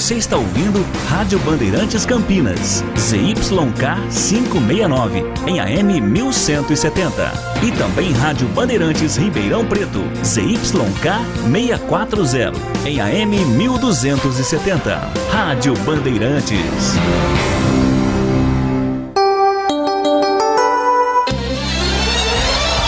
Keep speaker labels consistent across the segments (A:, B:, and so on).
A: Você está ouvindo Rádio Bandeirantes Campinas, ZYK 569, em AM 1170. E também Rádio Bandeirantes Ribeirão Preto, ZYK 640, em AM 1270. Rádio Bandeirantes.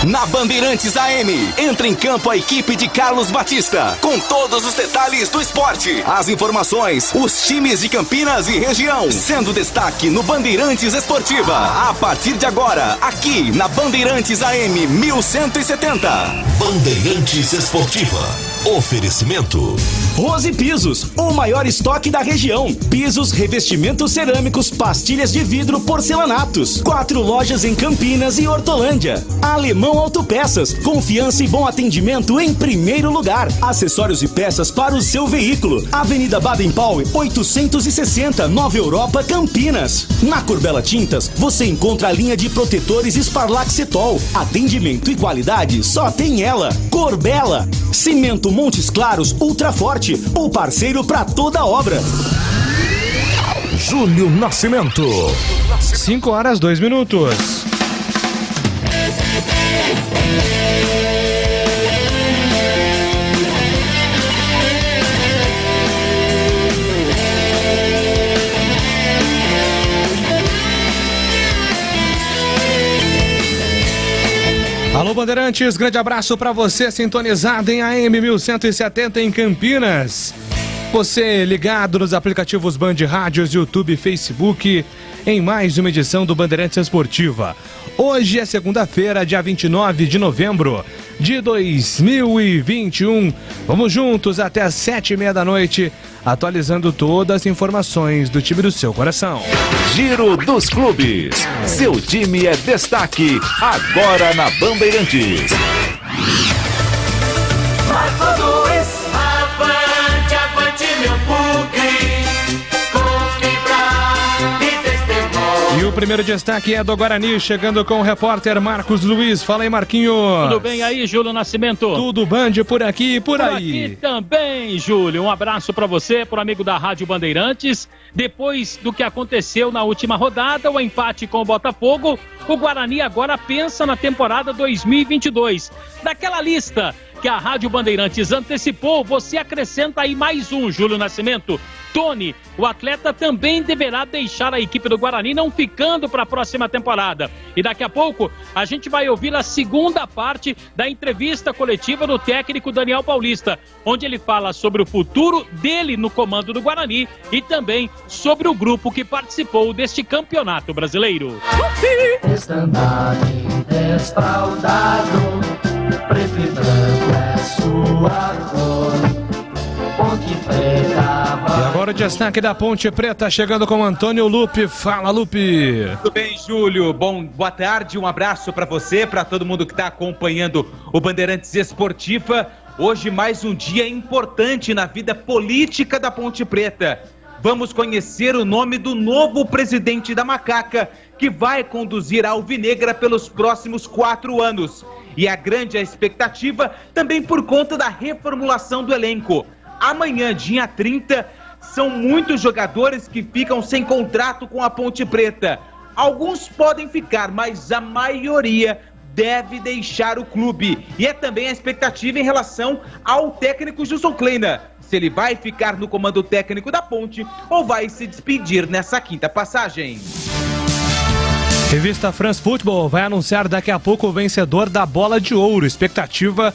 B: Na Bandeirantes AM, entra em campo a equipe de Carlos Batista, com todos os detalhes do esporte, as informações, os times de Campinas e região, sendo destaque no Bandeirantes Esportiva. A partir de agora, aqui na Bandeirantes AM 1170.
C: Bandeirantes Esportiva. Oferecimento
D: Rose Pisos, o maior estoque da região. Pisos, revestimentos cerâmicos, pastilhas de vidro, porcelanatos. 4 lojas em Campinas e Hortolândia. Alemão Autopeças, confiança e bom atendimento em primeiro lugar. Acessórios e peças para o seu veículo. Avenida Baden-Powell, 860, Nova Europa, Campinas. Na Corbella Tintas, você encontra a linha de protetores Sparlac Cetol. Atendimento e qualidade só tem ela. Corbella. Cimento Montes Claros Ultra Forte, o parceiro para toda obra.
C: Júlio Nascimento.
E: 5h02. Alô Bandeirantes, grande abraço para você sintonizado em AM 1170 em Campinas. Você ligado nos aplicativos Band Rádios, YouTube e Facebook em mais uma edição do Bandeirantes Esportiva. Hoje é segunda-feira, dia 29 de novembro de 2021. Vamos juntos até às 7h30 da noite, atualizando todas as informações do time do seu coração.
C: Giro dos Clubes. Seu time é destaque agora na Bandeirantes.
F: Avante, avante meu bugre, com fibra e testemunho.
E: E o primeiro destaque é do Guarani, chegando com o repórter Marcos Luiz. Fala aí, Marquinhos.
G: Tudo bem aí, Júlio Nascimento?
E: Tudo Band por aqui e por aí.
G: Aqui também, Júlio. Um abraço para você, pro amigo da Rádio Bandeirantes. Depois do que aconteceu na última rodada, o empate com o Botafogo, o Guarani agora pensa na temporada 2022. Daquela lista que a Rádio Bandeirantes antecipou, você acrescenta aí mais um, Júlio Nascimento. Tony, o atleta também deverá deixar a equipe do Guarani, não ficando para a próxima temporada. E daqui a pouco a gente vai ouvir a segunda parte da entrevista coletiva do técnico Daniel Paulista, onde ele fala sobre o futuro dele no comando do Guarani e também sobre o grupo que participou deste campeonato brasileiro.
F: Estandarte desfraldado, preto e branco é sua cor. Ponte Preta.
E: E agora o destaque da Ponte Preta, chegando com Antônio Lupe. Fala, Lupe.
H: Tudo bem, Júlio? Boa tarde, um abraço para você, para todo mundo que está acompanhando o Bandeirantes Esportiva. Hoje mais um dia importante na vida política da Ponte Preta. Vamos conhecer o nome do novo presidente da Macaca, que vai conduzir a Alvinegra pelos próximos 4 anos. E a grande expectativa também por conta da reformulação do elenco. Amanhã, dia 30, são muitos jogadores que ficam sem contrato com a Ponte Preta. Alguns podem ficar, mas a maioria deve deixar o clube. E é também a expectativa em relação ao técnico Gilson Kleina. Se ele vai ficar no comando técnico da Ponte ou vai se despedir nessa quinta passagem.
E: Revista France Football vai anunciar daqui a pouco o vencedor da Bola de Ouro. Expectativa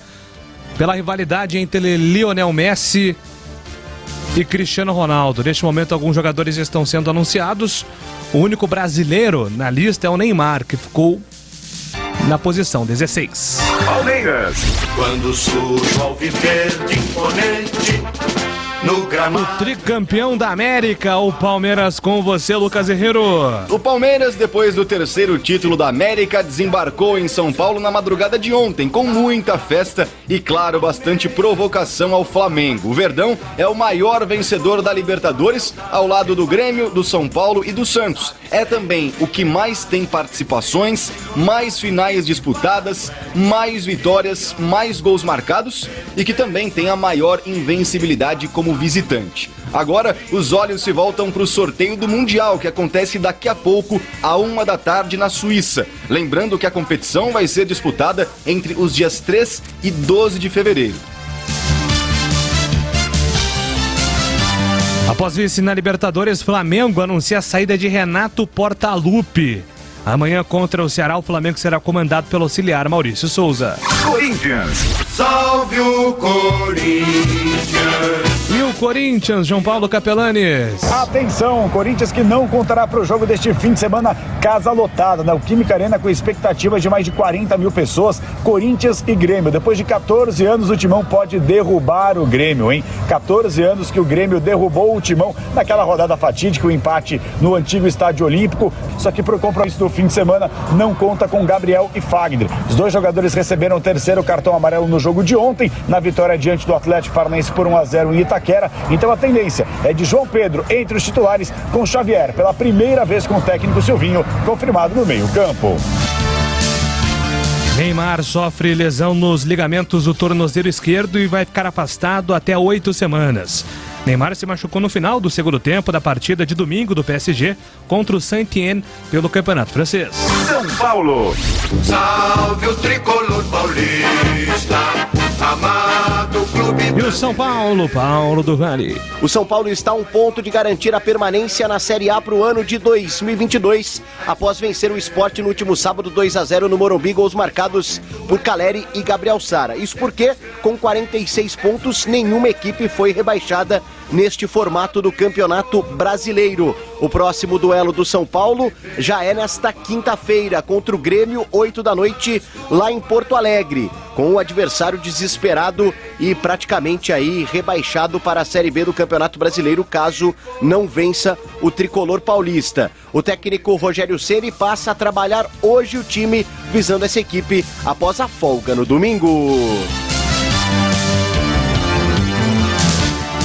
E: pela rivalidade entre Lionel Messi e Cristiano Ronaldo. Neste momento, alguns jogadores estão sendo anunciados. O único brasileiro na lista é o Neymar, que ficou na posição 16.
C: Palmeiras. Quando surge o alviverde imponente no gramado.
E: O tricampeão da América, o Palmeiras, com você, Lucas Herrero.
I: O Palmeiras, depois do terceiro título da América, desembarcou em São Paulo na madrugada de ontem, com muita festa e, claro, bastante provocação ao Flamengo. O Verdão é o maior vencedor da Libertadores, ao lado do Grêmio, do São Paulo e do Santos. É também o que mais tem participações, mais finais disputadas, mais vitórias, mais gols marcados e que também tem a maior invencibilidade como visitante. Agora, os olhos se voltam para o sorteio do Mundial, que acontece daqui a pouco, à 13h na Suíça. Lembrando que a competição vai ser disputada entre os dias 3 e 12 de fevereiro.
E: Após vice na Libertadores, Flamengo anuncia a saída de Renato Portaluppi. Amanhã contra o Ceará, o Flamengo será comandado pelo auxiliar Maurício Souza.
C: Corinthians.
J: Salve o Corinthians!
E: E o Corinthians, João Paulo Capelanes.
K: Atenção, Corinthians que não contará para o jogo deste fim de semana, casa lotada, na Química Arena com expectativas de mais de 40 mil pessoas, Corinthians e Grêmio. Depois de 14 anos, o Timão pode derrubar o Grêmio, hein? 14 anos que o Grêmio derrubou o Timão naquela rodada fatídica, o empate no antigo Estádio Olímpico. Só que para o compromisso do fim de semana, não conta com Gabriel e Fagner. Os dois jogadores receberam o terceiro cartão amarelo no jogo de ontem, na vitória diante do Atlético Paranaense por 1-0 em Itaquera. Então a tendência é de João Pedro entre os titulares, com Xavier pela primeira vez com o técnico Silvinho confirmado no meio-campo.
E: Neymar sofre lesão nos ligamentos do tornozelo esquerdo e vai ficar afastado até 8 semanas. Neymar se machucou no final do segundo tempo da partida de domingo do PSG contra o Saint-Étienne pelo Campeonato Francês.
C: São Paulo.
J: Salve o tricolor paulista, amado clube.
E: E o São Paulo, Paulo do Vale.
L: O São Paulo está a um ponto de garantir a permanência na Série A para o ano de 2022, após vencer o Sport no último sábado 2-0 no Morumbi, gols marcados por Caleri e Gabriel Sara. Isso porque, com 46 pontos, nenhuma equipe foi rebaixada neste formato do Campeonato Brasileiro. O próximo duelo do São Paulo já é nesta quinta-feira contra o Grêmio, 20h, lá em Porto Alegre, com o adversário desesperado e praticamente aí rebaixado para a Série B do Campeonato Brasileiro, caso não vença o tricolor paulista. O técnico Rogério Ceni passa a trabalhar hoje o time visando essa equipe após a folga no domingo.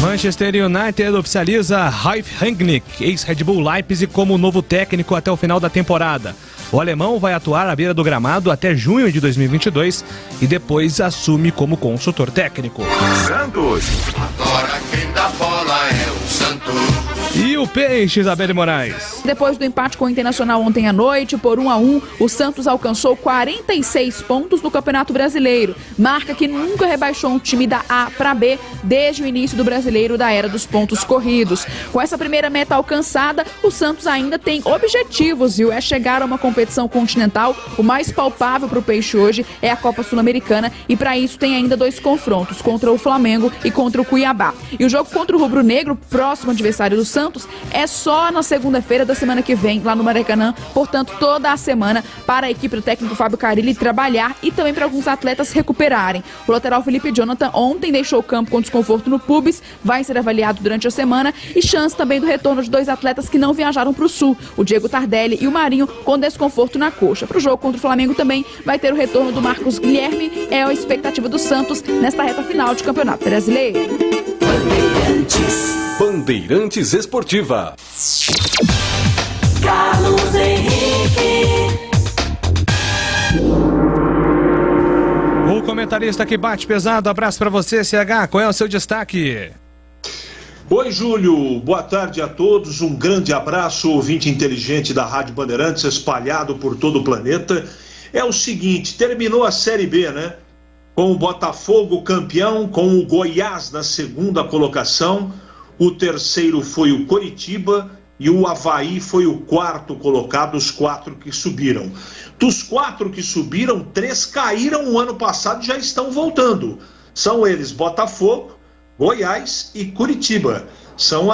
E: Manchester United oficializa Ralf Rangnick, ex-Red Bull Leipzig, como novo técnico até o final da temporada. O alemão vai atuar à beira do gramado até junho de 2022 e depois assume como consultor técnico.
C: Santos.
J: Agora quem dá bola é o Santos.
E: E o Peixe, Isabelle Moraes.
M: Depois do empate com o Internacional ontem à noite, por 1-1, o Santos alcançou 46 pontos no Campeonato Brasileiro. Marca que nunca rebaixou um time da A para B desde o início do Brasileiro da era dos pontos corridos. Com essa primeira meta alcançada, o Santos ainda tem objetivos, viu? É chegar a uma competição continental. O mais palpável para o Peixe hoje é a Copa Sul-Americana e para isso tem ainda 2 confrontos, contra o Flamengo e contra o Cuiabá. E o jogo contra o Rubro Negro, próximo adversário do Santos, é só na segunda-feira da semana que vem, lá no Maracanã. Portanto, toda a semana para a equipe do técnico Fábio Carille trabalhar e também para alguns atletas recuperarem. O lateral Felipe Jonathan ontem deixou o campo com desconforto no pubis, vai ser avaliado durante a semana e chance também do retorno de 2 atletas que não viajaram para o Sul, o Diego Tardelli e o Marinho, com desconforto na coxa. Para o jogo contra o Flamengo também vai ter o retorno do Marcos Guilherme, é a expectativa do Santos nesta reta final de Campeonato Brasileiro.
B: Bandeirantes Esportiva.
F: Carlos Henrique.
E: O comentarista que bate pesado, abraço pra você, CH, qual é o seu destaque?
N: Oi, Júlio, boa tarde a todos, um grande abraço, ouvinte inteligente da Rádio Bandeirantes, espalhado por todo o planeta. É o seguinte, terminou a Série B, né? Com o Botafogo campeão, com o Goiás na segunda colocação, o terceiro foi o Coritiba e o Avaí foi o quarto colocado, os 4 que subiram. Dos 4 que subiram, 3 caíram o ano passado e já estão voltando. São eles Botafogo, Goiás e Curitiba. São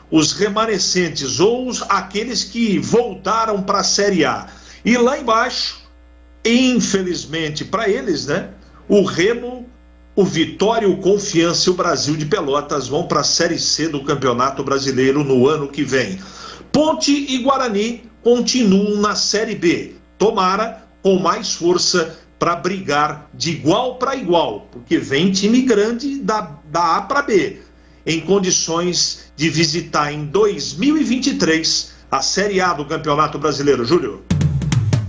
N: os remanescentes, ou aqueles que voltaram para a Série A. E lá embaixo, infelizmente para eles, né? O Remo, o Vitória, o Confiança e o Brasil de Pelotas vão para a Série C do Campeonato Brasileiro no ano que vem. Ponte e Guarani continuam na Série B. Tomara com mais força para brigar de igual para igual, porque vem time grande da A para B, em condições de visitar em 2023 a Série A do Campeonato Brasileiro. Júlio.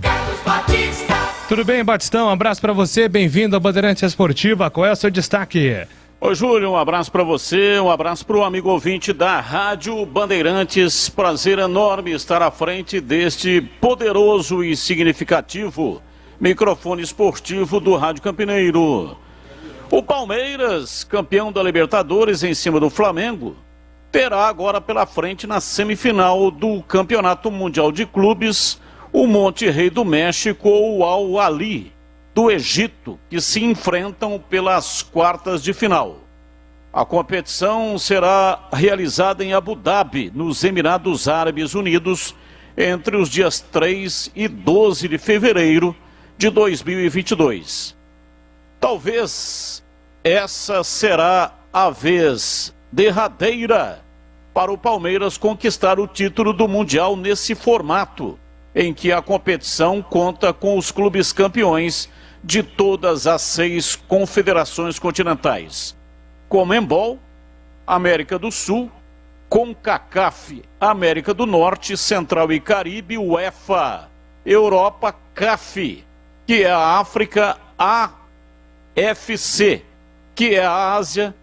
F: Carlos Batista.
E: Tudo bem, Batistão? Um abraço pra você, bem-vindo à Bandeirantes Esportiva. Qual é o seu destaque?
O: Ô Júlio, um abraço para você, um abraço para o amigo ouvinte da Rádio Bandeirantes. Prazer enorme estar à frente deste poderoso e significativo microfone esportivo do Rádio Campineiro. O Palmeiras, campeão da Libertadores em cima do Flamengo, terá agora pela frente na semifinal do Campeonato Mundial de Clubes o Monterrey do México ou o Al-Ahly do Egito, que se enfrentam pelas quartas de final. A competição será realizada em Abu Dhabi, nos Emirados Árabes Unidos, entre os dias 3 e 12 de fevereiro de 2022. Talvez essa será a vez derradeira para o Palmeiras conquistar o título do Mundial nesse formato, em que a competição conta com os clubes campeões de todas as 6 confederações continentais: Conmebol, América do Sul, CONCACAF, América do Norte, Central e Caribe, UEFA, Europa, CAF, que é a África, AFC, que é a Ásia,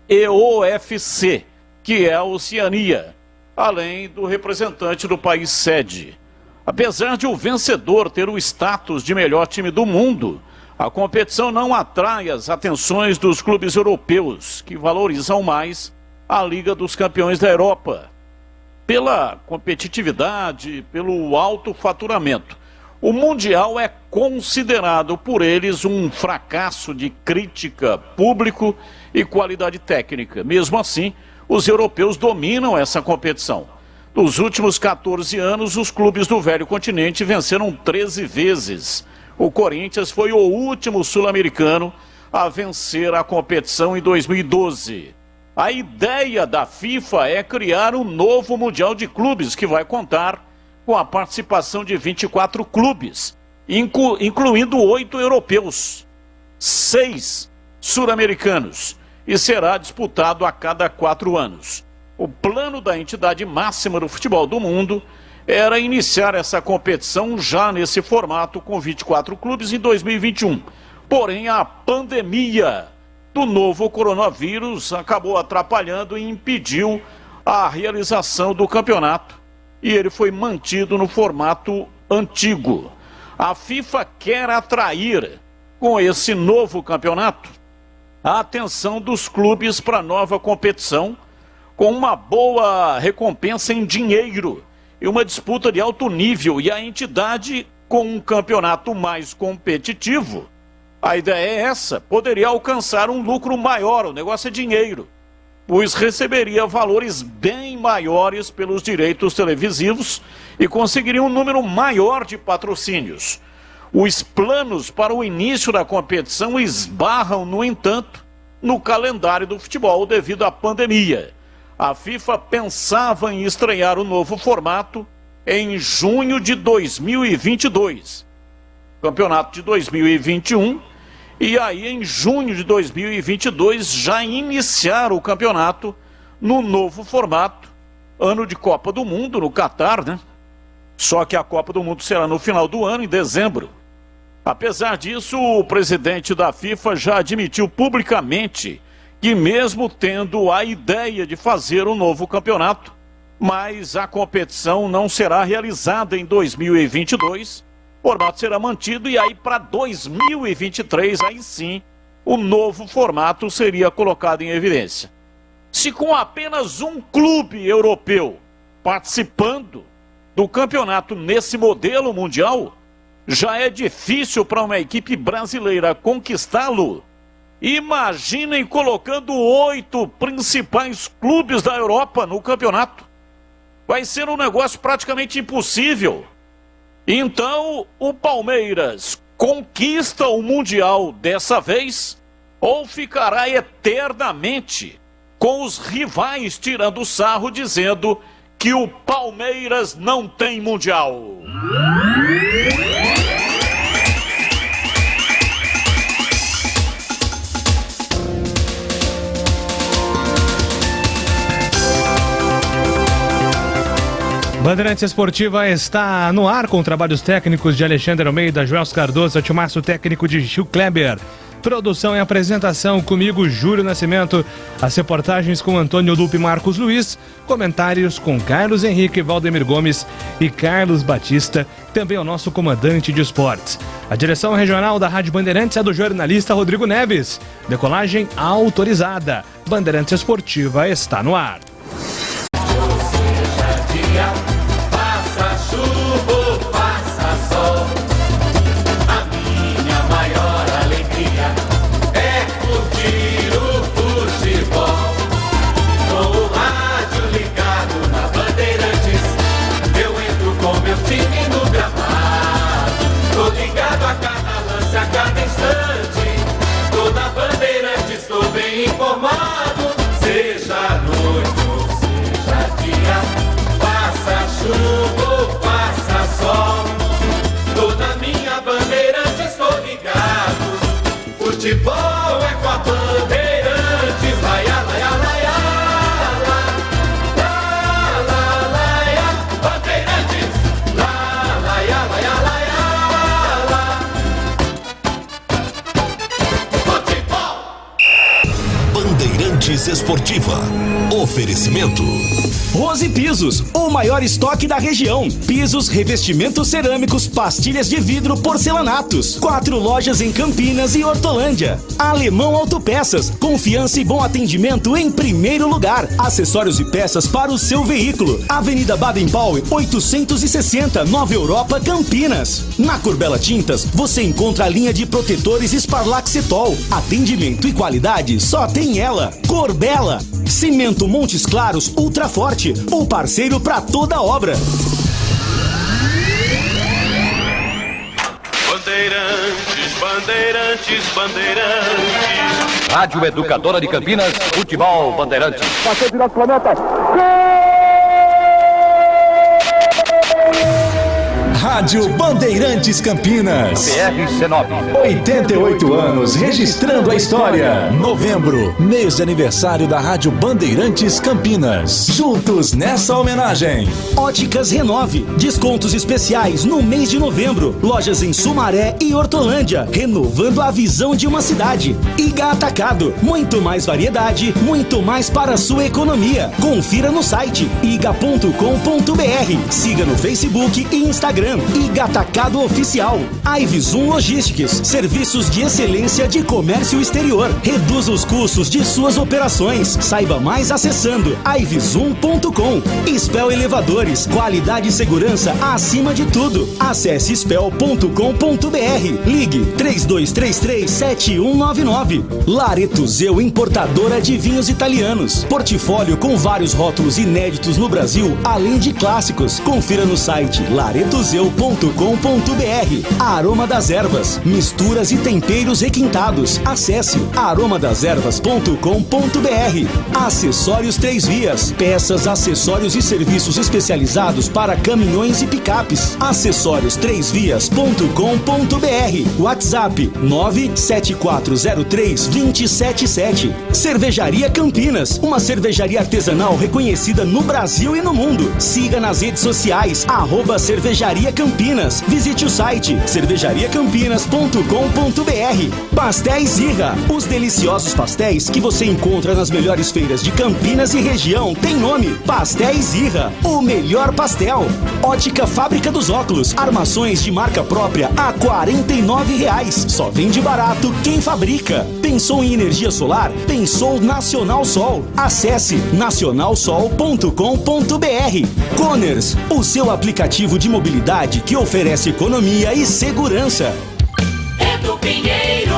O: e OFC, que é a Oceania, além do representante do país sede. Apesar de o vencedor ter o status de melhor time do mundo, a competição não atrai as atenções dos clubes europeus, que valorizam mais a Liga dos Campeões da Europa, pela competitividade, pelo alto faturamento. O Mundial é considerado por eles um fracasso de crítica, público e qualidade técnica. Mesmo assim, os europeus dominam essa competição. Nos últimos 14 anos, os clubes do velho continente venceram 13 vezes. O Corinthians foi o último sul-americano a vencer a competição em 2012. A ideia da FIFA é criar um novo Mundial de Clubes, que vai contar com a participação de 24 clubes, incluindo 8 europeus, 6 sul-americanos, e será disputado a cada 4 anos. O plano da entidade máxima do futebol do mundo era iniciar essa competição já nesse formato com 24 clubes em 2021. Porém, a pandemia do novo coronavírus acabou atrapalhando e impediu a realização do campeonato, e ele foi mantido no formato antigo. A FIFA quer atrair, com esse novo campeonato, a atenção dos clubes para a nova competição, com uma boa recompensa em dinheiro e uma disputa de alto nível, e a entidade com um campeonato mais competitivo. A ideia é essa, poderia alcançar um lucro maior, o negócio é dinheiro, pois receberia valores bem maiores pelos direitos televisivos e conseguiria um número maior de patrocínios. Os planos para o início da competição esbarram, no entanto, no calendário do futebol devido à pandemia. A FIFA pensava em estrear o novo formato em junho de 2022. Campeonato de 2021, e aí em junho de 2022 já iniciar o campeonato no novo formato, ano de Copa do Mundo no Catar, né? Só que a Copa do Mundo será no final do ano, em dezembro. Apesar disso, o presidente da FIFA já admitiu publicamente que, mesmo tendo a ideia de fazer um novo campeonato, mas a competição não será realizada em 2022, o formato será mantido, e aí para 2023, aí sim, o novo formato seria colocado em evidência. Se com apenas um clube europeu participando do campeonato nesse modelo mundial, já é difícil para uma equipe brasileira conquistá-lo, imaginem colocando 8 principais clubes da Europa no campeonato. Vai ser um negócio praticamente impossível. Então, o Palmeiras conquista o Mundial dessa vez, ou ficará eternamente com os rivais tirando sarro, dizendo que o Palmeiras não tem Mundial?
E: Bandeirantes Esportiva está no ar com trabalhos técnicos de Alexandre Almeida, Joelso Cardoso, Timaço técnico de Gil Kleber. Produção e apresentação comigo, Júlio Nascimento. As reportagens com Antônio Lupe e Marcos Luiz. Comentários com Carlos Henrique, Valdemir Gomes e Carlos Batista. Também é o nosso comandante de esportes. A direção regional da Rádio Bandeirantes é do jornalista Rodrigo Neves. Decolagem autorizada. Bandeirantes Esportiva está no ar.
F: Faça chuva ou faça sol, a minha maior alegria é curtir o futebol. Com o rádio ligado na Bandeirantes, eu entro com meu time no gramado. Tô ligado a cada lance, a cada instante. Tô na Bandeirantes, tô bem informado. Seja noite ou seja dia, faça chuva ou faça sol, tô na minha Bandeirantes, tô ligado. Futebol é com a Bandeirantes, laia, laia, laia, la, la, laia, Bandeirantes, la, laia, laia, laia, la. Futebol.
B: Bandeirantes Esportiva. Oferecimento
D: Rose Pisos, o maior estoque da região. Pisos, revestimentos cerâmicos, pastilhas de vidro, porcelanatos. 4 lojas em Campinas e Hortolândia. Alemão Autopeças, confiança e bom atendimento em primeiro lugar. Acessórios e peças para o seu veículo. Avenida Baden-Powell, 860, Nova Europa, Campinas. Na Corbella Tintas, você encontra a linha de protetores Sparlaxetol. Atendimento e qualidade só tem ela. Corbella. Cimento Montes Claros Ultra Forte, o parceiro para toda obra.
F: Bandeirantes, Bandeirantes, Bandeirantes.
C: Rádio Educadora de Campinas, Futebol Bandeirantes.
K: Passou direto pro planeta.
D: Rádio Bandeirantes Campinas.
C: PRC9.
D: 88 anos registrando a história. Novembro, mês de aniversário da Rádio Bandeirantes Campinas. Juntos nessa homenagem. Óticas Renove. Descontos especiais no mês de novembro. Lojas em Sumaré e Hortolândia. Renovando a visão de uma cidade. Iga Atacado. Muito mais variedade, muito mais para a sua economia. Confira no site iga.com.br. Siga no Facebook e Instagram. Iga Atacado Oficial. Ivzoom Logistics, serviços de excelência de comércio exterior. Reduza os custos de suas operações. Saiba mais acessando ivzoom.com. Spell Elevadores, qualidade e segurança acima de tudo. Acesse spell.com.br. Ligue 3233-7199. Laretuzeu Importadora de Vinhos Italianos. Portfólio com vários rótulos inéditos no Brasil, além de clássicos. Confira no site laretuzeu.com.br. Aroma das Ervas, misturas e temperos requintados. Acesse aromadeservas.com.br. Acessórios 3 Vias, peças, acessórios e serviços especializados para caminhões e picapes. Acessórios3vias.com.br. WhatsApp 97403-277. Cervejaria Campinas, uma cervejaria artesanal reconhecida no Brasil e no mundo. Siga nas redes sociais @Cervejaria Campinas. Visite o site cervejariacampinas.com.br. Pastéis Irra, os deliciosos pastéis que você encontra nas melhores feiras de Campinas e região tem nome: Pastéis Irra, o melhor pastel. Ótica Fábrica dos Óculos, armações de marca própria a R$ 49,00. Só vende barato quem fabrica. Pensou em energia solar? Pensou Nacional Sol. Acesse nacionalsol.com.br. Coners, o seu aplicativo de mobilidade que oferece economia e segurança.
F: Edu Pinheiro.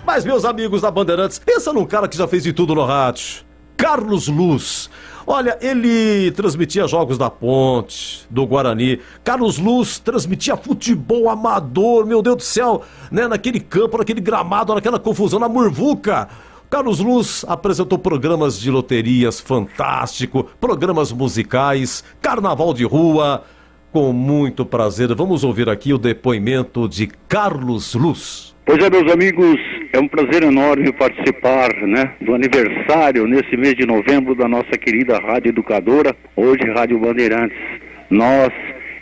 P: Mas, meus amigos da Bandeirantes, pensa num cara que já fez de tudo no rádio. Carlos Luz. Olha, ele transmitia jogos da Ponte, do Guarani. Carlos Luz transmitia futebol amador, meu Deus do céu, né? Naquele campo, naquele gramado, naquela confusão, na Murvuca. Carlos Luz apresentou programas de loterias fantástico, programas musicais, carnaval de rua. Com muito prazer, vamos ouvir aqui o depoimento de Carlos Luz.
Q: Pois é, meus amigos, É um prazer enorme participar, né, do aniversário nesse mês de novembro da nossa querida Rádio Educadora, hoje Rádio Bandeirantes. Nós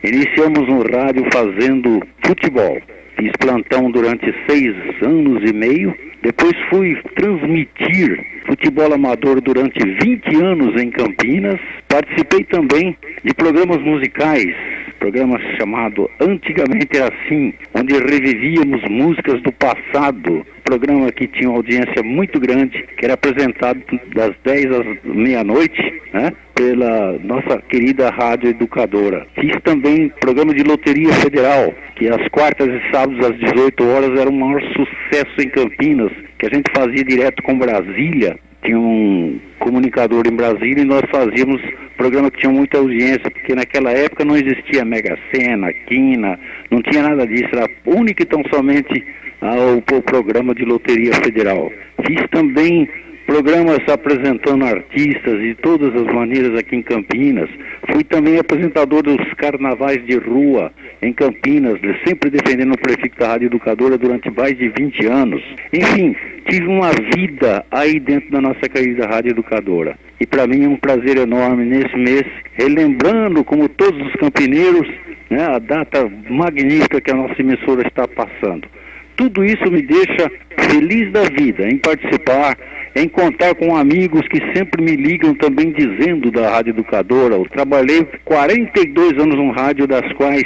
Q: iniciamos no rádio fazendo futebol. Fiz plantão durante 6 anos e meio. Depois fui transmitir futebol amador durante 20 anos em Campinas. Participei também de programas musicais, programa chamado Antigamente Era Assim, onde revivíamos músicas do passado. Programa que tinha uma audiência muito grande, que era apresentado das 10 às meia-noite, né, pela nossa querida Rádio Educadora. Fiz também programa de Loteria Federal, que às quartas e sábados às 18 horas era o maior sucesso em Campinas, que a gente fazia direto com Brasília. Tinha um comunicador em Brasília e nós fazíamos programa que tinha muita audiência, porque naquela época não existia Mega Sena, Quina, não tinha nada disso, era única e tão somente o programa de Loteria Federal. Fiz também programas apresentando artistas de todas as maneiras aqui em Campinas. Fui também apresentador dos carnavais de rua em Campinas, sempre defendendo o prefeito da Rádio Educadora durante mais de 20 anos. Enfim, tive uma vida aí dentro da nossa querida Rádio Educadora. E para mim é um prazer enorme nesse mês, relembrando, como todos os campineiros, né, a data magnífica que a nossa emissora está passando. Tudo isso me deixa feliz da vida em participar, em contar com amigos que sempre me ligam também dizendo da Rádio Educadora. Eu trabalhei 42 anos no rádio, das quais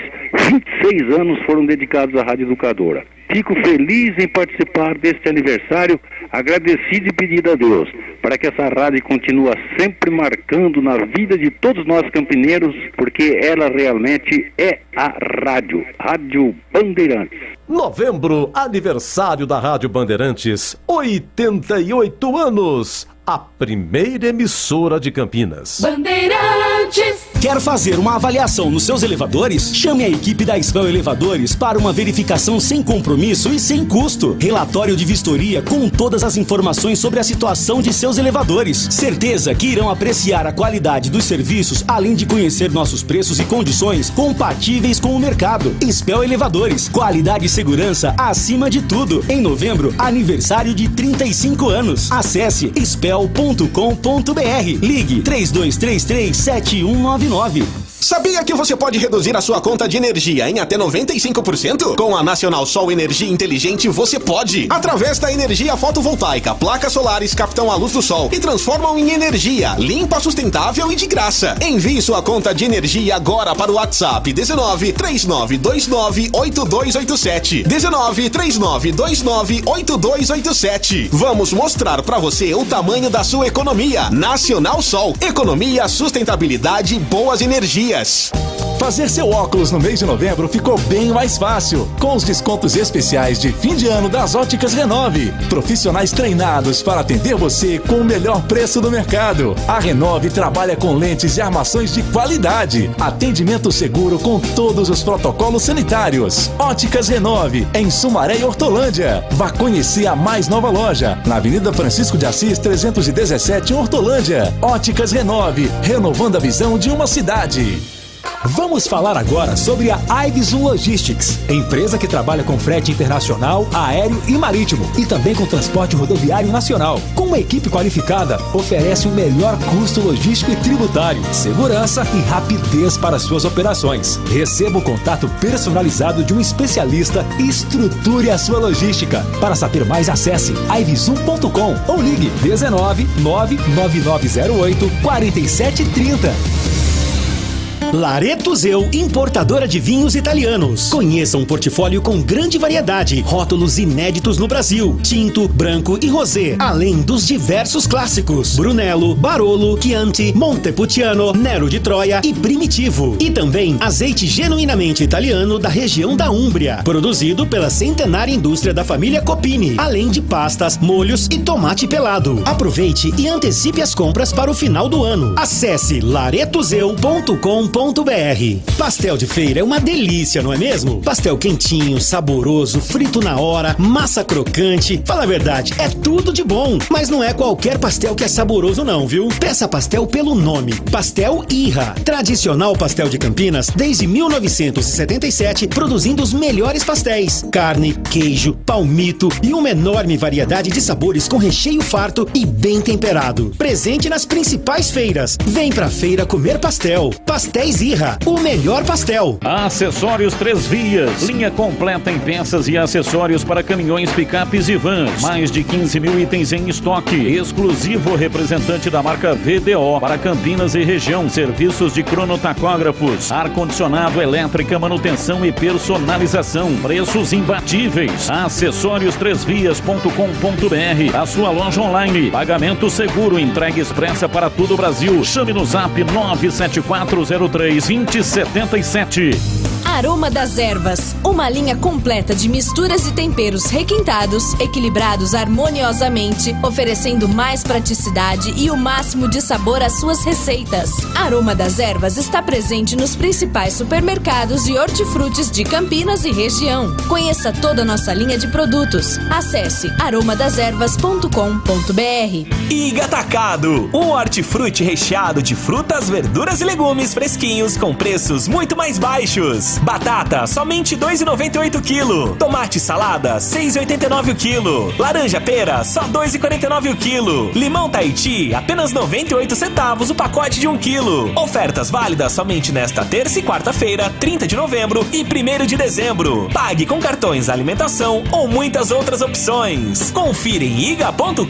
Q: 26 anos foram dedicados à Rádio Educadora. Fico feliz em participar deste aniversário, agradecido e pedido a Deus para que essa rádio continue sempre marcando na vida de todos nós campineiros, porque ela realmente é a Rádio Bandeirantes.
P: Novembro, aniversário da Rádio Bandeirantes, 88 anos, a primeira emissora de Campinas.
D: Bandeirantes. Quer fazer uma avaliação nos seus elevadores? Chame a equipe da Spell Elevadores para uma verificação sem compromisso e sem custo. Relatório de vistoria com todas as informações sobre a situação de seus elevadores. Certeza que irão apreciar a qualidade dos serviços, além de conhecer nossos preços e condições compatíveis com o mercado. Spell Elevadores, qualidade e segurança acima de tudo. Em novembro, aniversário de 35 anos. Acesse spell.com.br. Ligue 3233-7199.
R: Sabia que você pode reduzir a sua conta de energia em até 95%? Com a Nacional Sol Energia Inteligente você pode. Através da energia fotovoltaica, placas solares captam a luz do sol e transformam em energia limpa, sustentável e de graça. Envie sua conta de energia agora para o WhatsApp 19 3929 8287. 19 3929 8287. Vamos mostrar para você o tamanho da sua economia. Nacional Sol. Economia, sustentabilidade, boas energias.
S: Fazer seu óculos no mês de novembro ficou bem mais fácil, com os descontos especiais de fim de ano das Óticas Renove. Profissionais treinados para atender você com o melhor preço do mercado. A Renove trabalha com lentes e armações de qualidade. Atendimento seguro com todos os protocolos sanitários. Óticas Renove, em Sumaré e Hortolândia. Vá conhecer a mais nova loja, na Avenida Francisco de Assis 317, em Hortolândia. Óticas Renove, renovando a visão de uma cidade.
T: Vamos falar agora sobre a Iveson Logistics, empresa que trabalha com frete internacional, aéreo e marítimo, e também com transporte rodoviário nacional. Com uma equipe qualificada, oferece o melhor custo logístico e tributário, segurança e rapidez para suas operações. Receba o contato personalizado de um especialista e estruture a sua logística. Para saber mais, acesse iveson.com ou ligue 19 99908 4730.
U: Lareto Zeu, importadora de vinhos italianos. Conheça um portfólio com grande variedade, rótulos inéditos no Brasil, tinto, branco e rosé, além dos diversos clássicos, Brunello, Barolo, Chianti, Montepulciano, Nero de Troia e Primitivo. E também azeite genuinamente italiano da região da Úmbria, produzido pela centenária indústria da família Copini, além de pastas, molhos e tomate pelado. Aproveite e antecipe as compras para o final do ano. Acesse laretozeu.com.br. Pastel de feira é uma delícia, não é mesmo? Pastel quentinho, saboroso, frito na hora, massa crocante. Fala a verdade, é tudo de bom. Mas não é qualquer pastel que é saboroso não, viu? Peça pastel pelo nome. Pastel Irra. Tradicional pastel de Campinas desde 1977, produzindo os melhores pastéis. Carne, queijo, palmito e uma enorme variedade de sabores com recheio farto e bem temperado. Presente nas principais feiras. Vem pra feira comer pastel. Pastéis Irra, o melhor pastel.
O: Acessórios Três Vias. Linha completa em peças e acessórios para caminhões, picapes e vans. Mais de 15 mil itens em estoque. Exclusivo representante da marca VDO para Campinas e região. Serviços de cronotacógrafos, ar-condicionado, elétrica, manutenção e personalização. Preços imbatíveis. Acessórios3vias.com.br. A sua loja online. Pagamento seguro. Entrega expressa para todo o Brasil. Chame no zap 97403-2077.
A: Aroma das Ervas, uma linha completa de misturas e temperos requintados, equilibrados harmoniosamente, oferecendo mais praticidade e o máximo de sabor às suas receitas. Aroma das Ervas está presente nos principais supermercados e hortifrutis de Campinas e região. Conheça toda a nossa linha de produtos. Acesse aromadeservas.com.br.
V: Iga Atacado, um hortifruti recheado de frutas, verduras e legumes fresquinhos com preços muito mais baixos. Batata, somente R$ 2,98 o quilo. Tomate salada, R$ 6,89 o quilo. Laranja pera, só R$ 2,49 o quilo. Limão Tahiti, apenas 98 centavos o pacote de 1 quilo. Ofertas válidas somente nesta terça e quarta-feira, 30 de novembro e 1º de dezembro. Pague com cartões alimentação ou muitas outras opções. Confira em iga.com.br.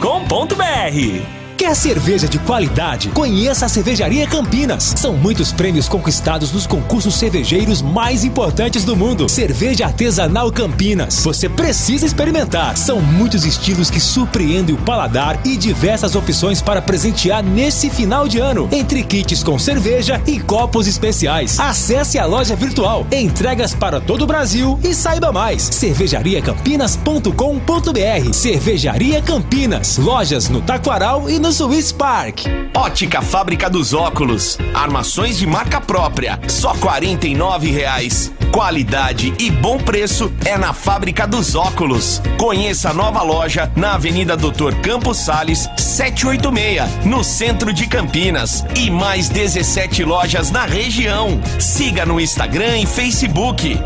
T: Quer cerveja de qualidade? Conheça a Cervejaria Campinas. São muitos prêmios conquistados nos concursos cervejeiros mais importantes do mundo. Cerveja Artesanal Campinas. Você precisa experimentar. São muitos estilos que surpreendem o paladar e diversas opções para presentear nesse final de ano. Entre kits com cerveja e copos especiais. Acesse a loja virtual. Entregas para todo o Brasil e saiba mais. cervejariacampinas.com.br. Cervejaria Campinas. Lojas no Taquaral e no Swiss Park.
R: Ótica Fábrica dos Óculos. Armações de marca própria. Só R$ 49,00. Qualidade e bom preço é na Fábrica dos Óculos. Conheça a nova loja na Avenida Dr. Campos Sales, 786, no centro de Campinas. E mais 17 lojas na região. Siga no Instagram e Facebook,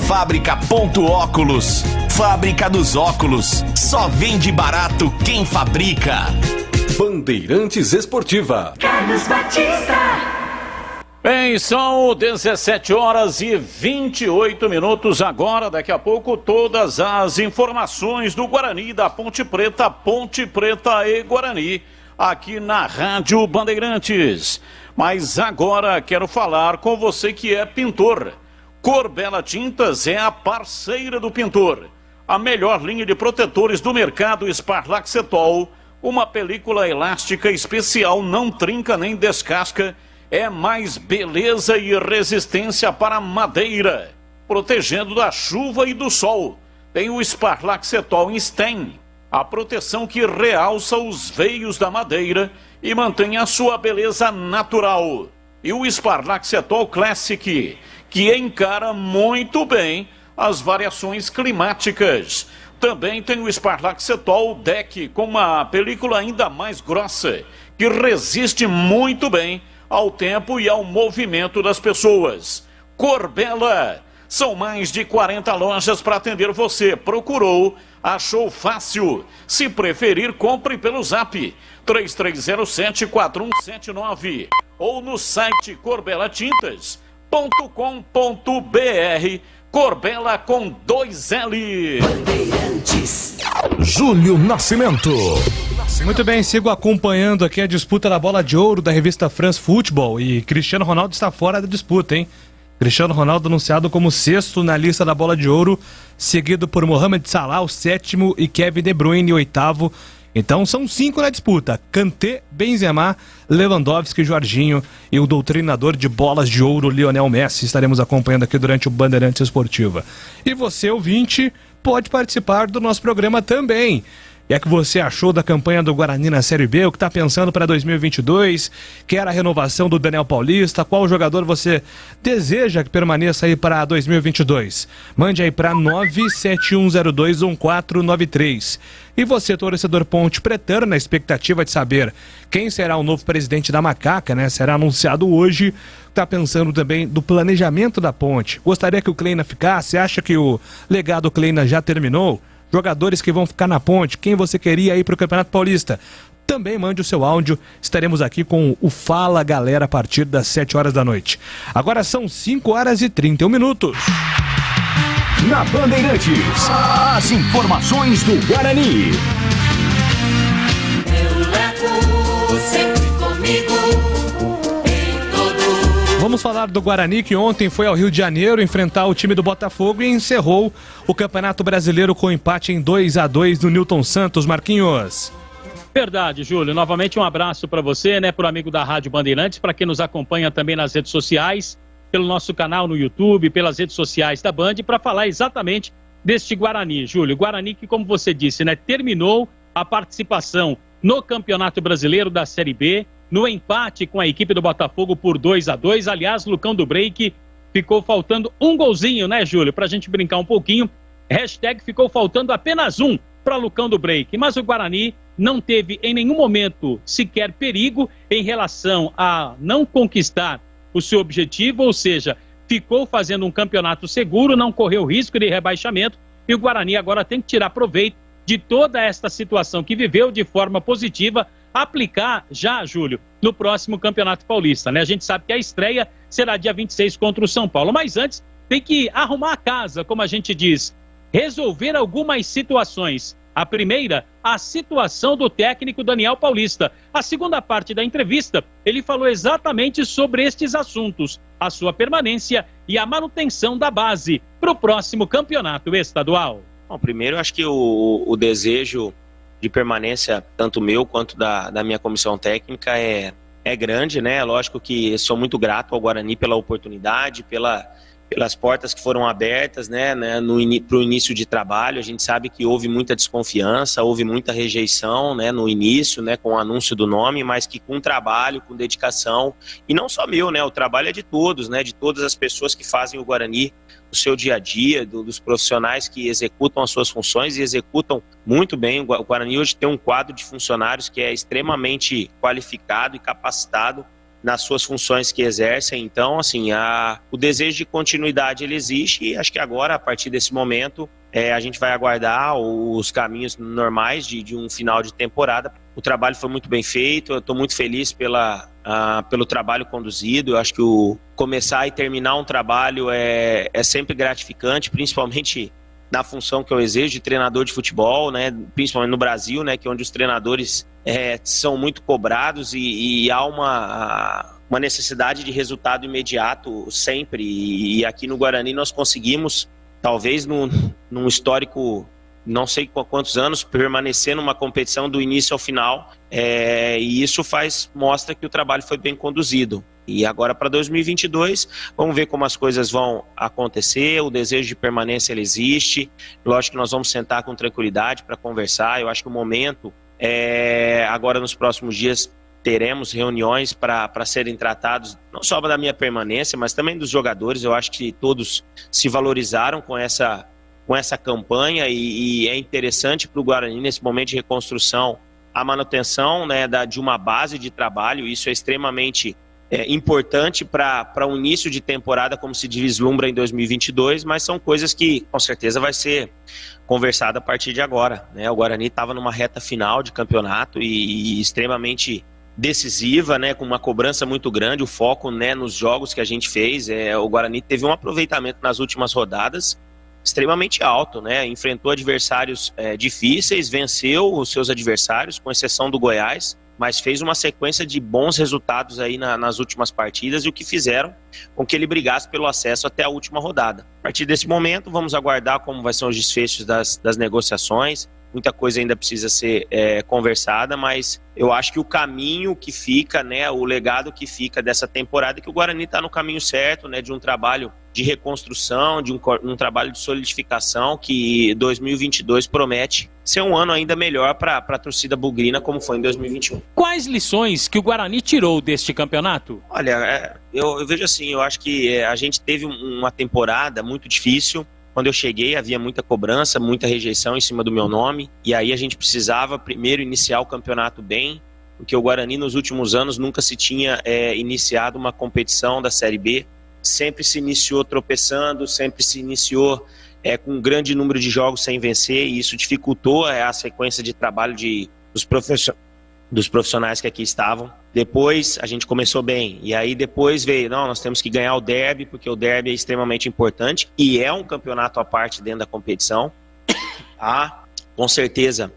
R: @fábrica.óculos. Fábrica dos Óculos. Só vende barato quem fabrica.
C: Bandeirantes Esportiva.
F: Carlos Batista.
O: Bem, são 17 horas e 28 minutos agora. Daqui a pouco, todas as informações do Guarani, da Ponte Preta e Guarani, aqui na Rádio Bandeirantes. Mas agora quero falar com você que é pintor. Corbella Tintas é a parceira do pintor. A melhor linha de protetores do mercado, Sparlaxetol. Uma película elástica especial, não trinca nem descasca. É mais beleza e resistência para madeira, protegendo da chuva e do sol. Tem o Sparlaxetol Stain, a proteção que realça os veios da madeira e mantém a sua beleza natural. E o Sparlaxetol Classic, que encara muito bem as variações climáticas. Também tem o Sparlaxetol Deck, com uma película ainda mais grossa, que resiste muito bem ao tempo e ao movimento das pessoas. Corbella, são mais de 40 lojas para atender você. Procurou, achou fácil. Se preferir, compre pelo zap 3307-4179 ou no site corbelatintas.com.br. Corbella com 2L.
C: Júlio Nascimento.
E: Muito bem, sigo acompanhando aqui a disputa da bola de ouro da revista France Football e Cristiano Ronaldo está fora da disputa, hein? Cristiano Ronaldo anunciado como 6º na lista da bola de ouro, seguido por Mohamed Salah, o 7º, e Kevin De Bruyne, 8º. Então são 5 na disputa: Kanté, Benzema, Lewandowski, Jorginho e o doutrinador de bolas de ouro, Lionel Messi. Estaremos acompanhando aqui durante o Bandeirantes Esportiva. E você, ouvinte, pode participar do nosso programa também. E é que você achou da campanha do Guarani na Série B? O que está pensando para 2022? Quer a renovação do Daniel Paulista? Qual jogador você deseja que permaneça aí para 2022? Mande aí para 971021493. E você, torcedor Ponte Pretano, na expectativa de saber quem será o novo presidente da Macaca, né? Será anunciado hoje. Está pensando também do planejamento da Ponte. Gostaria que o Kleina ficasse? Acha que o legado Kleina já terminou? Jogadores que vão ficar na Ponte, quem você queria ir para o Campeonato Paulista? Também mande o seu áudio, estaremos aqui com o Fala Galera a partir das 7 horas da noite. Agora são 5 horas e 31 minutos.
D: Na Bandeirantes, as informações do Guarani.
F: Eu levo sempre comigo.
E: Vamos falar do Guarani, que ontem foi ao Rio de Janeiro enfrentar o time do Botafogo e encerrou o Campeonato Brasileiro com empate em 2-2 no Newton Santos. Marquinhos.
G: Verdade, Júlio. Novamente um abraço para você, né, para o amigo da Rádio Bandeirantes, para quem nos acompanha também nas redes sociais, pelo nosso canal no YouTube, pelas redes sociais da Band, para falar exatamente deste Guarani, Júlio. Guarani que, como você disse, né, terminou a participação no Campeonato Brasileiro da Série B, no empate com a equipe do Botafogo por 2-2. Aliás, Lucão do Break ficou faltando um golzinho, né, Júlio? Pra gente brincar um pouquinho. Hashtag ficou faltando apenas um para Lucão do Break. Mas o Guarani não teve em nenhum momento sequer perigo em relação a não conquistar o seu objetivo, ou seja, ficou fazendo um campeonato seguro, não correu risco de rebaixamento, e o Guarani agora tem que tirar proveito de toda esta situação que viveu de forma positiva, aplicar já, Júlio, no próximo Campeonato Paulista, né? A gente sabe que a estreia será dia 26 contra o São Paulo, mas antes tem que arrumar a casa, como a gente diz, resolver algumas situações. A primeira, a situação do técnico Daniel Paulista. A segunda parte da entrevista, ele falou exatamente sobre estes assuntos, a sua permanência e a manutenção da base para o próximo campeonato estadual.
H: Bom, primeiro, eu acho que o desejo de permanência, tanto meu quanto da minha comissão técnica, é grande, né? Lógico que sou muito grato ao Guarani pela oportunidade, pelas portas que foram abertas, né, para o início de trabalho. A gente sabe que houve muita desconfiança, houve muita rejeição, né, no início, né, com o anúncio do nome, mas que com trabalho, com dedicação, e não só meu, né, o trabalho é de todos, né, de todas as pessoas que fazem o Guarani, o seu dia a dia, dos profissionais que executam as suas funções e executam muito bem. O Guarani hoje tem um quadro de funcionários que é extremamente qualificado e capacitado nas suas funções que exercem. Então, assim, o desejo de continuidade ele existe, e acho que agora, a partir desse momento, a gente vai aguardar os caminhos normais de um final de temporada. O trabalho foi muito bem feito, eu estou muito feliz pelo trabalho conduzido. Eu acho que começar e terminar um trabalho é sempre gratificante, principalmente na função que eu exerço de treinador de futebol, né, principalmente no Brasil, né, que é onde os treinadores são muito cobrados e há uma necessidade de resultado imediato sempre, e aqui no Guarani nós conseguimos, talvez num histórico, não sei quantos anos, permanecer numa competição do início ao final, e isso mostra que o trabalho foi bem conduzido. E agora para 2022, vamos ver como as coisas vão acontecer. O desejo de permanência ele existe. Lógico que nós vamos sentar com tranquilidade para conversar. Eu acho que o momento, agora nos próximos dias, teremos reuniões para serem tratados, não só da minha permanência, mas também dos jogadores. Eu acho que todos se valorizaram com essa campanha, e é interessante para o Guarani, nesse momento de reconstrução, a manutenção, né, de uma base de trabalho. Isso é extremamente importante para o início de temporada, como se vislumbra em 2022, mas são coisas que com certeza vai ser conversada a partir de agora, né? O Guarani estava numa reta final de campeonato e extremamente decisiva, né, com uma cobrança muito grande, o foco, né, nos jogos que a gente fez. O Guarani teve um aproveitamento nas últimas rodadas extremamente alto, né? Enfrentou adversários difíceis, venceu os seus adversários, com exceção do Goiás, mas fez uma sequência de bons resultados aí nas últimas partidas, e o que fizeram com que ele brigasse pelo acesso até a última rodada. A partir desse momento, vamos aguardar como vai ser os desfechos das negociações. Muita coisa ainda precisa ser conversada, mas eu acho que o caminho que fica, né, o legado que fica dessa temporada, é que o Guarani está no caminho certo, né, de um trabalho de reconstrução, de um trabalho de solidificação que 2022 promete ser um ano ainda melhor para a torcida bugrina, como foi em 2021.
G: Quais lições que o Guarani tirou deste campeonato?
H: Olha, eu vejo assim, eu acho que a gente teve uma temporada muito difícil. Quando eu cheguei, havia muita cobrança, muita rejeição em cima do meu nome, e aí a gente precisava primeiro iniciar o campeonato bem, porque o Guarani nos últimos anos nunca se tinha iniciado uma competição da Série B, sempre se iniciou tropeçando, sempre se iniciou com um grande número de jogos sem vencer, e isso dificultou a sequência de trabalho dos profissionais que aqui estavam. Depois a gente começou bem, e aí depois veio, nós temos que ganhar o derby, porque o derby é extremamente importante, e é um campeonato à parte dentro da competição. Há, com certeza,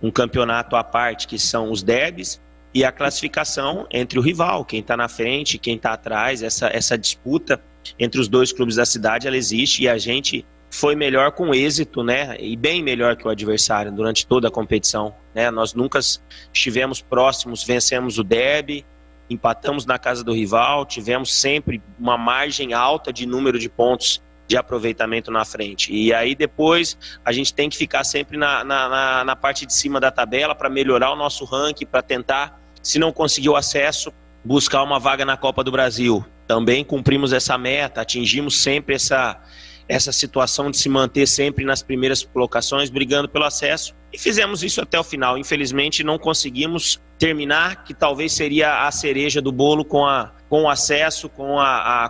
H: um campeonato à parte, que são os derbys, e a classificação entre o rival, quem está na frente, quem está atrás, essa disputa entre os dois clubes da cidade, ela existe, e a gente foi melhor com êxito, né, e bem melhor que o adversário durante toda a competição, né? Nós nunca estivemos próximos, vencemos o derby, empatamos na casa do rival, tivemos sempre uma margem alta de número de pontos de aproveitamento na frente, e aí depois a gente tem que ficar sempre na parte de cima da tabela para melhorar o nosso ranking, para tentar, se não conseguir o acesso, buscar uma vaga na Copa do Brasil. Também cumprimos essa meta, atingimos sempre essa situação de se manter sempre nas primeiras colocações, brigando pelo acesso, e fizemos isso até o final. Infelizmente não conseguimos terminar, que talvez seria a cereja do bolo com o acesso,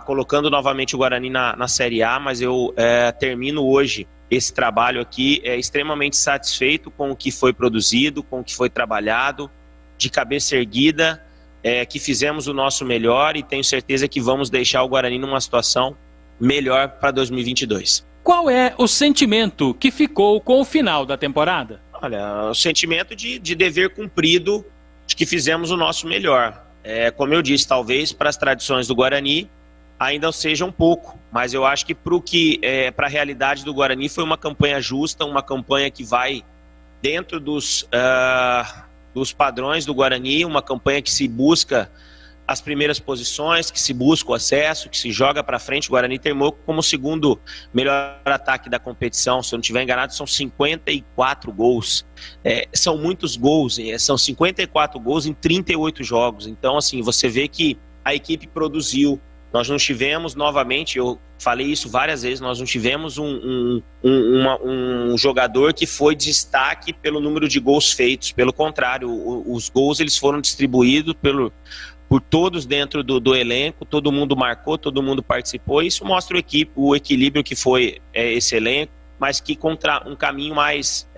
H: colocando novamente o Guarani na Série A, mas eu termino hoje esse trabalho aqui extremamente satisfeito com o que foi produzido, com o que foi trabalhado, de cabeça erguida, que fizemos o nosso melhor, e tenho certeza que vamos deixar o Guarani numa situação melhor para 2022.
G: Qual é o sentimento que ficou com o final da temporada?
H: Olha, o sentimento de dever cumprido, de que fizemos o nosso melhor. Como eu disse, talvez para as tradições do Guarani ainda seja um pouco, mas eu acho que para a realidade do Guarani foi uma campanha justa, uma campanha que vai dentro dos padrões do Guarani, uma campanha que se busca as primeiras posições, que se busca o acesso, que se joga para frente. O Guarani terminou como o segundo melhor ataque da competição, se eu não estiver enganado, são 54 gols. São muitos gols, são 54 gols em 38 jogos. Então, assim, você vê que a equipe produziu. Nós não tivemos, novamente, eu falei isso várias vezes, nós não tivemos um jogador que foi destaque pelo número de gols feitos. Pelo contrário, os gols eles foram distribuídos por todos dentro do elenco, todo mundo marcou, todo mundo participou. Isso mostra o equilíbrio que foi esse elenco, mas que contra um caminho mais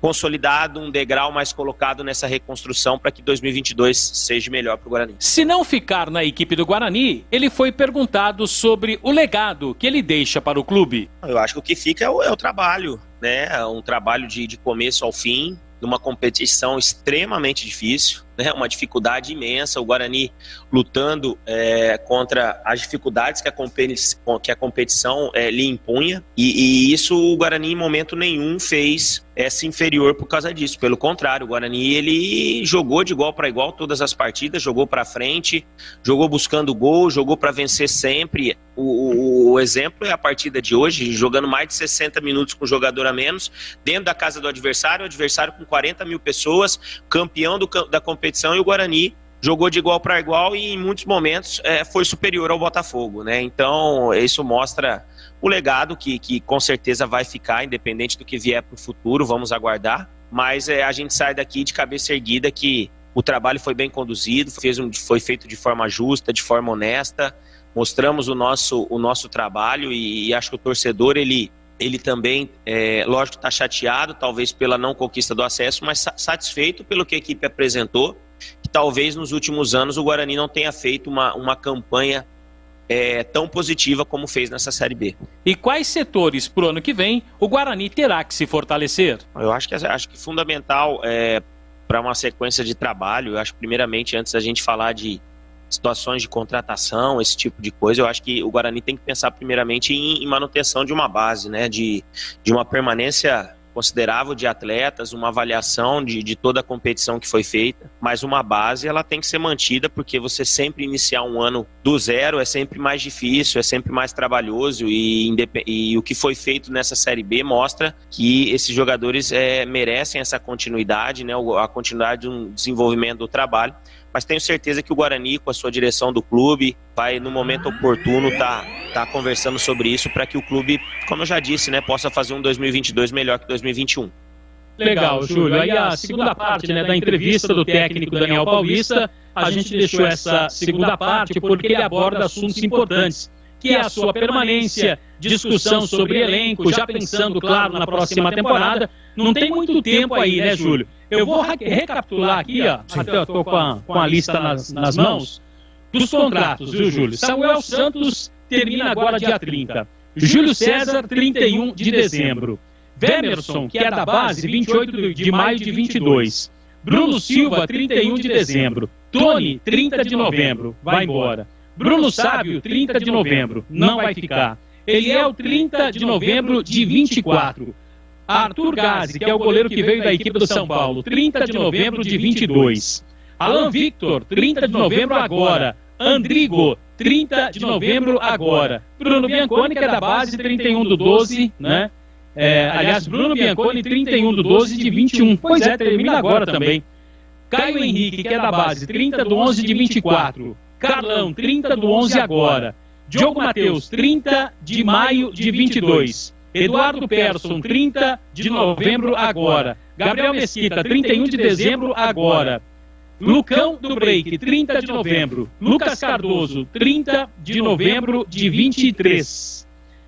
H: consolidado, um degrau mais colocado nessa reconstrução para que 2022 seja melhor para o Guarani.
G: Se não ficar na equipe do Guarani, ele foi perguntado sobre o legado que ele deixa para o clube.
H: Eu acho que o que fica é o trabalho, né? Um trabalho de começo ao fim, numa competição extremamente difícil, né? Uma dificuldade imensa, o Guarani lutando contra as dificuldades que a competição lhe impunha, e isso o Guarani em momento nenhum fez essa inferior por causa disso. Pelo contrário, o Guarani ele jogou de igual para igual todas as partidas, jogou para frente, jogou buscando gol, jogou para vencer sempre. O exemplo é a partida de hoje, jogando mais de 60 minutos com um jogador a menos, dentro da casa do adversário, o adversário com 40 mil pessoas, campeão da competição, e o Guarani jogou de igual para igual e em muitos momentos foi superior ao Botafogo, né? Então isso mostra o legado que com certeza vai ficar, independente do que vier para o futuro, vamos aguardar, mas a gente sai daqui de cabeça erguida que o trabalho foi bem conduzido, foi feito de forma justa, de forma honesta, mostramos o nosso trabalho, e acho que o torcedor ele também, lógico, está chateado, talvez pela não conquista do acesso, mas satisfeito pelo que a equipe apresentou, que talvez nos últimos anos o Guarani não tenha feito uma campanha tão positiva como fez nessa Série B.
G: E quais setores para o ano que vem o Guarani terá que se fortalecer?
H: Eu acho que fundamental para uma sequência de trabalho, eu acho que primeiramente, antes da gente falar de situações de contratação, esse tipo de coisa, eu acho que o Guarani tem que pensar primeiramente em manutenção de uma base, né, de uma permanência considerável de atletas, uma avaliação de toda a competição que foi feita, mas uma base ela tem que ser mantida, porque você sempre iniciar um ano do zero é sempre mais difícil, é sempre mais trabalhoso, e o que foi feito nessa Série B mostra que esses jogadores merecem essa continuidade, né, a continuidade do desenvolvimento do trabalho, mas tenho certeza que o Guarani, com a sua direção do clube, vai no momento oportuno tá conversando sobre isso para que o clube, como eu já disse, né, possa fazer um 2022 melhor que 2021.
G: Legal, Júlio. Aí a segunda parte, né, da entrevista do técnico Daniel Paulista, a gente deixou essa segunda parte porque ele aborda assuntos importantes, que é a sua permanência, discussão sobre elenco, já pensando, claro, na próxima temporada. Não tem muito tempo aí, né, Júlio? Eu vou recapitular aqui, ó, até eu estou com a lista nas mãos, dos contratos, viu, Júlio? Samuel Santos termina agora dia 30. Júlio César, 31 de dezembro. Vemerson, que é da base, 28 de maio de 22. Bruno Silva, 31 de dezembro. Tony, 30 de novembro, vai embora. Bruno Sábio, 30 de novembro, não vai ficar. Eliel, 30 de novembro de 24. Arthur Gazi, que é o goleiro que veio da equipe do São Paulo, 30 de novembro de 22. Alan Victor, 30 de novembro agora. Andrigo, 30 de novembro agora. Bruno Bianconi, que é da base, 31 do 12, né? Aliás, Bruno Bianconi, 31 do 12 de 21. Pois é, termina agora também. Caio Henrique, que é da base, 30 do 11 de 24. Carlão, 30 do 11 agora. Diogo Matheus, 30 de maio de 22. Eduardo Persson, 30 de novembro agora. Gabriel Mesquita, 31 de dezembro agora. Lucão do Break, 30 de novembro. Lucas Cardoso, 30 de novembro de 23.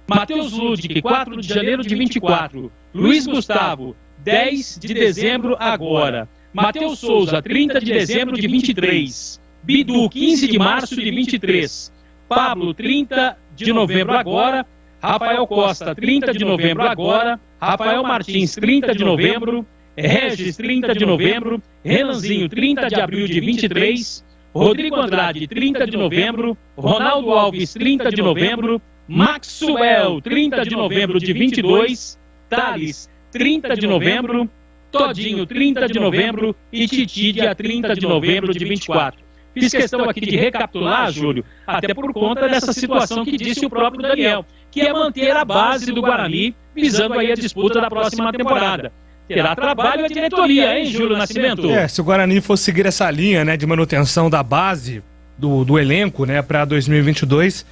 G: Matheus Ludic, 4 de janeiro de 24. Luiz Gustavo, 10 de dezembro agora. Matheus Souza, 30 de dezembro de 23. Bidu, 15 de março de 23. Pablo, 30 de novembro agora. Rafael Costa, 30 de novembro agora. Rafael Martins, 30 de novembro. Regis, 30 de novembro. Renanzinho, 30 de abril de 23. Rodrigo Andrade, 30 de novembro. Ronaldo Alves, 30 de novembro. Maxwell, 30 de novembro de 22. Thales, 30 de novembro. Todinho, 30 de novembro. E Titi, dia 30 de novembro de 24. Fiz questão aqui de recapitular, Júlio, até por conta dessa situação que disse o próprio Daniel, que é manter a base do Guarani, visando aí a disputa da próxima temporada. Terá trabalho a diretoria, hein, Júlio Nascimento?
E: Se o Guarani fosse seguir essa linha, né, de manutenção da base, do elenco, né, para 2022,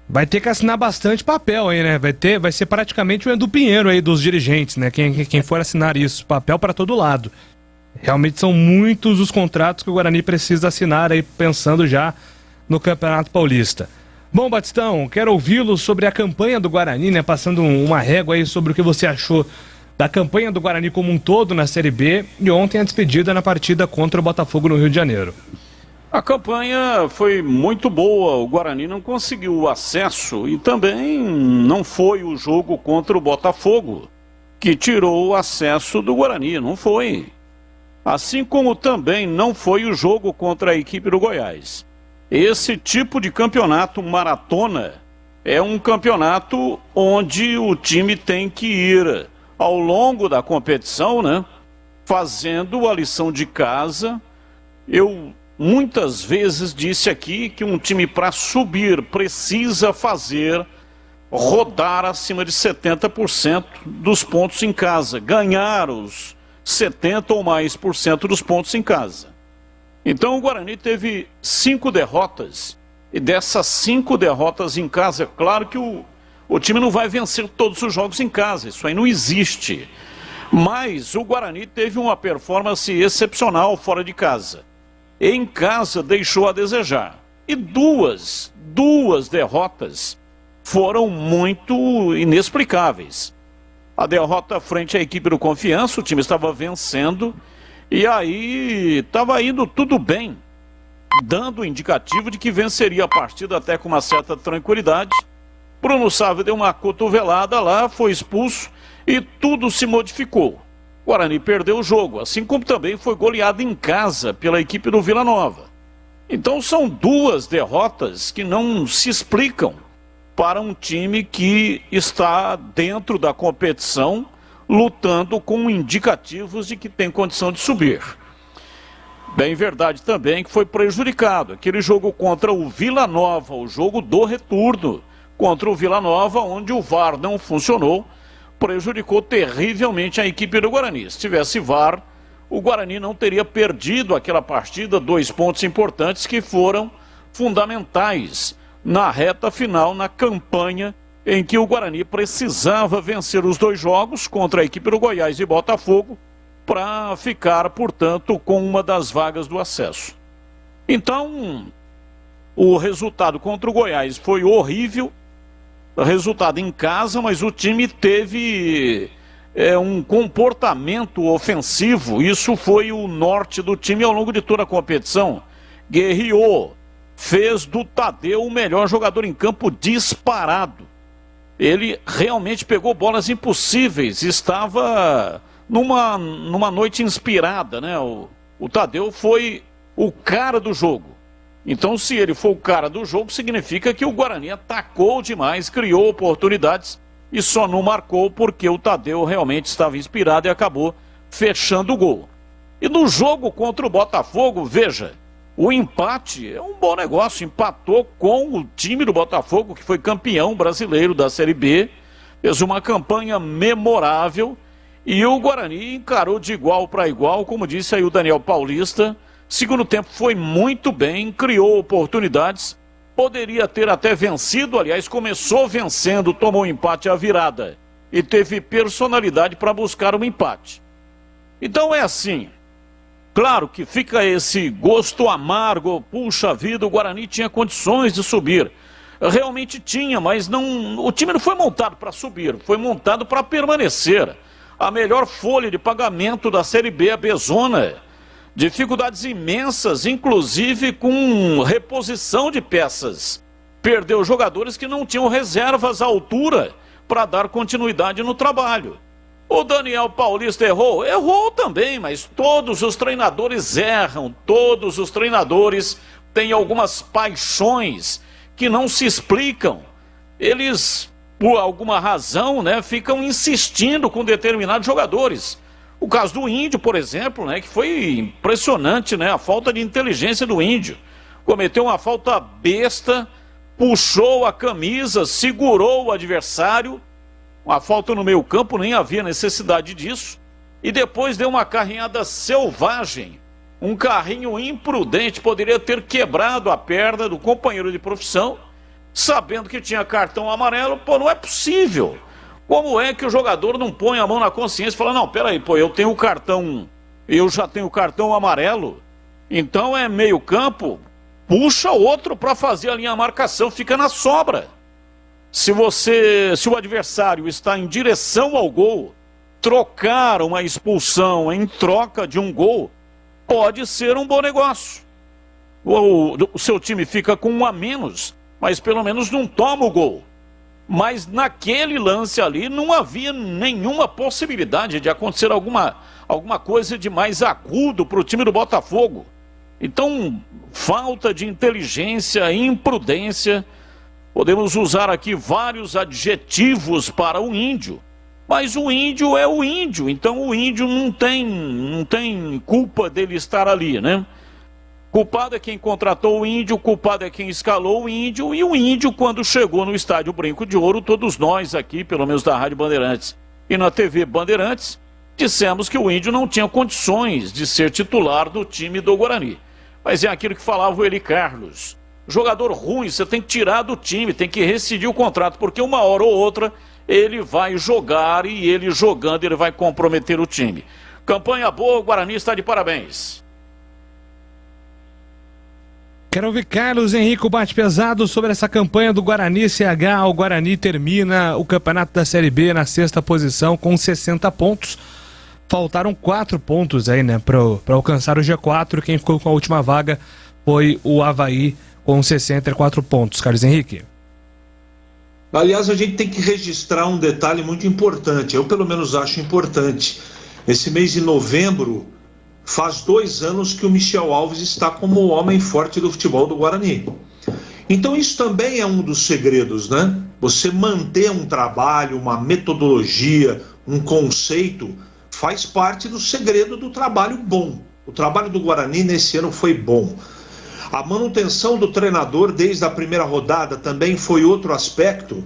E: vai ter que assinar bastante papel aí, né? Vai ser praticamente o Edu Pinheiro aí dos dirigentes, né? Quem for assinar isso, papel para todo lado. Realmente são muitos os contratos que o Guarani precisa assinar aí, pensando já no Campeonato Paulista. Bom, Batistão, quero ouvi-lo sobre a campanha do Guarani, né? Passando uma régua aí sobre o que você achou da campanha do Guarani como um todo na Série B e ontem a despedida na partida contra o Botafogo no Rio de Janeiro.
O: A campanha foi muito boa, o Guarani não conseguiu o acesso e também não foi o jogo contra o Botafogo que tirou o acesso do Guarani, não foi. Assim como também não foi o jogo contra a equipe do Goiás. Esse tipo de campeonato maratona é um campeonato onde o time tem que ir ao longo da competição, né, fazendo a lição de casa. Eu muitas vezes disse aqui que um time para subir precisa rodar acima de 70% dos pontos em casa, ganhar os 70% ou mais dos pontos em casa. Então o Guarani teve 5 derrotas, e dessas 5 derrotas em casa, é claro que o time não vai vencer todos os jogos em casa, isso aí não existe. Mas o Guarani teve uma performance excepcional fora de casa. Em casa deixou a desejar. E duas derrotas foram muito inexplicáveis. A derrota frente à equipe do Confiança, o time estava vencendo, e aí estava indo tudo bem, dando indicativo de que venceria a partida até com uma certa tranquilidade. Bruno Sávio deu uma cotovelada lá, foi expulso e tudo se modificou. O Guarani perdeu o jogo, assim como também foi goleado em casa pela equipe do Vila Nova. Então são 2 derrotas que não se explicam para um time que está dentro da competição lutando com indicativos de que tem condição de subir. Bem verdade também que foi prejudicado. Aquele jogo contra o Vila Nova, o jogo do retorno contra o Vila Nova, onde o VAR não funcionou, prejudicou terrivelmente a equipe do Guarani. Se tivesse VAR, o Guarani não teria perdido aquela partida, 2 pontos importantes que foram fundamentais na reta final, na campanha em que o Guarani precisava vencer os 2 jogos contra a equipe do Goiás e Botafogo para ficar, portanto, com uma das vagas do acesso. Então, o resultado contra o Goiás foi horrível, resultado em casa, mas o time teve um comportamento ofensivo. Isso foi o norte do time ao longo de toda a competição. Guerreou, fez do Tadeu o melhor jogador em campo disparado. Ele realmente pegou bolas impossíveis, estava numa noite inspirada, né? O Tadeu foi o cara do jogo. Então, se ele for o cara do jogo, significa que o Guarani atacou demais, criou oportunidades e só não marcou porque o Tadeu realmente estava inspirado e acabou fechando o gol. E no jogo contra o Botafogo, veja, o empate é um bom negócio, empatou com o time do Botafogo, que foi campeão brasileiro da Série B, fez uma campanha memorável e o Guarani encarou de igual para igual, como disse aí o Daniel Paulista. Segundo tempo foi muito bem, criou oportunidades, poderia ter até vencido, aliás, começou vencendo, tomou um empate à virada e teve personalidade para buscar um empate. Então é assim, claro que fica esse gosto amargo, puxa vida, o Guarani tinha condições de subir. Realmente tinha, mas não, o time não foi montado para subir, foi montado para permanecer. A melhor folha de pagamento da Série B, a Bezona. Dificuldades imensas, inclusive com reposição de peças. Perdeu jogadores que não tinham reservas à altura para dar continuidade no trabalho. O Daniel Paulista errou? Errou também, mas todos os treinadores erram, todos os treinadores têm algumas paixões que não se explicam. Eles, por alguma razão, né, ficam insistindo com determinados jogadores. O caso do Índio, por exemplo, né, que foi impressionante, né, a falta de inteligência do Índio. Cometeu uma falta besta, puxou a camisa, segurou o adversário, uma falta no meio campo, nem havia necessidade disso, e depois deu uma carrinhada selvagem, um carrinho imprudente, poderia ter quebrado a perna do companheiro de profissão, sabendo que tinha cartão amarelo. Pô, não é possível. Como é que o jogador não põe a mão na consciência e fala, não, peraí, pô, eu tenho cartão, eu já tenho cartão amarelo, então é meio campo, puxa outro para fazer ali a marcação, fica na sobra. Se o adversário está em direção ao gol, trocar uma expulsão em troca de um gol pode ser um bom negócio. O seu time fica com 1 a menos, mas pelo menos não toma o gol. Mas naquele lance ali não havia nenhuma possibilidade de acontecer alguma coisa de mais agudo para o time do Botafogo. Então, falta de inteligência, imprudência. Podemos usar aqui vários adjetivos para o Índio, mas o Índio é o Índio, então o Índio não tem culpa dele estar ali, né? Culpado é quem contratou o Índio, culpado é quem escalou o Índio, e o Índio, quando chegou no estádio Brinco de Ouro, todos nós aqui, pelo menos da Rádio Bandeirantes e na TV Bandeirantes, dissemos que o Índio não tinha condições de ser titular do time do Guarani. Mas é aquilo que falava o Eli Carlos. Jogador ruim, você tem que tirar do time, tem que rescindir o contrato, porque uma hora ou outra ele vai jogar e ele jogando ele vai comprometer o time. Campanha boa, o Guarani está de parabéns.
E: Quero ouvir Carlos Henrique, bate pesado sobre essa campanha do Guarani CH. O Guarani termina o campeonato da Série B na 6ª posição com 60 pontos. Faltaram 4 pontos aí, né, para alcançar o G4. Quem ficou com a última vaga foi o Avaí com 64 pontos. Carlos Henrique.
N: Aliás, a gente tem que registrar um detalhe muito importante. Eu, pelo menos, acho importante. Esse mês de novembro, faz 2 anos que o Michel Alves está como o homem forte do futebol do Guarani. Então isso também é um dos segredos, né? Você manter um trabalho, uma metodologia, um conceito, faz parte do segredo do trabalho bom. O trabalho do Guarani nesse ano foi bom. A manutenção do treinador desde a primeira rodada também foi outro aspecto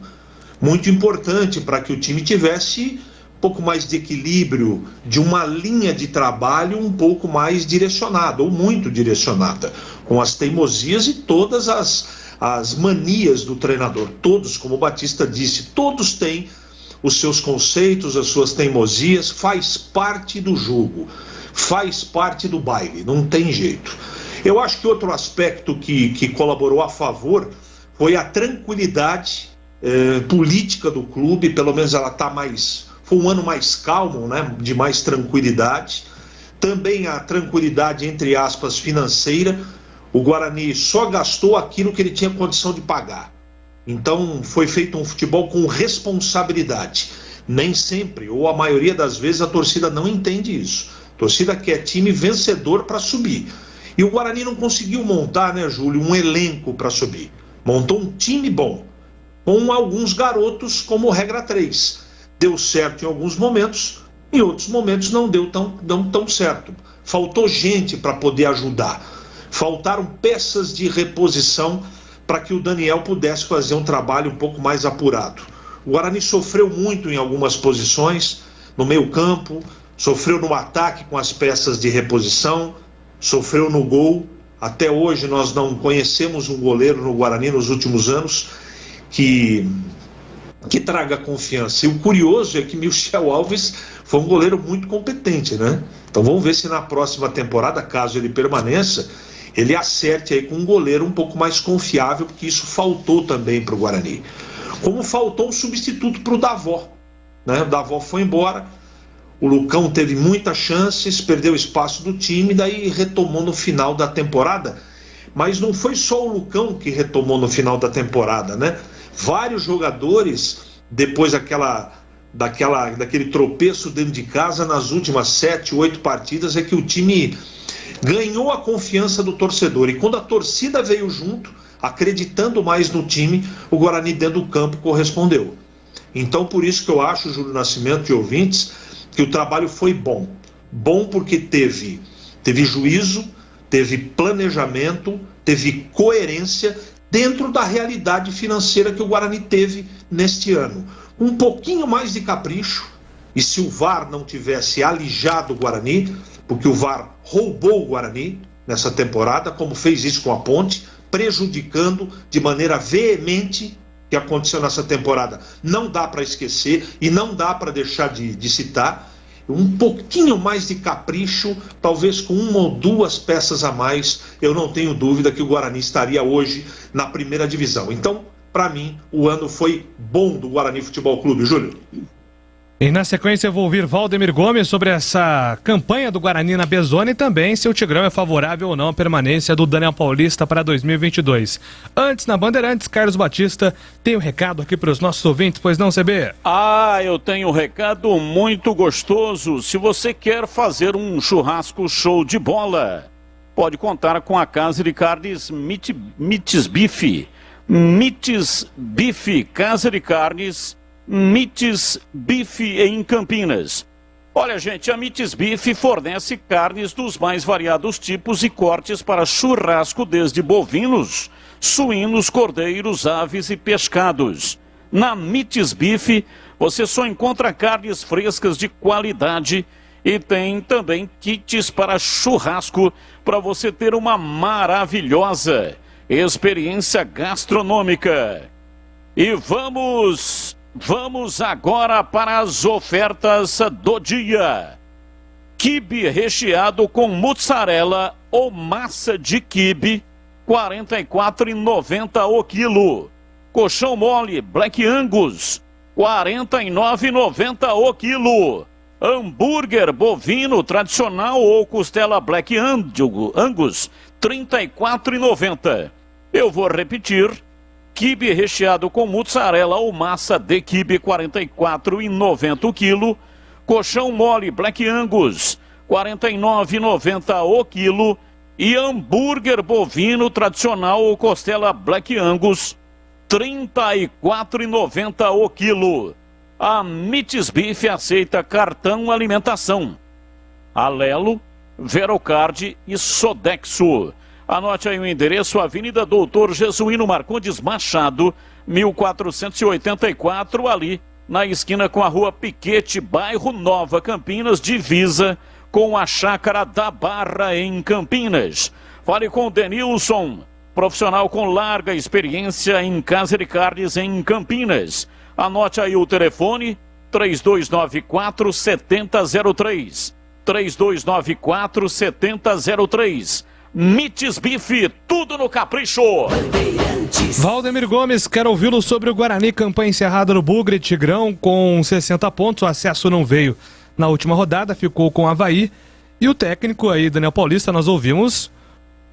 N: muito importante para que o time tivesse um pouco mais de equilíbrio, de uma linha de trabalho um pouco mais direcionada, ou muito direcionada, com as teimosias e todas as manias do treinador. Todos, como o Batista disse, todos têm os seus conceitos, as suas teimosias, faz parte do jogo, faz parte do baile, não tem jeito. Eu acho que outro aspecto que colaborou a favor foi a tranquilidade política do clube, pelo menos ela está mais... Foi um ano mais calmo, né, de mais tranquilidade. Também a tranquilidade, entre aspas, financeira. O Guarani só gastou aquilo que ele tinha condição de pagar. Então foi feito um futebol com responsabilidade. Nem sempre, ou a maioria das vezes, a torcida não entende isso. A torcida quer time vencedor para subir. E o Guarani não conseguiu montar, né, Júlio, um elenco para subir. Montou um time bom, com alguns garotos como regra 3. Deu certo em alguns momentos, em outros momentos não deu tão certo. Faltou gente para poder ajudar. Faltaram peças de reposição para que o Daniel pudesse fazer um trabalho um pouco mais apurado. O Guarani sofreu muito em algumas posições, no meio-campo, sofreu no ataque com as peças de reposição, sofreu no gol. Até hoje nós não conhecemos um goleiro no Guarani nos últimos anos que traga confiança. E o curioso é que Michel Alves foi um goleiro muito competente, né? Então vamos ver se na próxima temporada, caso ele permaneça, ele acerte aí com um goleiro um pouco mais confiável, porque isso faltou também para o Guarani. Como faltou um substituto para o Davó, né? O Davó foi embora, o Lucão teve muitas chances, perdeu espaço do time, daí retomou no final da temporada. Mas não foi só o Lucão que retomou no final da temporada, né? Vários jogadores, depois daquele tropeço dentro de casa, nas últimas 7, 8 partidas, é que o time ganhou a confiança do torcedor. E quando a torcida veio junto, acreditando mais no time, o Guarani dentro do campo correspondeu. Então, por isso que eu acho, Júlio Nascimento e ouvintes, que o trabalho foi bom. Bom porque teve juízo, teve planejamento, teve coerência dentro da realidade financeira que o Guarani teve neste ano. Um pouquinho mais de capricho, e se o VAR não tivesse alijado o Guarani, porque o VAR roubou o Guarani nessa temporada, como fez isso com a Ponte, prejudicando de maneira veemente o que aconteceu nessa temporada. Não dá para esquecer e não dá para deixar de citar. Um pouquinho mais de capricho, talvez com uma ou duas peças a mais, eu não tenho dúvida que o Guarani estaria hoje na primeira divisão. Então, para mim, o ano foi bom do Guarani Futebol Clube, Júlio.
E: E na sequência eu vou ouvir Valdemir Gomes sobre essa campanha do Guarani na B-Zona e também se o Tigrão é favorável ou não à permanência do Daniel Paulista para 2022. Antes, na Bandeirantes, Carlos Batista tem um recado aqui para os nossos ouvintes, pois não, CB?
O: Eu tenho um recado muito gostoso. Se você quer fazer um churrasco show de bola, pode contar com a Casa de Carnes Mites Bife. Mites Bife, Casa de Carnes Mites Bife em Campinas. Olha, gente, a Mites Bife fornece carnes dos mais variados tipos e cortes para churrasco, desde bovinos, suínos, cordeiros, aves e pescados. Na Mites Bife, você só encontra carnes frescas de qualidade e tem também kits para churrasco para você ter uma maravilhosa experiência gastronômica. E vamos agora para as ofertas do dia. Quibe recheado com mussarela ou massa de quibe, R$ 44,90 o quilo. Colchão mole Black Angus, R$ 49,90 o quilo. Hambúrguer bovino tradicional ou costela Black Angus, R$ 34,90. Eu vou repetir. Quibe recheado com mussarela ou massa de quibe, R$ 44,90 o quilo. Colchão mole Black Angus, R$ 49,90 o quilo. E hambúrguer bovino tradicional ou costela Black Angus, R$ 34,90 o quilo. A Mites Bife aceita cartão alimentação. Alelo, Verocard e Sodexo. Anote aí o endereço: Avenida Doutor Jesuíno Marcondes Machado, 1484, ali na esquina com a Rua Piquete, bairro Nova Campinas, divisa com a Chácara da Barra, em Campinas. Fale com o Denilson, profissional com larga experiência em casa de carnes em Campinas. Anote aí o telefone: 3294-7003. 3294-7003. Mites Bife, tudo no capricho.
E: Valdemir Gomes, quero ouvi-lo sobre o Guarani. Campanha encerrada no Bugre. Tigrão com 60 pontos, o acesso não veio na última rodada, ficou com o Avaí. E o técnico aí, Daniel Paulista, nós ouvimos,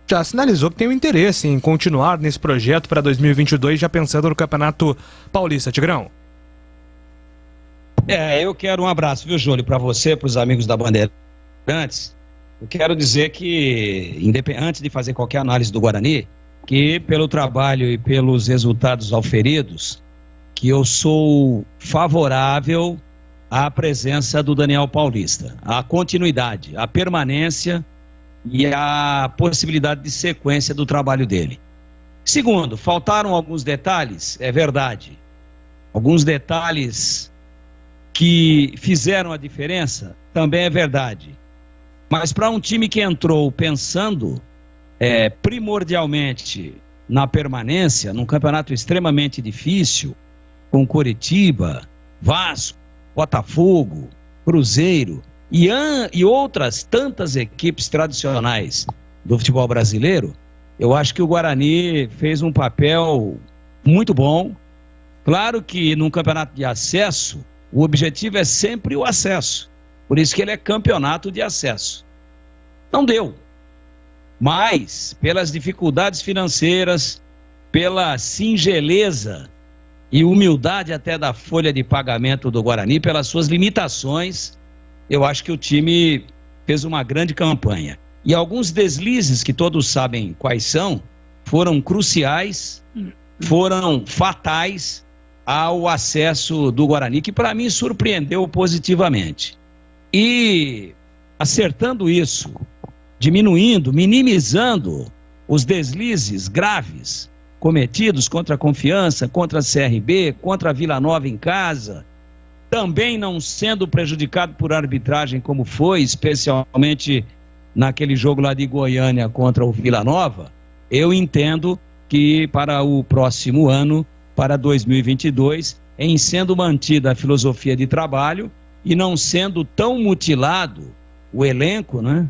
E: já sinalizou que tem um interesse em continuar nesse projeto para 2022, já pensando no Campeonato Paulista. Tigrão.
I: Eu quero um abraço, viu, Júlio, para você, para os amigos da Bandeirantes. Eu quero dizer que, antes de fazer qualquer análise do Guarani, que pelo trabalho e pelos resultados auferidos, que eu sou favorável à presença do Daniel Paulista, à continuidade, à permanência e à possibilidade de sequência do trabalho dele. Segundo, faltaram alguns detalhes, é verdade. Alguns detalhes que fizeram a diferença, também é verdade. Mas para um time que entrou pensando primordialmente na permanência, num campeonato extremamente difícil, com Coritiba, Vasco, Botafogo, Cruzeiro e outras tantas equipes tradicionais do futebol brasileiro, eu acho que o Guarani fez um papel muito bom. Claro que num campeonato de acesso, o objetivo é sempre o acesso. Por isso que ele é campeonato de acesso. Não deu. Mas, pelas dificuldades financeiras, pela singeleza e humildade até da folha de pagamento do Guarani, pelas suas limitações, eu acho que o time fez uma grande campanha. E alguns deslizes, que todos sabem quais são, foram cruciais, foram fatais ao acesso do Guarani, que para mim surpreendeu positivamente. E acertando isso, diminuindo, minimizando os deslizes graves cometidos contra a Confiança, contra a CRB, contra a Vila Nova em casa, também não sendo prejudicado por arbitragem como foi, especialmente naquele jogo lá de Goiânia contra o Vila Nova, eu entendo que para o próximo ano, para 2022, em sendo mantida a filosofia de trabalho e não sendo tão mutilado o elenco, né?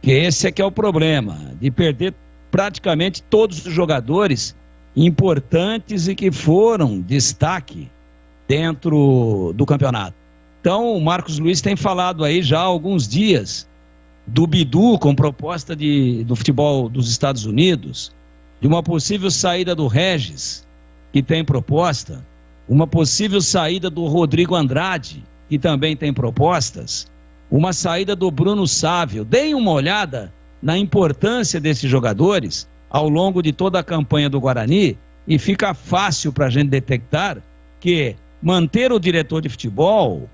I: Que esse é que é o problema, de perder praticamente todos os jogadores importantes e que foram destaque dentro do campeonato. Então, o Marcos Luiz tem falado aí já há alguns dias do Bidu com proposta do futebol dos Estados Unidos, de uma possível saída do Regis, que tem proposta, uma possível saída do Rodrigo Andrade, que também tem propostas, uma saída do Bruno Sávio. Deem uma olhada na importância desses jogadores ao longo de toda a campanha do Guarani e fica fácil para a gente detectar que manter o diretor de futebol,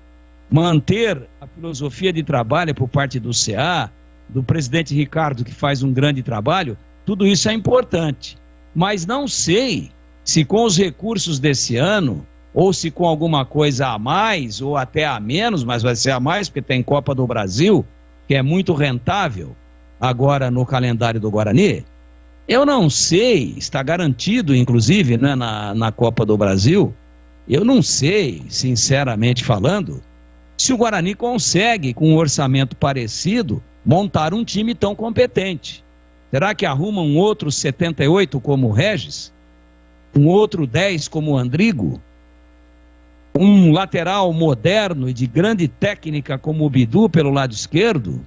I: manter a filosofia de trabalho por parte do CA, do presidente Ricardo, que faz um grande trabalho, tudo isso é importante. Mas não sei se com os recursos desse ano, ou se com alguma coisa a mais, ou até a menos, mas vai ser a mais, porque tem Copa do Brasil, que é muito rentável agora no calendário do Guarani. Eu não sei, está garantido, inclusive, né, na Copa do Brasil, eu não sei, sinceramente falando, se o Guarani consegue, com um orçamento parecido, montar um time tão competente. Será que arruma um outro 78 como o Regis? Um outro 10 como o Andrigo? Um lateral moderno e de grande técnica como o Bidu pelo lado esquerdo?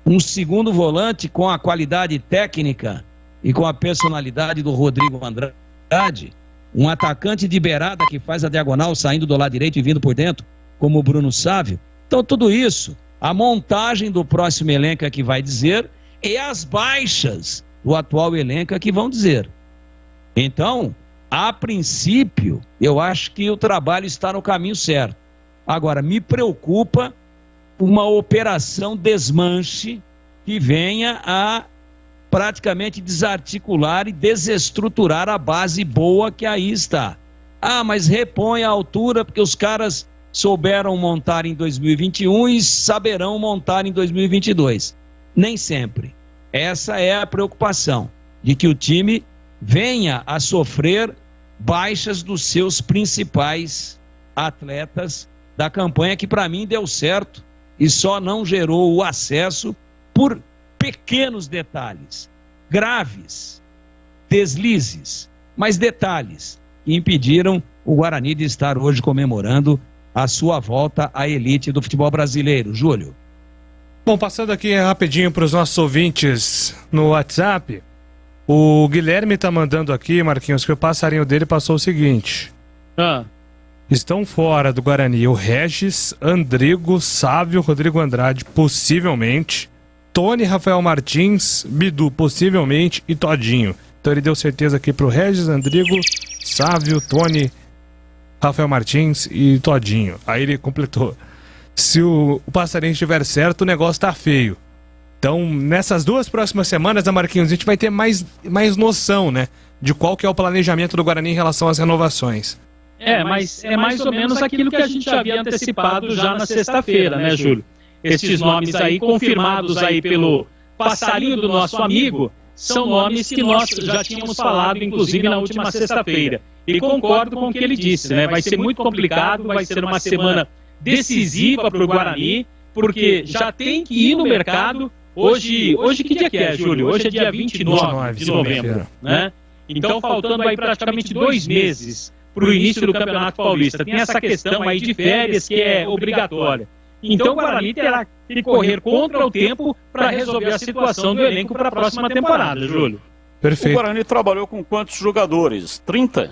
I: Um segundo volante com a qualidade técnica e com a personalidade do Rodrigo Andrade? Um atacante de beirada que faz a diagonal saindo do lado direito e vindo por dentro, como o Bruno Sávio? Então tudo isso, a montagem do próximo elenco é que vai dizer, e as baixas do atual elenco é que vão dizer. Então, A princípio, eu acho que o trabalho está no caminho certo. Agora, me preocupa uma operação desmanche que venha a praticamente desarticular e desestruturar a base boa que aí está. Ah, mas repõe a altura porque os caras souberam montar em 2021 e saberão montar em 2022. Nem sempre. Essa é a preocupação, de que o time venha a sofrer baixas dos seus principais atletas da campanha, que para mim deu certo e só não gerou o acesso por pequenos detalhes, graves, deslizes, mas detalhes que impediram o Guarani de estar hoje comemorando a sua volta à elite do futebol brasileiro. Júlio.
E: Bom, passando aqui rapidinho para os nossos ouvintes no WhatsApp, o Guilherme tá mandando aqui, Marquinhos, que o passarinho dele passou o seguinte. Estão fora do Guarani o Regis, Andrigo, Sávio, Rodrigo Andrade, possivelmente, Tony, Rafael Martins, Bidu, possivelmente, e Todinho. Então ele deu certeza aqui pro Regis, Andrigo, Sávio, Tony, Rafael Martins e Todinho. Aí ele completou. Se o passarinho estiver certo, o negócio tá feio. Então, nessas 2 próximas semanas, Marquinhos, a gente vai ter mais noção, né? De qual que é o planejamento do Guarani em relação às renovações.
G: Mas é mais ou menos aquilo que a gente já havia antecipado já na sexta-feira, né, Júlio? Esses nomes aí, confirmados aí pelo passarinho do nosso amigo, são nomes que nós já tínhamos falado, inclusive, na última sexta-feira. E concordo com o que ele disse, né? Vai ser muito complicado, vai ser uma semana decisiva para o Guarani, porque já tem que ir no mercado. Hoje que dia que é, Júlio? Hoje é dia 29 de novembro, né? Então, faltando aí praticamente 2 meses para o início do Campeonato Paulista. Tem essa questão aí de férias que é obrigatória. Então, o Guarani terá que correr contra o tempo para resolver a situação do elenco para a próxima temporada, Júlio.
E: Perfeito.
O: O Guarani trabalhou com quantos jogadores? 30?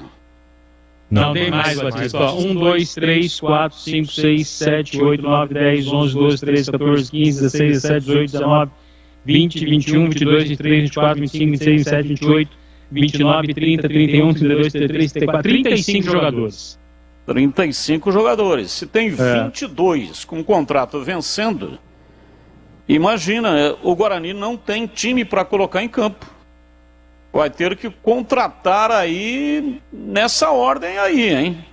G: Não, tem mais, Batista. 1, 2, 3, 4, 5, 6, 7, 8, 9, 10, 11, 12, 13, 14, 15, 16, 17, 18, 19, 20, 21, 22, 23, 24, 25, 26, 27, 28, 29, 30, 31, 32, 33, 34, 35 jogadores.
O: 35 jogadores. Se tem 22 com contrato vencendo, imagina, o Guarani não tem time para colocar em campo. Vai ter que contratar aí nessa ordem aí, hein?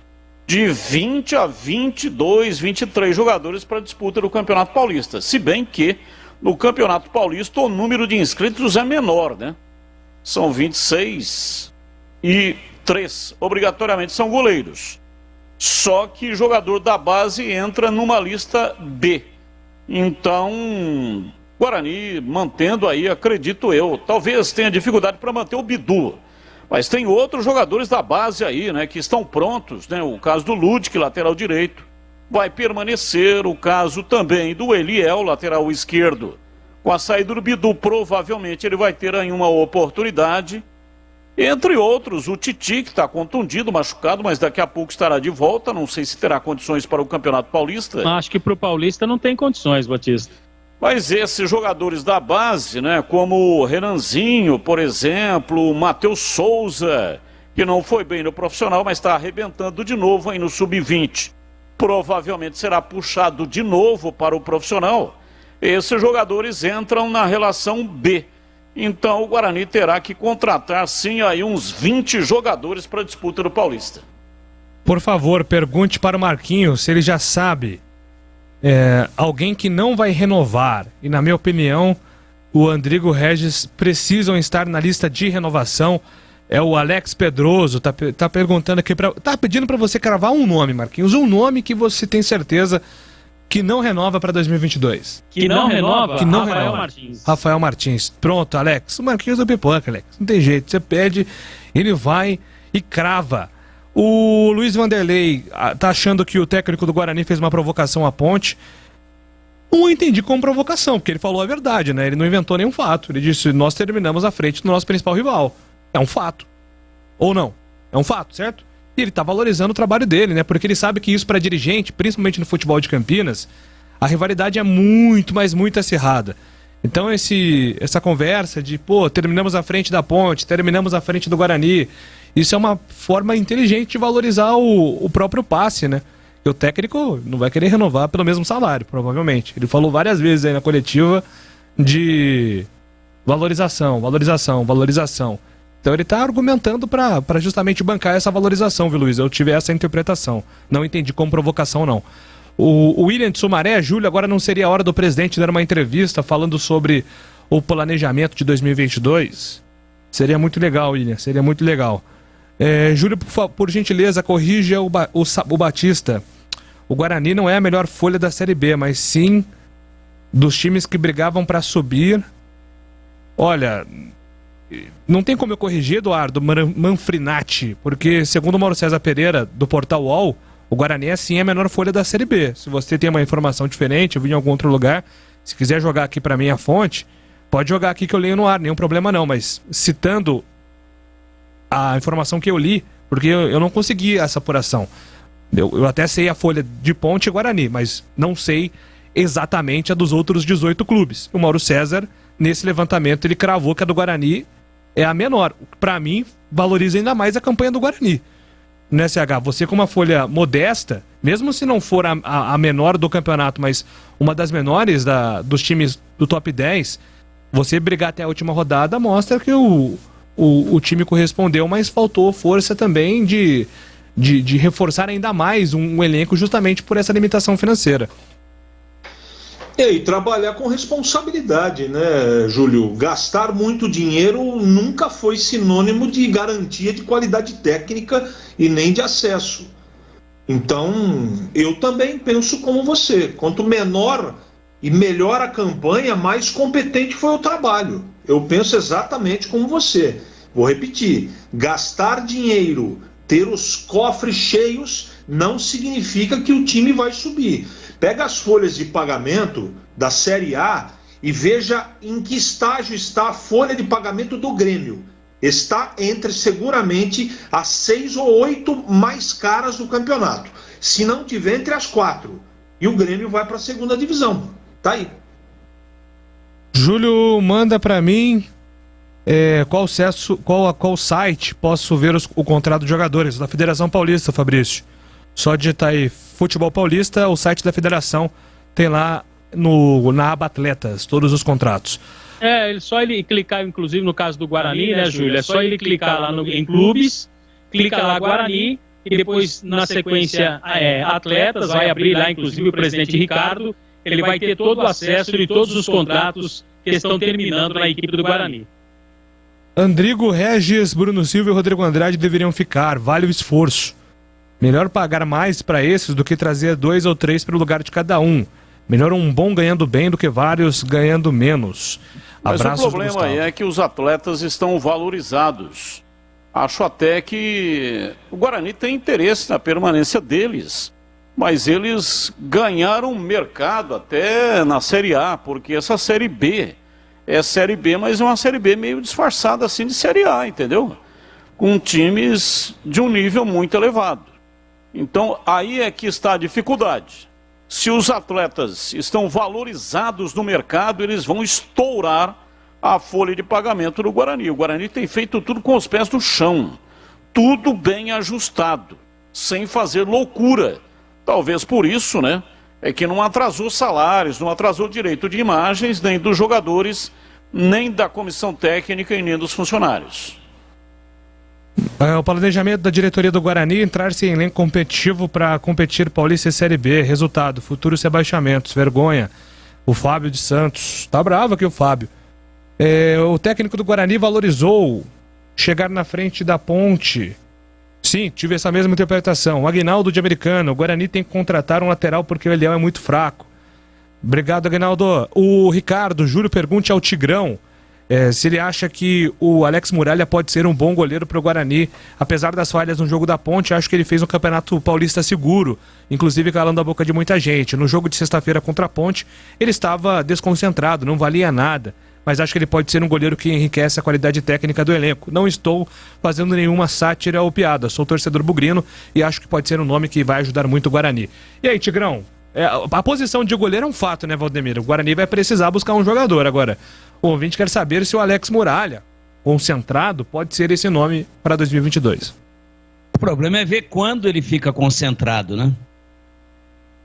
O: De 20 a 22, 23 jogadores para a disputa do Campeonato Paulista. Se bem que no Campeonato Paulista o número de inscritos é menor, né? São 26 e 3, obrigatoriamente são goleiros. Só que jogador da base entra numa lista B. Então, Guarani mantendo aí, acredito eu, talvez tenha dificuldade para manter o Bidu. Mas tem outros jogadores da base aí, né, que estão prontos, né? O caso do Ludic, lateral direito, vai permanecer. O caso também do Eliel, lateral esquerdo. Com a saída do Bidu, provavelmente ele vai ter aí uma oportunidade. Entre outros, o Titi, que está contundido, machucado, mas daqui a pouco estará de volta. Não sei se terá condições para o Campeonato Paulista.
G: Acho que para o Paulista não tem condições, Batista.
O: Mas esses jogadores da base, né, como o Renanzinho, por exemplo, o Matheus Souza, que não foi bem no profissional, mas está arrebentando de novo aí no Sub-20. Provavelmente será puxado de novo para o profissional. Esses jogadores entram na relação B. Então o Guarani terá que contratar sim aí uns 20 jogadores para a disputa do Paulista.
E: Por favor, pergunte para o Marquinhos se ele já sabe alguém que não vai renovar. E na minha opinião, o Andrigo Regis precisam estar na lista de renovação. É o Alex Pedroso, tá perguntando aqui, tá pedindo para você cravar um nome, Marquinhos, um nome que você tem certeza que não renova para 2022.
G: Que não renova?
E: Que não
G: Rafael
E: renova.
G: Martins.
E: Rafael Martins. Pronto, Alex. O Marquinhos do pipoca, Alex. Não tem jeito. Você pede, ele vai e crava. O Luiz Vanderlei tá achando que o técnico do Guarani fez uma provocação à Ponte. Não entendi como provocação, porque ele falou a verdade, né? Ele não inventou nenhum fato. Ele disse, nós terminamos à frente do nosso principal rival. É um fato. Ou não? É um fato, certo? E ele tá valorizando o trabalho dele, né? Porque ele sabe que isso para dirigente, principalmente no futebol de Campinas, a rivalidade é muito, mas muito acirrada. Então essa conversa de, terminamos à frente da Ponte, terminamos à frente do Guarani, Isso é uma forma inteligente de valorizar o próprio passe, né? E o técnico não vai querer renovar pelo mesmo salário, provavelmente. Ele falou várias vezes aí na coletiva de valorização. Então ele está argumentando para justamente bancar essa valorização, viu, Luiz? Eu tive essa interpretação. Não entendi como provocação, não. O William de Sumaré, Júlio, agora não seria a hora do presidente dar uma entrevista falando sobre o planejamento de 2022? Seria muito legal, William, seria muito legal. Júlio, por gentileza, corrija o Batista. O Guarani não é a melhor folha da Série B, mas sim dos times que brigavam para subir. Olha, não tem como eu corrigir, Eduardo Manfrinati, porque segundo o Mauro César Pereira, do Portal UOL, o Guarani é sim a menor folha da Série B. Se você tem uma informação diferente, eu vi em algum outro lugar, se quiser jogar aqui para mim a fonte, pode jogar aqui que eu leio no ar, nenhum problema não, mas citando a informação que eu li, porque eu não consegui essa apuração. Eu até sei a folha de Ponte e Guarani, mas não sei exatamente a dos outros 18 clubes. O Mauro César, nesse levantamento, ele cravou que a do Guarani é a menor. Para mim, valoriza ainda mais a campanha do Guarani. No SH, você com uma folha modesta, mesmo se não for a menor do campeonato, mas uma das menores dos times do top 10, você brigar até a última rodada mostra que o time correspondeu, mas faltou força também de reforçar ainda mais um elenco justamente por essa limitação financeira.
N: E trabalhar com responsabilidade, né, Júlio? Gastar muito dinheiro nunca foi sinônimo de garantia de qualidade técnica e nem de acesso. Então, eu também penso como você. Quanto menor e melhor a campanha, mais competente foi o trabalho. Eu penso exatamente como você. Vou repetir, gastar dinheiro, ter os cofres cheios, não significa que o time vai subir. Pega as folhas de pagamento da Série A e veja em que estágio está a folha de pagamento do Grêmio. Está entre, seguramente, as 6 ou 8 mais caras do campeonato. Se não tiver, entre as 4. E o Grêmio vai para a segunda divisão. Tá aí.
E: Júlio, manda para mim qual site posso ver o contrato de jogadores da Federação Paulista, Fabrício. Só digitar aí Futebol Paulista, o site da federação, tem lá na aba Atletas, todos os contratos.
G: Só ele clicar, inclusive no caso do Guarani, né, Júlio? É só ele clicar lá em clubes, clica lá Guarani, e depois na sequência Atletas, vai abrir lá inclusive o presidente Ricardo, ele vai ter todo o acesso de todos os contratos que estão terminando na equipe do Guarani.
E: Andrigo Regis, Bruno Silva e Rodrigo Andrade deveriam ficar, vale o esforço. Melhor pagar mais para esses do que trazer 2 ou 3 para o lugar de cada um. Melhor um bom ganhando bem do que vários ganhando menos.
O: Mas o problema aí é que os atletas estão valorizados. Acho até que o Guarani tem interesse na permanência deles. Mas eles ganharam mercado até na Série A, porque essa Série B é Série B, mas é uma Série B meio disfarçada assim de Série A, entendeu? Com times de um nível muito elevado. Então, aí é que está a dificuldade. Se os atletas estão valorizados no mercado, eles vão estourar a folha de pagamento do Guarani. O Guarani tem feito tudo com os pés no chão. Tudo bem ajustado, sem fazer loucura. Talvez por isso, né, é que não atrasou salários, não atrasou direito de imagens, nem dos jogadores, nem da comissão técnica e nem dos funcionários.
E: O planejamento da diretoria do Guarani entrar-se em elenco competitivo para competir Paulista e Série B. Resultado, futuros rebaixamentos. Vergonha. O Fábio de Santos. Tá bravo aqui o Fábio. O técnico do Guarani valorizou chegar na frente da Ponte. Sim, tive essa mesma interpretação. O Aguinaldo de Americana. O Guarani tem que contratar um lateral porque o Eliel é muito fraco. Obrigado, Aguinaldo. O Ricardo Júlio pergunte ao Tigrão se ele acha que o Alex Muralha pode ser um bom goleiro para o Guarani. Apesar das falhas no jogo da Ponte, acho que ele fez um campeonato paulista seguro, inclusive calando a boca de muita gente. No jogo de sexta-feira contra a Ponte, ele estava desconcentrado, não valia nada. Mas acho que ele pode ser um goleiro que enriquece a qualidade técnica do elenco. Não estou fazendo nenhuma sátira ou piada, sou torcedor bugrino e acho que pode ser um nome que vai ajudar muito o Guarani. E aí, Tigrão? A posição de goleiro é um fato, né, Valdemiro? O Guarani vai precisar buscar um jogador agora. O ouvinte quer saber se o Alex Muralha concentrado, pode ser esse nome para 2022.
I: O problema é ver quando ele fica concentrado, né?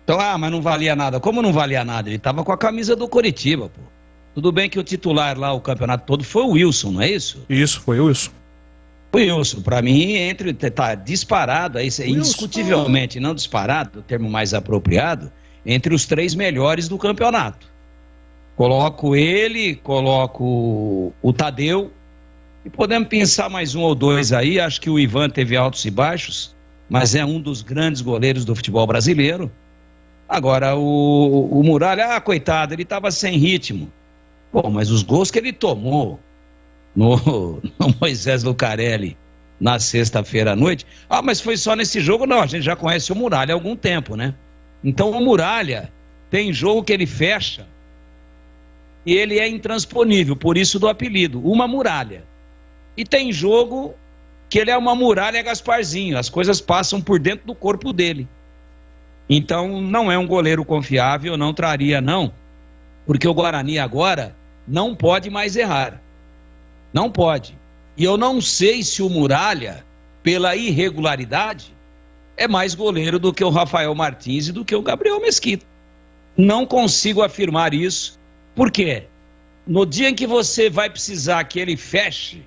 I: Então, mas não valia nada. Como não valia nada? Ele estava com a camisa do Coritiba, pô. Tudo bem que o titular lá, o campeonato todo, foi o Wilson, não é isso?
E: Isso, foi o Wilson.
I: O Wilson, pra mim, tá disparado, aí, indiscutivelmente, não disparado, o termo mais apropriado, entre os 3 melhores do campeonato. Coloco ele, coloco o Tadeu, e podemos pensar mais um ou dois aí. Acho que o Ivan teve altos e baixos, mas é um dos grandes goleiros do futebol brasileiro. Agora, o Muralha, coitado, ele estava sem ritmo. Pô, mas os gols que ele tomou no Moisés Lucarelli na sexta-feira à noite, mas foi só nesse jogo? Não, a gente já conhece o Muralha há algum tempo, né? Então o Muralha tem jogo que ele fecha e ele é intransponível, por isso do apelido, uma muralha. E tem jogo que ele é uma muralha Gasparzinho, as coisas passam por dentro do corpo dele. Então não é um goleiro confiável, não traria não, porque o Guarani agora não pode mais errar. Não pode. E eu não sei se o Muralha, pela irregularidade, é mais goleiro do que o Rafael Martins e do que o Gabriel Mesquita. Não consigo afirmar isso. Por quê? No dia em que você vai precisar que ele feche,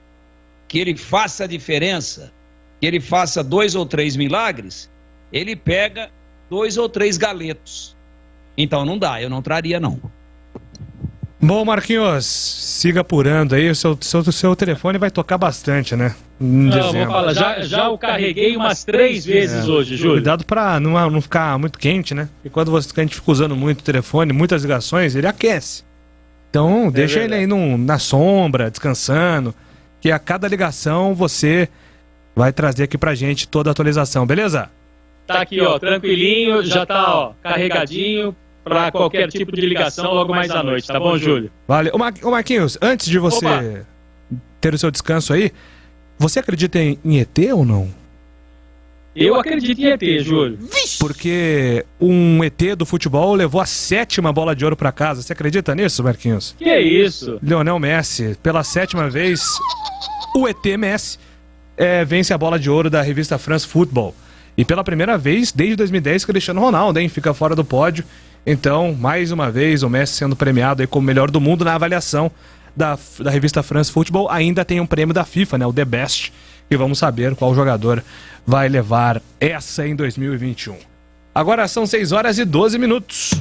I: que ele faça a diferença, que ele faça 2 ou 3 milagres, ele pega 2 ou 3 galetos. Então não dá, eu não traria não.
E: Bom, Marquinhos, siga apurando aí, o seu telefone vai tocar bastante, né?
G: Não, vou falar, já o carreguei umas 3 vezes hoje, Júlio.
E: Cuidado pra não ficar muito quente, né? E quando a gente fica usando muito o telefone, muitas ligações, ele aquece. Então, deixa ele aí na sombra, descansando, que a cada ligação você vai trazer aqui pra gente toda a atualização, beleza?
G: Tá aqui, ó, tranquilinho, já tá, ó, carregadinho para qualquer tipo de ligação logo mais à noite, tá bom, Júlio?
E: Valeu. Ô Marquinhos, antes de você ter o seu descanso aí, você acredita em ET ou não?
G: Eu acredito em ET, Júlio.
E: Porque um ET do futebol levou a 7ª bola de ouro para casa. Você acredita nisso, Marquinhos?
G: Que isso?
E: Lionel Messi, pela 7ª vez, o ET Messi vence a bola de ouro da revista France Football. E pela primeira vez, desde 2010, Cristiano Ronaldo, fica fora do pódio. Então, mais uma vez, o Messi sendo premiado aí como melhor do mundo na avaliação da revista France Football. Ainda tem um prêmio da FIFA, né, o The Best, e vamos saber qual jogador vai levar essa em 2021. Agora são 6h12.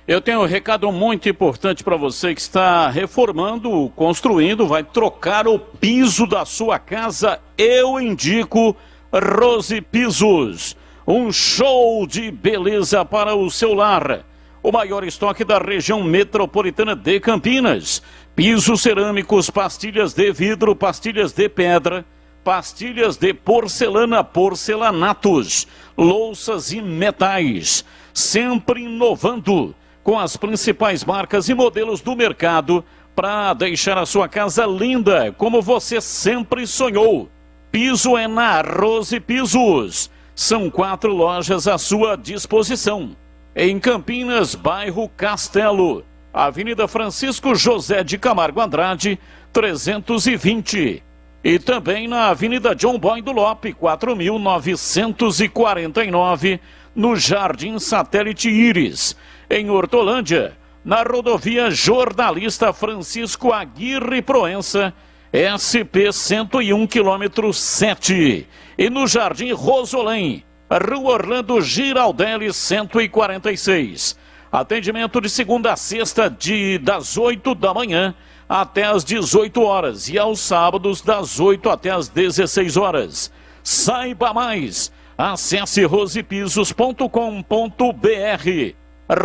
O: Eu tenho um recado muito importante para você que está reformando, construindo, vai trocar o piso da sua casa. Eu indico Rose Pisos. Um show de beleza para o seu lar. O maior estoque da região metropolitana de Campinas. Pisos cerâmicos, pastilhas de vidro, pastilhas de pedra, pastilhas de porcelana, porcelanatos, louças e metais. Sempre inovando com as principais marcas e modelos do mercado para deixar a sua casa linda como você sempre sonhou. Piso é na Rose Pisos. São 4 lojas à sua disposição. Em Campinas, bairro Castelo, Avenida Francisco José de Camargo Andrade, 320. E também na Avenida John Boy do Lope, 4.949, no Jardim Satélite Íris. Em Hortolândia, na rodovia Jornalista Francisco Aguirre Proença, SP 101 km 7. E no Jardim Rosolém, Rua Orlando Giraldelli 146. Atendimento de segunda a sexta das 8 da manhã até as 18 horas e aos sábados das 8 até as 16 horas. Saiba mais, acesse rosepisos.com.br.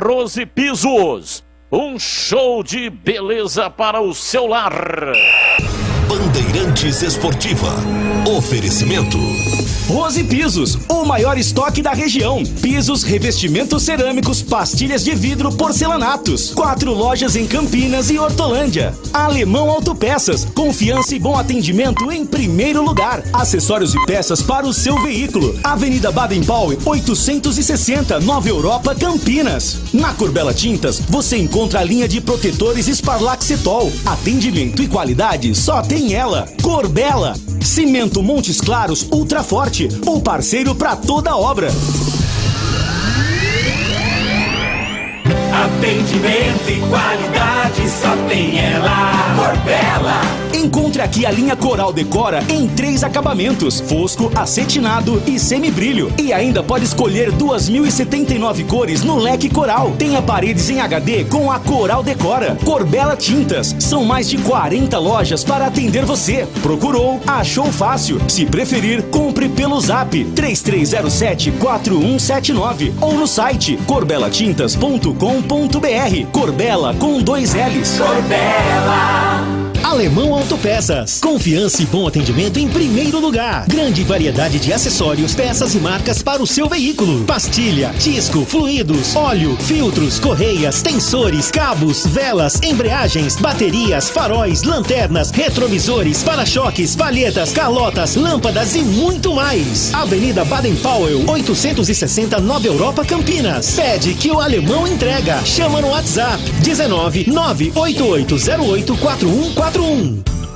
O: Rose Pisos, um show de beleza para o seu lar.
B: Bandeirantes Esportiva. Oferecimento
D: Rose Pisos, o maior estoque da região. Pisos, revestimentos cerâmicos, pastilhas de vidro, porcelanatos. 4 lojas em Campinas e Hortolândia. Alemão Autopeças, confiança e bom atendimento em primeiro lugar. Acessórios e peças para o seu veículo. Avenida Baden-Powell, 860, Nova Europa, Campinas. Na Corbella Tintas, você encontra a linha de protetores Sparlac Cetol. Atendimento e qualidade só tem ela. Corbella. Cimento Montes Claros Ultra Forte, o parceiro para toda obra.
F: Atendimento e qualidade só tem ela. Corbella.
D: Encontre aqui a linha Coral Decora em 3 acabamentos: fosco, acetinado e semibrilho. E ainda pode escolher 2.079 cores no leque Coral. Tenha paredes em HD com a Coral Decora. Corbella Tintas. São mais de 40 lojas para atender você. Procurou, achou fácil. Se preferir, compre pelo Zap 3307-4179 ou no site corbelatintas.com.br. Corbella com 2 L's.
F: Corbella.
U: Alemão Autopeças. Confiança e bom atendimento em primeiro lugar. Grande variedade de acessórios, peças e marcas para o seu veículo. Pastilha, disco, fluidos, óleo, filtros, correias, tensores, cabos, velas, embreagens, baterias, faróis, lanternas, retrovisores, para-choques, palhetas, calotas, lâmpadas e muito mais. Avenida Baden-Powell, 860 Nova Europa, Campinas. Pede que o Alemão entrega. Chama no WhatsApp 19 98808 4141.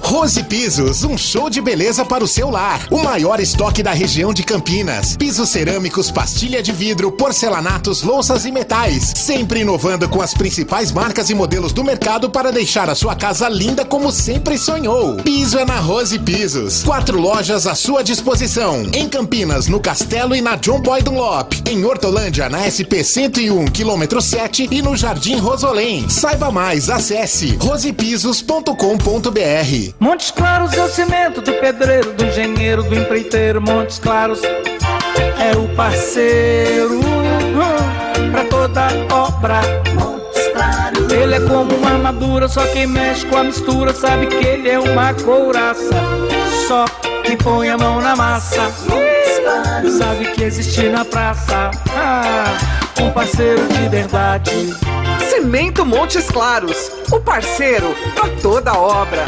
R: Rose Pisos, um show de beleza para o seu lar. O maior estoque da região de Campinas. Pisos cerâmicos, pastilha de vidro, porcelanatos, louças e metais. Sempre inovando com as principais marcas e modelos do mercado para deixar a sua casa linda como sempre sonhou. Piso é na Rose Pisos. 4 lojas à sua disposição. Em Campinas, no Castelo e na John Boy Dunlop. Em Hortolândia, na SP 101, km 7 e no Jardim Rosolém. Saiba mais, acesse rosepisos.com.br.
J: Montes Claros é o cimento do pedreiro, do engenheiro, do empreiteiro. Montes Claros é o parceiro pra toda obra. Montes Claros. Ele é como uma armadura, só quem mexe com a mistura sabe que ele é uma couraça. Só quem põe a mão na massa sabe que existe na praça um parceiro de verdade.
L: Cimento Montes Claros, o parceiro pra toda obra.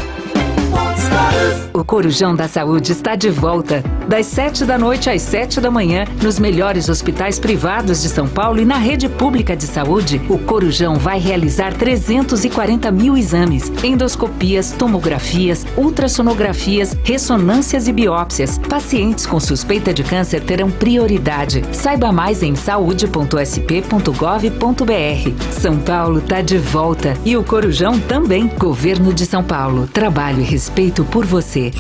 W: O Corujão da Saúde está de volta, das 7 da noite às 7 da manhã, nos melhores hospitais privados de São Paulo e na rede pública de saúde. O Corujão vai realizar 340 mil exames, endoscopias, tomografias, ultrassonografias, ressonâncias e biópsias. Pacientes com suspeita de câncer terão prioridade. Saiba mais em saude.sp.gov.br. São Paulo está de volta e o Corujão também. Governo de São Paulo. Trabalho e respeito por você.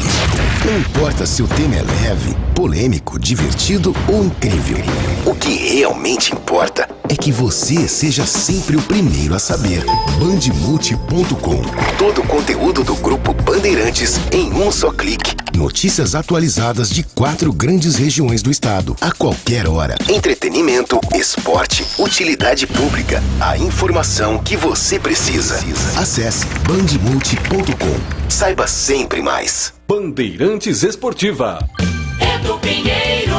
X: Não importa se o tema é leve, polêmico, divertido ou incrível. O que realmente importa é que você seja sempre o primeiro a saber. Bandmulti.com. Todo o conteúdo do Grupo Bandeirantes em um só clique. Notícias atualizadas de 4 grandes regiões do estado. A qualquer hora. Entretenimento, esporte, utilidade pública. A informação que você precisa. Acesse bandmulti.com. Saiba sempre mais.
C: Bandeirantes Esportiva.
F: Edu Pinheiro.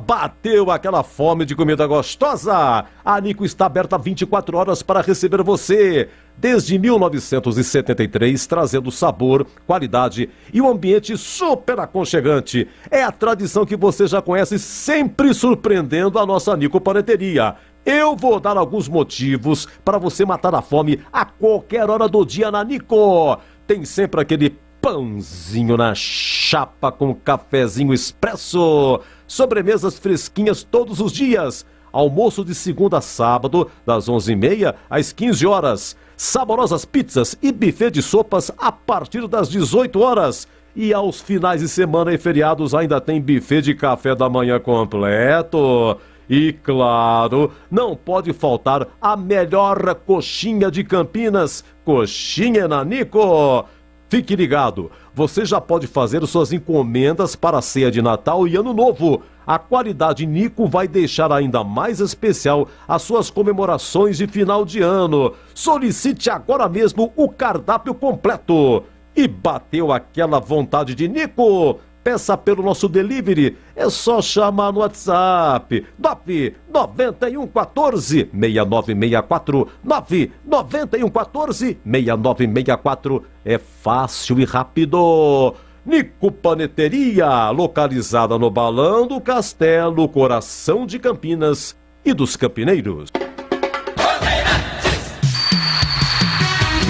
P: Bateu aquela fome de comida gostosa? A Nico está aberta 24 horas para receber você. Desde 1973, trazendo sabor, qualidade e um ambiente super aconchegante. É a tradição que você já conhece, sempre surpreendendo a nossa Nico Paneteria. Eu vou dar alguns motivos para você matar a fome a qualquer hora do dia na Nico. Tem sempre aquele pãozinho na chapa com cafezinho expresso. Sobremesas fresquinhas todos os dias. Almoço de segunda a sábado, das 11h30 às 15 horas. Saborosas pizzas e buffet de sopas a partir das 18 horas. E aos finais de semana e feriados ainda tem buffet de café da manhã completo. E claro, não pode faltar a melhor coxinha de Campinas. Coxinha na Nico. Fique ligado, você já pode fazer suas encomendas para a ceia de Natal e Ano Novo. A qualidade Nico vai deixar ainda mais especial as suas comemorações de final de ano. Solicite agora mesmo o cardápio completo. E bateu aquela vontade de Nico? Peça pelo nosso delivery, é só chamar no WhatsApp 99114-6964, 99114-6964, é fácil e rápido. Nico Paneteria, localizada no Balão do Castelo, coração de Campinas e dos campineiros.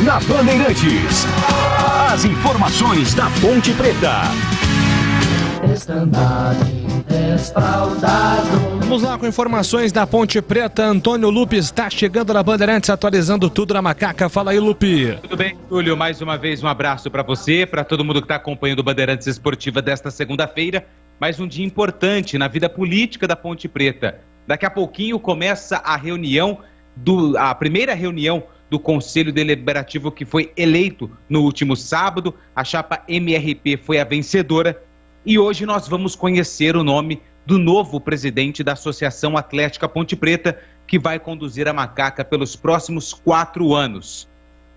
C: Na Bandeirantes, as informações da Ponte Preta.
E: Vamos lá com informações da Ponte Preta. Antônio Lupe está chegando na Bandeirantes, atualizando tudo na Macaca. Fala aí, Lupe.
K: Tudo bem, Júlio? Mais uma vez um abraço para você, para todo mundo que está acompanhando o Bandeirantes Esportiva desta segunda-feira. Mais um dia importante na vida política da Ponte Preta. Daqui a pouquinho começa a primeira reunião do Conselho Deliberativo que foi eleito no último sábado. A chapa MRP foi a vencedora. E hoje nós vamos conhecer o nome do novo presidente da Associação Atlética Ponte Preta, que vai conduzir a Macaca pelos próximos 4 anos.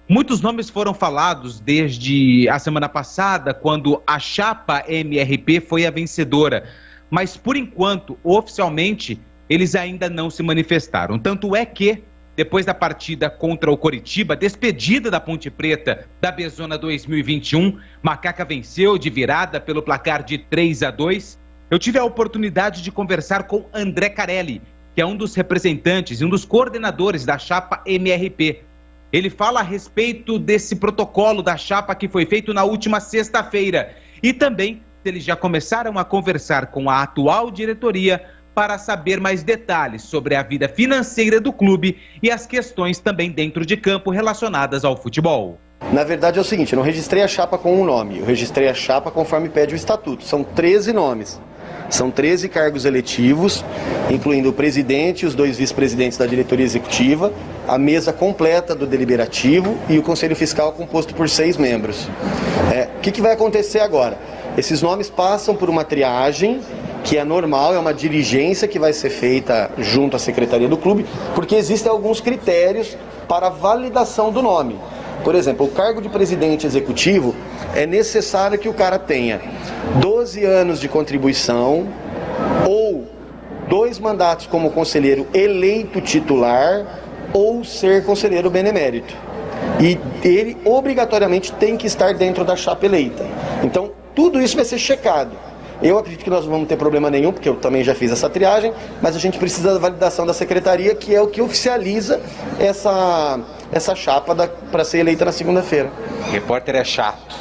K: Muitos nomes foram falados desde a semana passada, quando a chapa MRP foi a vencedora. Mas, por enquanto, oficialmente, eles ainda não se manifestaram. Tanto é que, depois da partida contra o Coritiba, despedida da Ponte Preta da Bezona 2021, Macaca venceu de virada pelo placar de 3-2. Eu tive a oportunidade de conversar com André Carelli, que é um dos representantes e um dos coordenadores da chapa MRP. Ele fala a respeito desse protocolo da chapa que foi feito na última sexta-feira e também se eles já começaram a conversar com a atual diretoria para saber mais detalhes sobre a vida financeira do clube e as questões também dentro de campo relacionadas ao futebol.
M: Na verdade é o seguinte, eu não registrei a chapa com um nome, eu registrei a chapa conforme pede o estatuto. São 13 nomes, são 13 cargos eletivos, incluindo o presidente e os 2 vice-presidentes da diretoria executiva, a mesa completa do deliberativo e o conselho fiscal composto por 6 membros. O que vai acontecer agora? Esses nomes passam por uma triagem, que é normal, é uma diligência que vai ser feita junto à secretaria do clube, porque existem alguns critérios para a validação do nome. Por exemplo, o cargo de presidente executivo é necessário que o cara tenha 12 anos de contribuição ou 2 mandatos como conselheiro eleito titular ou ser conselheiro benemérito. E ele obrigatoriamente tem que estar dentro da chapa eleita. Então, tudo isso vai ser checado. Eu acredito que nós não vamos ter problema nenhum, porque eu também já fiz essa triagem, mas a gente precisa da validação da secretaria, que é o que oficializa essa chapa para ser eleita na segunda-feira.
K: Repórter é chato.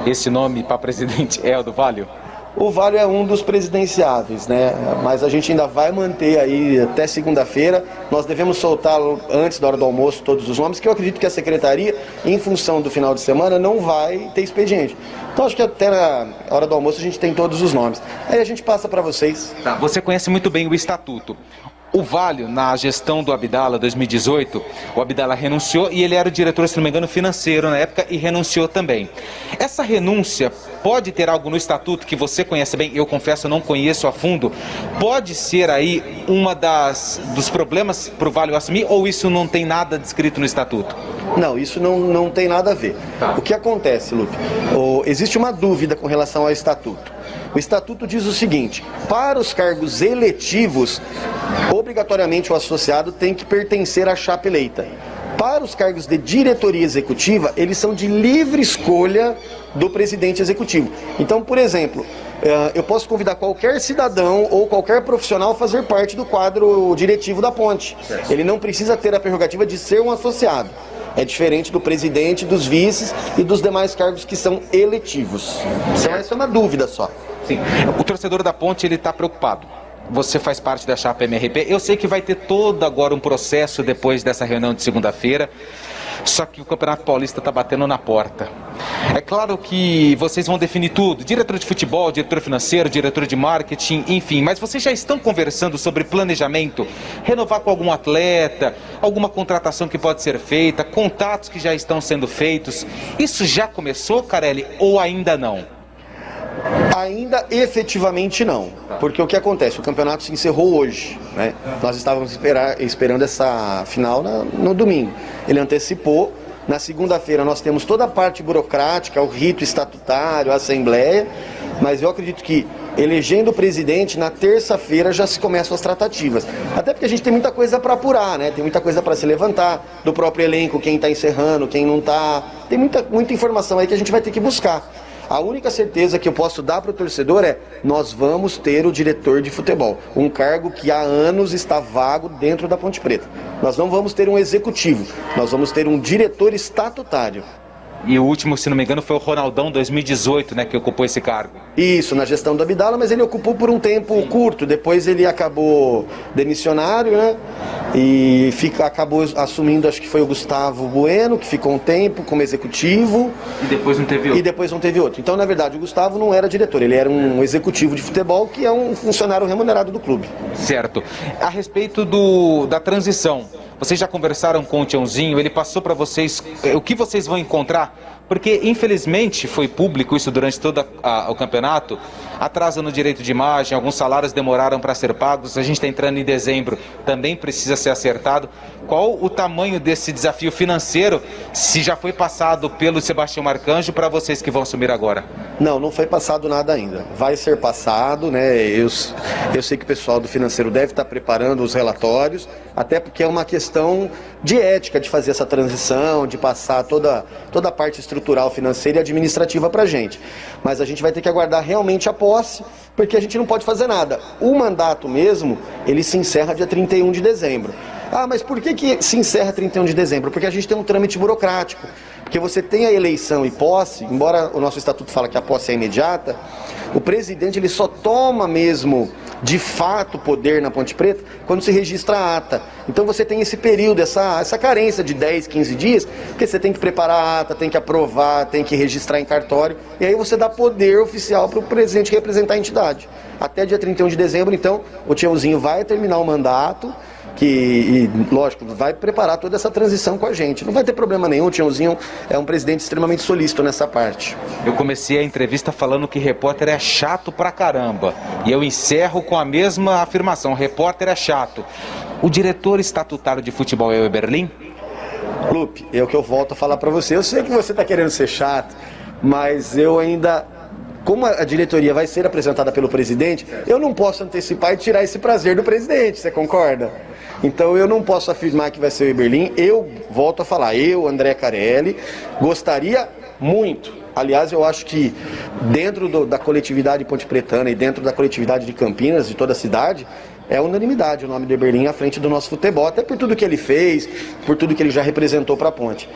K: Esse nome para presidente é o do Valio?
M: O Valio é um dos presidenciáveis, né? Mas a gente ainda vai manter aí até segunda-feira. Nós devemos soltar antes da hora do almoço todos os nomes, que eu acredito que a secretaria, em função do final de semana, não vai ter expediente. Então acho que até na hora do almoço a gente tem todos os nomes. Aí a gente passa para vocês.
K: Tá, você conhece muito bem o estatuto. O Valio, na gestão do Abdala 2018, o Abdala renunciou e ele era o diretor, se não me engano, financeiro na época e renunciou também. Essa renúncia pode ter algo no estatuto que você conhece bem, eu confesso, eu não conheço a fundo, pode ser aí uma dos problemas para o Valio assumir ou isso não tem nada descrito no estatuto?
M: Não, isso não tem nada a ver. Tá. O que acontece, Lupe? Existe uma dúvida com relação ao estatuto. O estatuto diz o seguinte: para os cargos eletivos, obrigatoriamente o associado tem que pertencer à chapa eleita. Para os cargos de diretoria executiva, eles são de livre escolha do presidente executivo. Então, por exemplo, eu posso convidar qualquer cidadão ou qualquer profissional a fazer parte do quadro diretivo da Ponte. Ele não precisa ter a prerrogativa de ser um associado. É diferente do presidente, dos vices e dos demais cargos que são eletivos. Então essa é uma dúvida só.
K: Sim. O torcedor da Ponte, ele está preocupado. Você faz parte da chapa MRP. Eu sei que vai ter todo agora um processo depois dessa reunião de segunda-feira. Só que o Campeonato Paulista está batendo na porta. É claro que vocês vão definir tudo, diretor de futebol, diretor financeiro, diretor de marketing, enfim, mas vocês já estão conversando sobre planejamento, renovar com algum atleta, alguma contratação que pode ser feita, contatos que já estão sendo feitos. Isso já começou, Carelli, ou ainda não?
M: Ainda efetivamente não, porque o que acontece? O campeonato se encerrou hoje, né? Nós estávamos esperando essa final no domingo. Ele antecipou. Na segunda-feira nós temos toda a parte burocrática, o rito estatutário, a assembleia. Mas eu acredito que, elegendo o presidente, na terça-feira já se começam as tratativas. Até porque a gente tem muita coisa para apurar, né? Tem muita coisa para se levantar, do próprio elenco, quem está encerrando, quem não está. Tem muita informação aí que a gente vai ter que buscar. A única certeza que eu posso dar para o torcedor é: nós vamos ter o diretor de futebol, um cargo que há anos está vago dentro da Ponte Preta. Nós não vamos ter um executivo, nós vamos ter um diretor estatutário.
K: E o último, se não me engano, foi o Ronaldão, 2018, né, que ocupou esse cargo.
M: Isso, na gestão do Abdala, mas ele ocupou por um tempo curto. Depois ele acabou demissionário, né? E acabou assumindo, acho que foi o Gustavo Bueno, que ficou um tempo como executivo.
K: E depois não teve outro.
M: E depois não teve outro. Então, na verdade, o Gustavo não era diretor, ele era um executivo de futebol, que é um funcionário remunerado do clube.
K: Certo. A respeito da transição, vocês já conversaram com o Tiãozinho? Ele passou para vocês o que vocês vão encontrar? Porque, infelizmente, foi público isso durante todo o campeonato, atraso no direito de imagem, alguns salários demoraram para ser pagos, a gente está entrando em dezembro, também precisa ser acertado. Qual o tamanho desse desafio financeiro, se já foi passado pelo Sebastião Marcanjo, para vocês que vão assumir agora?
M: Não foi passado nada ainda. Vai ser passado, né? Eu sei que o pessoal do financeiro deve estar preparando os relatórios, até porque é uma questão de ética de fazer essa transição, de passar toda a parte estrutural, financeira e administrativa para a gente. Mas a gente vai ter que aguardar realmente a posse, porque a gente não pode fazer nada. O mandato mesmo, ele se encerra dia 31 de dezembro. Ah, mas por que se encerra 31 de dezembro? Porque a gente tem um trâmite burocrático. Porque você tem a eleição e posse, embora o nosso estatuto fala que a posse é imediata, o presidente ele só toma mesmo, de fato, poder na Ponte Preta quando se registra a ata. Então você tem esse período, essa carência de 10, 15 dias, porque você tem que preparar a ata, tem que aprovar, tem que registrar em cartório, e aí você dá poder oficial para o presidente representar a entidade. Até dia 31 de dezembro, então, o Tiãozinho vai terminar o mandato, lógico, vai preparar toda essa transição com a gente. Não vai ter problema nenhum, o Tiãozinho é um presidente extremamente solícito nessa parte.
K: Eu comecei a entrevista falando que repórter é chato pra caramba. E eu encerro com a mesma afirmação, repórter é chato. O diretor estatutário de futebol é o Eberlin?
M: Lupe, é o que eu volto a falar pra você. Eu sei que você tá querendo ser chato, mas eu ainda... Como a diretoria vai ser apresentada pelo presidente, eu não posso antecipar e tirar esse prazer do presidente, você concorda? Então eu não posso afirmar que vai ser o Eberlin. Eu volto a falar, André Carelli, gostaria muito. Aliás, eu acho que dentro da coletividade pontepretana e dentro da coletividade de Campinas, de toda a cidade, é unanimidade o nome do Eberlin à frente do nosso futebol, até por tudo que ele fez, por tudo que ele já representou para a Ponte.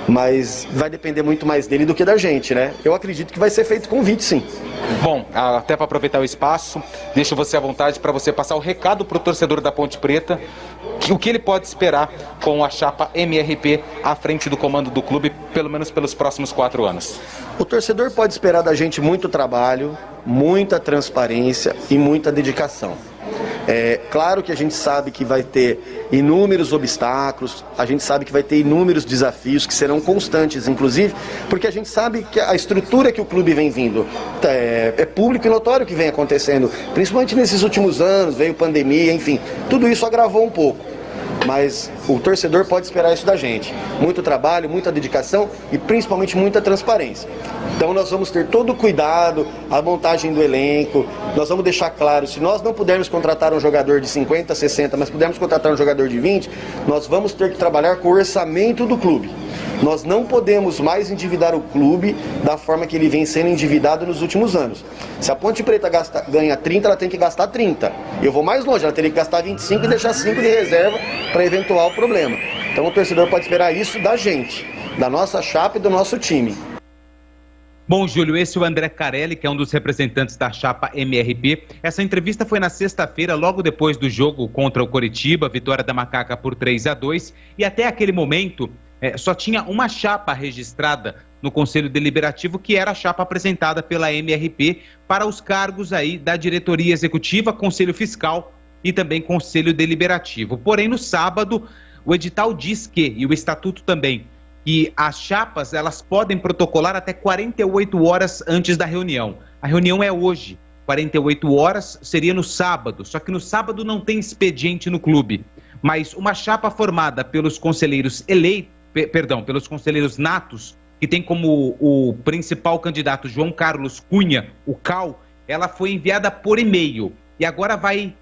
M: Mas vai depender muito mais dele do que da gente, né? Eu acredito que vai ser feito convite, sim.
K: Bom, até para aproveitar o espaço, deixo você à vontade para você passar o recado para o torcedor da Ponte Preta, o que ele pode esperar com a chapa MRP à frente do comando do clube, pelo menos pelos próximos 4 anos.
M: O torcedor pode esperar da gente muito trabalho, muita transparência e muita dedicação. É claro que a gente sabe que vai ter inúmeros obstáculos, a gente sabe que vai ter inúmeros desafios que serão constantes, inclusive, porque a gente sabe que a estrutura que o clube vem vindo é público e notório que vem acontecendo, principalmente nesses últimos anos, veio pandemia, enfim, tudo isso agravou um pouco. Mas o torcedor pode esperar isso da gente. Muito trabalho, muita dedicação e principalmente muita transparência. Então nós vamos ter todo o cuidado, a montagem do elenco, nós vamos deixar claro, se nós não pudermos contratar um jogador de 50, 60, mas pudermos contratar um jogador de 20, nós vamos ter que trabalhar com o orçamento do clube. Nós não podemos mais endividar o clube da forma que ele vem sendo endividado nos últimos anos. Se a Ponte Preta ganha 30, ela tem que gastar 30. Eu vou mais longe, ela teria que gastar 25 e deixar 5 de reserva para eventual problema. Então o torcedor pode esperar isso da gente, da nossa chapa e do nosso time.
K: Bom, Júlio, esse é o André Carelli, que é um dos representantes da chapa MRP. Essa entrevista foi na sexta-feira, logo depois do jogo contra o Coritiba, vitória da Macaca por 3-2, e até aquele momento só tinha uma chapa registrada no Conselho Deliberativo, que era a chapa apresentada pela MRP para os cargos aí da diretoria executiva, Conselho Fiscal e também Conselho Deliberativo. Porém, no sábado, o edital diz que, e o estatuto também, que as chapas elas podem protocolar até 48 horas antes da reunião. A reunião é hoje, 48 horas seria no sábado, só que no sábado não tem expediente no clube. Mas uma chapa formada pelos conselheiros pelos conselheiros natos que tem como o principal candidato João Carlos Cunha, o CAL, ela foi enviada por e-mail. E agora vai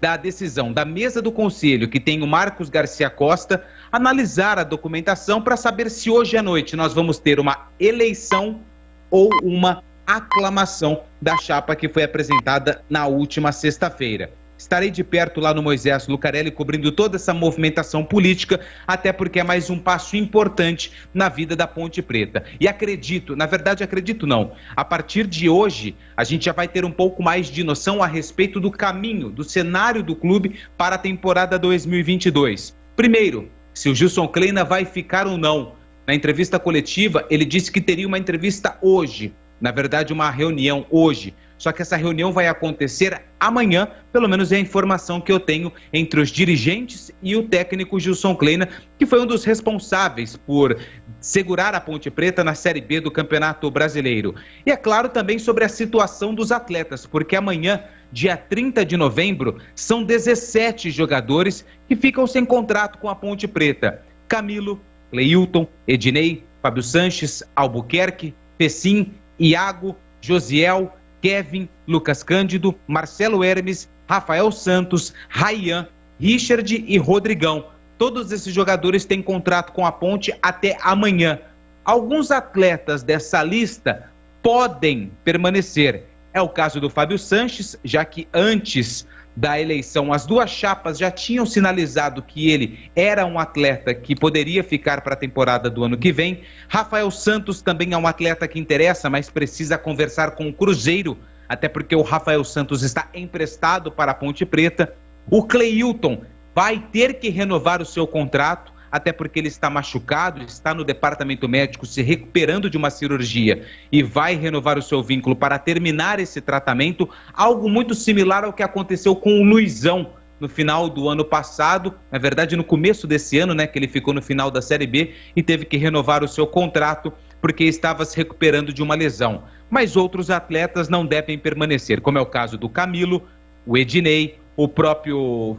K: da decisão da mesa do conselho, que tem o Marcos Garcia Costa, analisar a documentação para saber se hoje à noite nós vamos ter uma eleição ou uma aclamação da chapa que foi apresentada na última sexta-feira. Estarei de perto lá no Moisés Lucarelli cobrindo toda essa movimentação política, até porque é mais um passo importante na vida da Ponte Preta. E acredito, na verdade acredito não, a partir de hoje a gente já vai ter um pouco mais de noção a respeito do caminho, do cenário do clube para a temporada 2022. Primeiro, se o Gilson Kleina vai ficar ou não. Na entrevista coletiva, ele disse que teria uma entrevista hoje, na verdade uma reunião hoje. Só que essa reunião vai acontecer amanhã, pelo menos é a informação que eu tenho entre os dirigentes e o técnico Gilson Kleina, que foi um dos responsáveis por segurar a Ponte Preta na Série B do Campeonato Brasileiro. E é claro também sobre a situação dos atletas, porque amanhã, dia 30 de novembro, são 17 jogadores que ficam sem contrato com a Ponte Preta. Camilo, Cleilton, Ednei, Fábio Sanches, Albuquerque, Pecim, Iago, Josiel, Kevin, Lucas Cândido, Marcelo Hermes, Rafael Santos, Ryan, Richard e Rodrigão. Todos esses jogadores têm contrato com a Ponte até amanhã. Alguns atletas dessa lista podem permanecer. É o caso do Fábio Sanches, já que antes da eleição as duas chapas já tinham sinalizado que ele era um atleta que poderia ficar para a temporada do ano que vem. Rafael Santos também é um atleta que interessa, mas precisa conversar com o Cruzeiro, até porque o Rafael Santos está emprestado para a Ponte Preta. O Cleilton vai ter que renovar o seu contrato, até porque ele está machucado, está no departamento médico se recuperando de uma cirurgia e vai renovar o seu vínculo para terminar esse tratamento, algo muito similar ao que aconteceu com o Luizão no final do ano passado, na verdade no começo desse ano, né, que ele ficou no final da Série B e teve que renovar o seu contrato porque estava se recuperando de uma lesão. Mas outros atletas não devem permanecer, como é o caso do Camilo, o Ednei, o próprio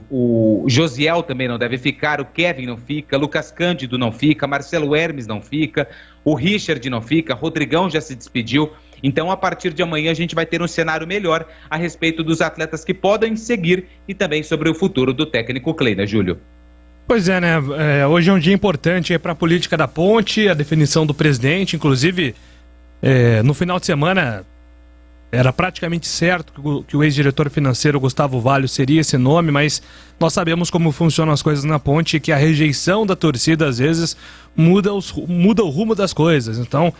K: Josiel também não deve ficar, o Kevin não fica, Lucas Cândido não fica, Marcelo Hermes não fica, o Richard não fica, Rodrigão já se despediu. Então, a partir de amanhã, a gente vai ter um cenário melhor a respeito dos atletas que podem seguir e também sobre o futuro do técnico Kleina, Júlio.
E: Pois é, né? Hoje é um dia importante para a política da Ponte, a definição do presidente, inclusive no final de semana era praticamente certo que o ex-diretor financeiro Gustavo Valho seria esse nome, mas nós sabemos como funcionam as coisas na Ponte, que a rejeição da torcida às vezes muda o rumo das coisas. Então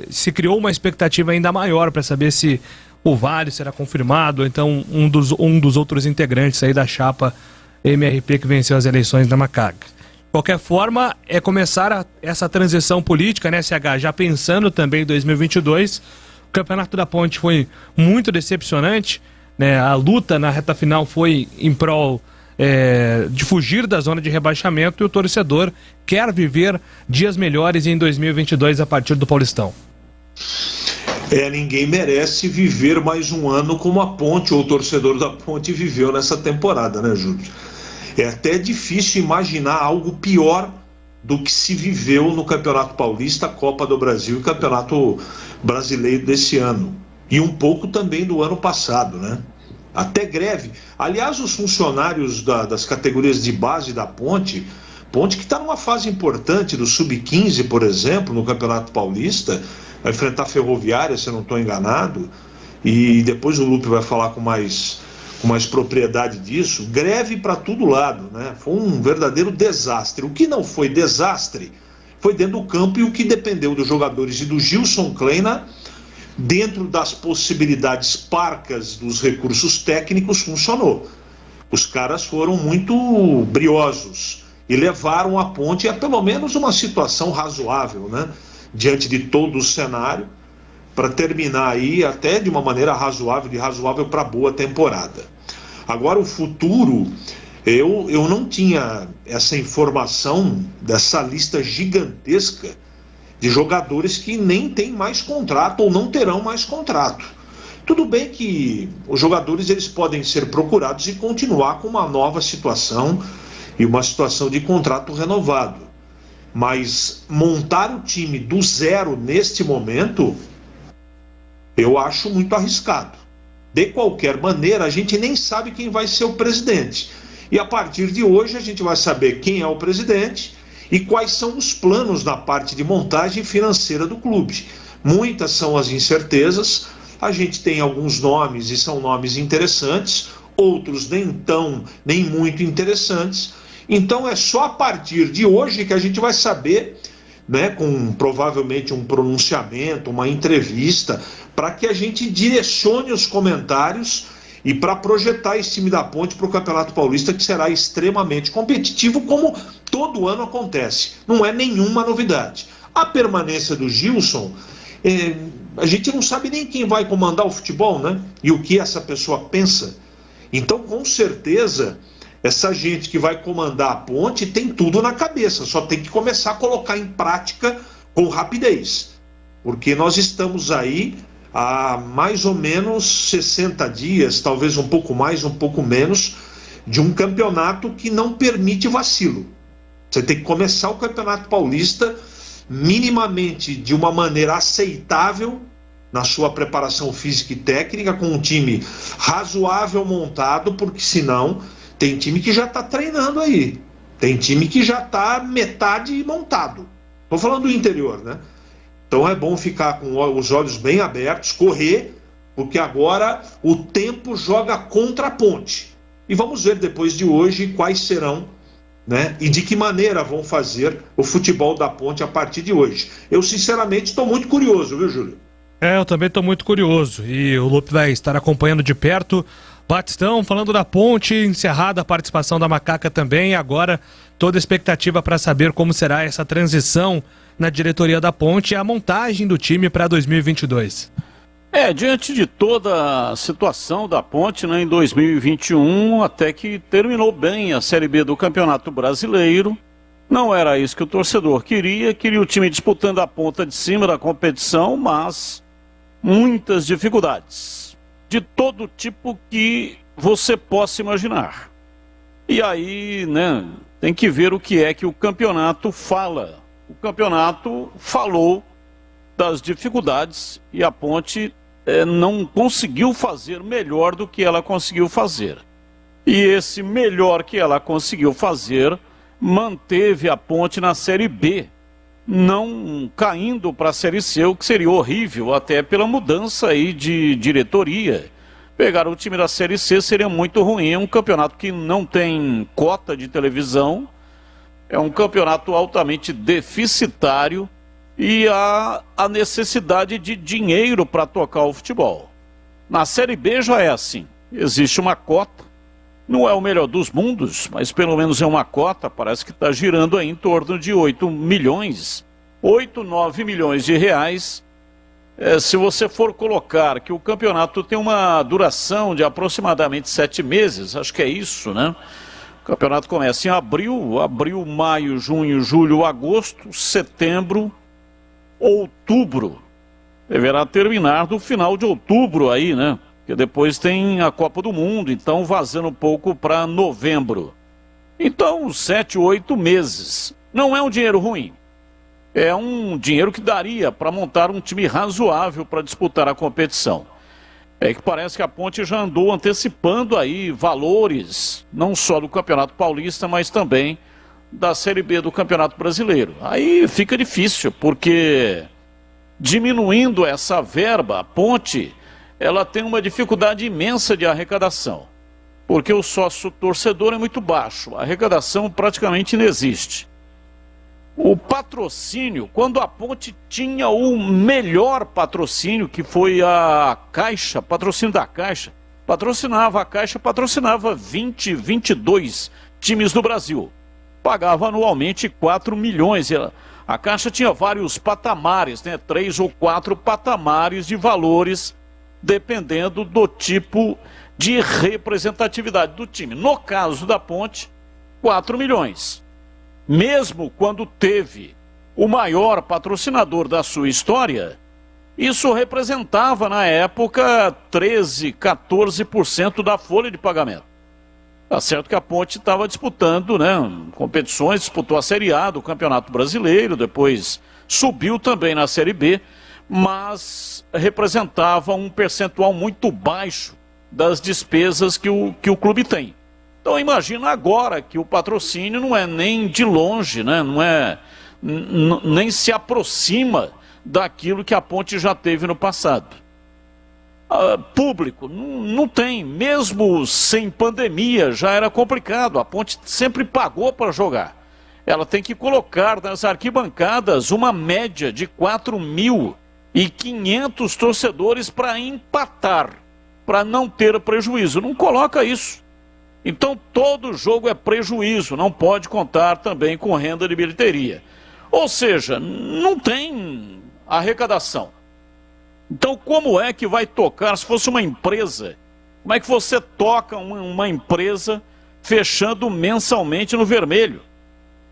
E: se criou uma expectativa ainda maior para saber se o Valho será confirmado, ou então um dos outros integrantes aí da chapa MRP que venceu as eleições da Macaca. De qualquer forma, é começar essa transição política, né, SH, já pensando também em 2022. O Campeonato da Ponte foi muito decepcionante, né? A luta na reta final foi em prol de fugir da zona de rebaixamento, e o torcedor quer viver dias melhores em 2022 a partir do Paulistão.
N: Ninguém merece viver mais um ano como a Ponte ou o torcedor da Ponte viveu nessa temporada, né, Júlio? É até difícil imaginar algo pior do que se viveu no Campeonato Paulista, Copa do Brasil e Campeonato Brasileiro desse ano. E um pouco também do ano passado, né? Até greve. Aliás, os funcionários das categorias de base da Ponte que está numa fase importante do Sub-15, por exemplo, no Campeonato Paulista, vai enfrentar a Ferroviária, se eu não estou enganado, e depois o Lupe vai falar com mais propriedade disso. Greve para todo lado, né? Foi um verdadeiro desastre. O que não foi desastre foi dentro do campo, e o que dependeu dos jogadores e do Gilson Kleina, dentro das possibilidades parcas dos recursos técnicos, funcionou. Os caras foram muito briosos e levaram a Ponte a pelo menos uma situação razoável, né? Diante de todo o cenário, para terminar aí até de uma maneira razoável, de razoável para boa temporada. Agora o futuro, eu não tinha essa informação dessa lista gigantesca de jogadores que nem têm mais contrato ou não terão mais contrato. Tudo bem que os jogadores eles podem ser procurados e continuar com uma nova situação e uma situação de contrato renovado. Mas montar o time do zero neste momento, eu acho muito arriscado. De qualquer maneira, a gente nem sabe quem vai ser o presidente. E a partir de hoje a gente vai saber quem é o presidente e quais são os planos na parte de montagem financeira do clube. Muitas são as incertezas, a gente tem alguns nomes e são nomes interessantes, outros nem muito interessantes. Então é só a partir de hoje que a gente vai saber, né, com provavelmente um pronunciamento, uma entrevista, para que a gente direcione os comentários e para projetar esse time da Ponte para o Campeonato Paulista, que será extremamente competitivo, como todo ano acontece. Não é nenhuma novidade. A permanência do Gilson, a gente não sabe nem quem vai comandar o futebol, né? E o que essa pessoa pensa. Então, com certeza, essa gente que vai comandar a Ponte tem tudo na cabeça, só tem que começar a colocar em prática com rapidez. Porque nós estamos aí há mais ou menos 60 dias, talvez um pouco mais, um pouco menos, de um campeonato que não permite vacilo. Você tem que começar o Campeonato Paulista minimamente de uma maneira aceitável na sua preparação física e técnica, com um time razoável montado, porque senão tem time que já está treinando aí, tem time que já está metade montado. Estou falando do interior, né? Então é bom ficar com os olhos bem abertos, correr, porque agora o tempo joga contra a Ponte. E vamos ver depois de hoje quais serão, né, e de que maneira vão fazer o futebol da Ponte a partir de hoje. Eu sinceramente estou muito curioso, viu, Júlio?
E: Eu também estou muito curioso e o Lupe vai estar acompanhando de perto. Batistão, falando da Ponte, encerrada a participação da Macaca também, agora toda a expectativa para saber como será essa transição na diretoria da Ponte e a montagem do time para 2022.
O: Diante de toda a situação da Ponte, né, em 2021, até que terminou bem a Série B do Campeonato Brasileiro, não era isso que o torcedor queria o time disputando a ponta de cima da competição, mas muitas dificuldades, de todo tipo que você possa imaginar. E aí, né, tem que ver o que é que o campeonato fala. O campeonato falou das dificuldades e a Ponte não conseguiu fazer melhor do que ela conseguiu fazer. E esse melhor que ela conseguiu fazer manteve a Ponte na Série B, não caindo para a Série C, o que seria horrível, até pela mudança aí de diretoria. Pegar o time da Série C seria muito ruim, é um campeonato que não tem cota de televisão, é um campeonato altamente deficitário e há a necessidade de dinheiro para tocar o futebol. Na Série B já é assim, existe uma cota, não é o melhor dos mundos, mas pelo menos é uma cota, parece que está girando aí em torno de 8, 9 milhões de reais. Se você for colocar que o campeonato tem uma duração de aproximadamente 7 meses, acho que é isso, né? O campeonato começa em abril, maio, junho, julho, agosto, setembro, outubro. Deverá terminar no final de outubro aí, né? Porque depois tem a Copa do Mundo, então vazando um pouco para novembro. Então, 7, 8 meses. Não é um dinheiro ruim. É um dinheiro que daria para montar um time razoável para disputar a competição. É que parece que a Ponte já andou antecipando aí valores, não só do Campeonato Paulista, mas também da Série B do Campeonato Brasileiro. Aí fica difícil, porque diminuindo essa verba, a Ponte, ela tem uma dificuldade imensa de arrecadação. Porque o sócio torcedor é muito baixo, a arrecadação praticamente não existe. O patrocínio, quando a Ponte tinha o melhor patrocínio, que foi a Caixa, patrocínio da Caixa, patrocinava 20, 22 times do Brasil. Pagava anualmente 4 milhões. A Caixa tinha vários patamares, né? 3 ou 4 patamares de valores, dependendo do tipo de representatividade do time. No caso da Ponte, 4 milhões. Mesmo quando teve o maior patrocinador da sua história, isso representava, na época, 13, 14% da folha de pagamento. Tá certo que a Ponte estava disputando, né, competições, disputou a Série A do Campeonato Brasileiro, depois subiu também na Série B, mas representava um percentual muito baixo das despesas que o clube tem. Então imagina agora que o patrocínio não é nem de longe, né, nem se aproxima daquilo que a Ponte já teve no passado. Público, não tem, mesmo sem pandemia já era complicado, a Ponte sempre pagou para jogar. Ela tem que colocar nas arquibancadas uma média de 4.500 torcedores para empatar, para não ter prejuízo. Não coloca isso. Então todo jogo é prejuízo, não pode contar também com renda de bilheteria. Ou seja, não tem arrecadação. Então, como é que vai tocar, se fosse uma empresa, como é que você toca uma empresa fechando mensalmente no vermelho?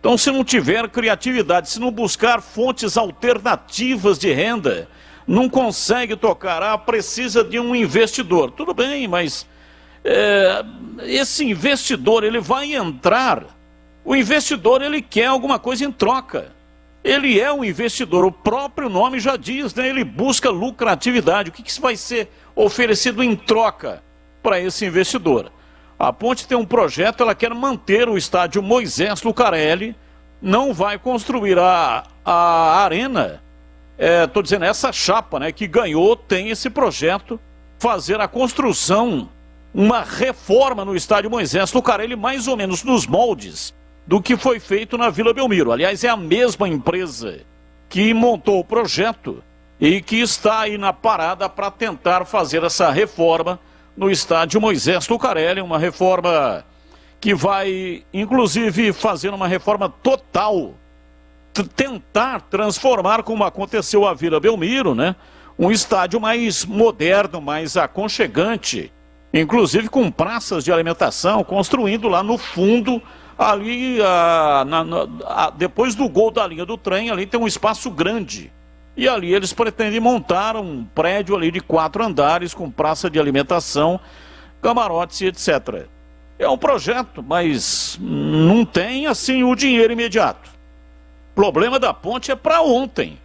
O: Então, se não tiver criatividade, se não buscar fontes alternativas de renda, não consegue tocar, precisa de um investidor. Tudo bem, mas esse investidor, ele vai entrar, o investidor, ele quer alguma coisa em troca. Ele é um investidor, o próprio nome já diz, né? Ele busca lucratividade. O que vai ser oferecido em troca para esse investidor? A Ponte tem um projeto, ela quer manter o estádio Moisés Lucarelli, não vai construir a arena. Estou dizendo, essa chapa, né, que ganhou tem esse projeto, fazer a construção, uma reforma no estádio Moisés Lucarelli, mais ou menos nos moldes do que foi feito na Vila Belmiro. Aliás, é a mesma empresa que montou o projeto e que está aí na parada para tentar fazer essa reforma no estádio Moisés Lucarelli, uma reforma que vai, inclusive, fazer uma reforma total, tentar transformar, como aconteceu a Vila Belmiro, né, um estádio mais moderno, mais aconchegante, inclusive com praças de alimentação, construindo lá no fundo. Ali, depois do gol da linha do trem, ali tem um espaço grande. E ali eles pretendem montar um prédio ali de 4 andares, com praça de alimentação, camarotes e etc. É um projeto, mas não tem, assim, o dinheiro imediato. O problema da Ponte é para ontem.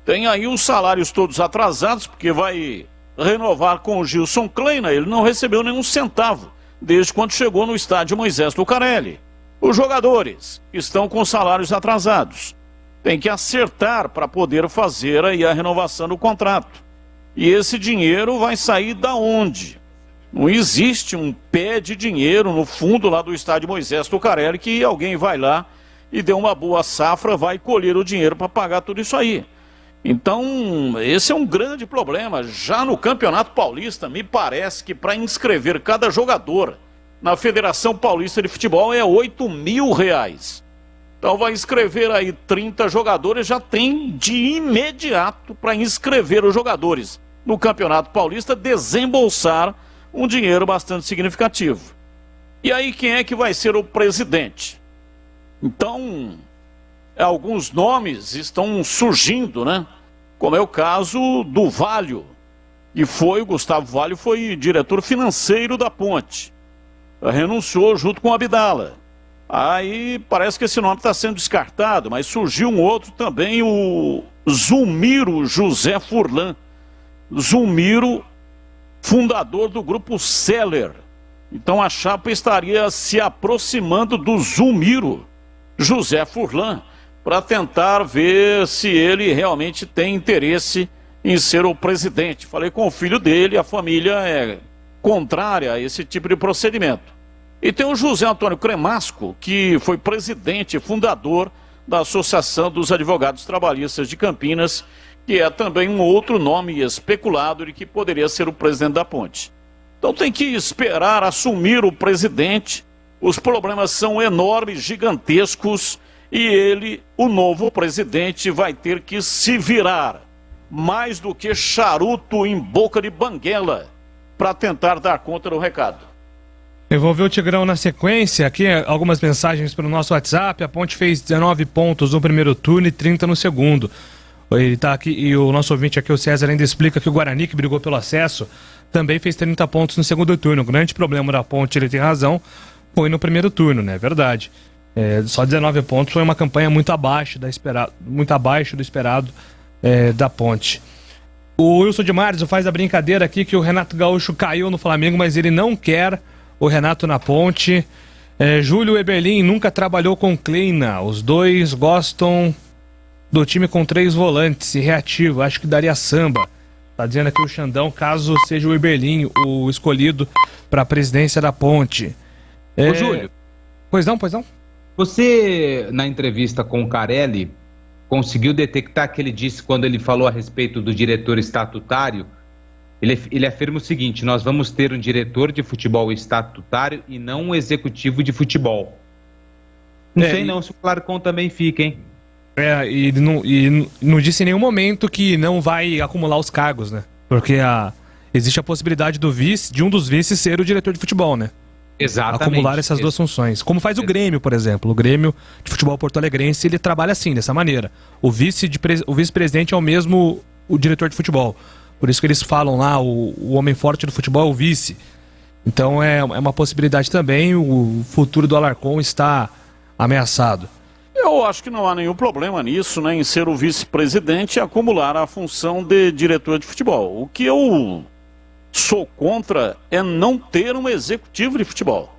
O: Tem aí os salários todos atrasados, porque vai renovar com o Gilson Kleina. Ele não recebeu nenhum centavo desde quando chegou no estádio Moisés Lucarelli. Os jogadores estão com salários atrasados. Tem que acertar para poder fazer aí a renovação do contrato. E esse dinheiro vai sair da onde? Não existe um pé de dinheiro no fundo lá do estádio Moisés Lucarelli que alguém vai lá e dê uma boa safra, vai colher o dinheiro para pagar tudo isso aí. Então, esse é um grande problema. Já no Campeonato Paulista, me parece que para inscrever cada jogador na Federação Paulista de Futebol é R$8.000. Então vai inscrever aí 30 jogadores, já tem de imediato para inscrever os jogadores no Campeonato Paulista, desembolsar um dinheiro bastante significativo. E aí quem é que vai ser o presidente? Então, alguns nomes estão surgindo, né? Como é o caso do Valho, que o Gustavo Valho foi diretor financeiro da Ponte. Renunciou junto com o Abdala. Aí parece que esse nome está sendo descartado, mas surgiu um outro também, o Zulmiro José Furlan. Zulmiro, fundador do grupo Seller. Então a chapa estaria se aproximando do Zulmiro José Furlan para tentar ver se ele realmente tem interesse em ser o presidente. Falei com o filho dele, a família é contrária a esse tipo de procedimento. E tem o José Antônio Cremasco, que foi presidente e fundador da Associação dos Advogados Trabalhistas de Campinas, que é também um outro nome especulado de que poderia ser o presidente da Ponte. Então tem que esperar assumir o presidente. Os problemas são enormes, gigantescos, e ele, o novo presidente, vai ter que se virar mais do que charuto em boca de banguela para tentar dar conta do recado.
E: Eu vou ver o Tigrão na sequência. Aqui algumas mensagens para o nosso WhatsApp. A Ponte fez 19 pontos no primeiro turno e 30 no segundo. Ele está aqui e o nosso ouvinte aqui, o César, ainda explica que o Guarani, que brigou pelo acesso, também fez 30 pontos no segundo turno. O grande problema da Ponte, ele tem razão, foi no primeiro turno, né? Verdade. Só 19 pontos foi uma campanha muito abaixo do esperado da Ponte. O Wilson de Marzio faz a brincadeira aqui que o Renato Gaúcho caiu no Flamengo, mas ele não quer o Renato na Ponte. Júlio Eberlin nunca trabalhou com Kleina. Os dois gostam do time com 3 volantes e reativo. Acho que daria samba. Tá dizendo aqui o Xandão, caso seja o Eberlin o escolhido para a presidência da Ponte.
K: Ô, Júlio.
E: Pois não.
K: Você, na entrevista com o Carelli, conseguiu detectar que ele disse, quando ele falou a respeito do diretor estatutário, ele afirma o seguinte: nós vamos ter um diretor de futebol estatutário e não um executivo de futebol. Não sei não se o Clarcon também fica, hein?
E: E não disse em nenhum momento que não vai acumular os cargos, né? Porque existe a possibilidade de um dos vices ser o diretor de futebol, né?
K: Exatamente.
E: Acumular essas duas funções. Como faz o Grêmio, por exemplo. O Grêmio de futebol porto-alegrense, ele trabalha assim, dessa maneira. O vice-presidente é o mesmo o diretor de futebol. Por isso que eles falam lá, o homem forte do futebol é o vice. Então é uma possibilidade também. O futuro do Alarcon está ameaçado.
O: Eu acho que não há nenhum problema nisso, né, em ser o vice-presidente e acumular a função de diretor de futebol. O que eu sou contra é não ter um executivo de futebol.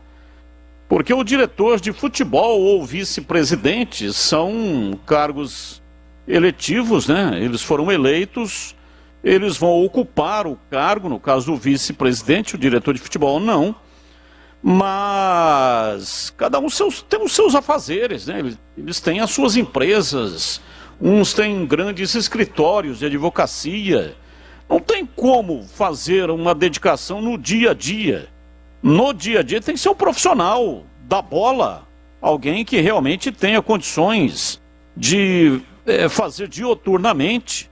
O: Porque o diretor de futebol ou vice-presidente são cargos eletivos, né? Eles foram eleitos, eles vão ocupar o cargo, no caso do vice-presidente, o diretor de futebol não. Mas cada um tem os seus afazeres, né? Eles têm as suas empresas, uns têm grandes escritórios de advocacia. Não tem como fazer uma dedicação no dia a dia. No dia a dia tem que ser um profissional da bola, alguém que realmente tenha condições de fazer dioturnamente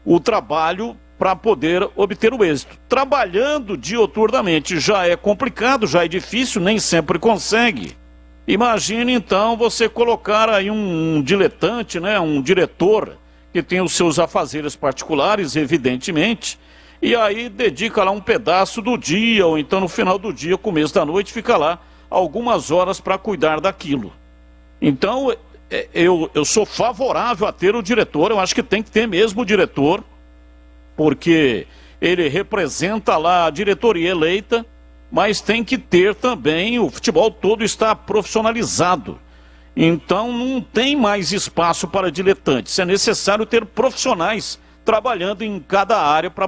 O: o trabalho para poder obter o êxito. Trabalhando dioturnamente já é complicado, já é difícil, nem sempre consegue. Imagine então você colocar aí um diletante, né, um diretor que tem os seus afazeres particulares, evidentemente, e aí dedica lá um pedaço do dia, ou então no final do dia, começo da noite, fica lá algumas horas para cuidar daquilo. Então, eu sou favorável a ter o diretor, eu acho que tem que ter mesmo o diretor, porque ele representa lá a diretoria eleita, mas tem que ter também, o futebol todo está profissionalizado. Então não tem mais espaço para diletantes, é necessário ter profissionais trabalhando em cada área para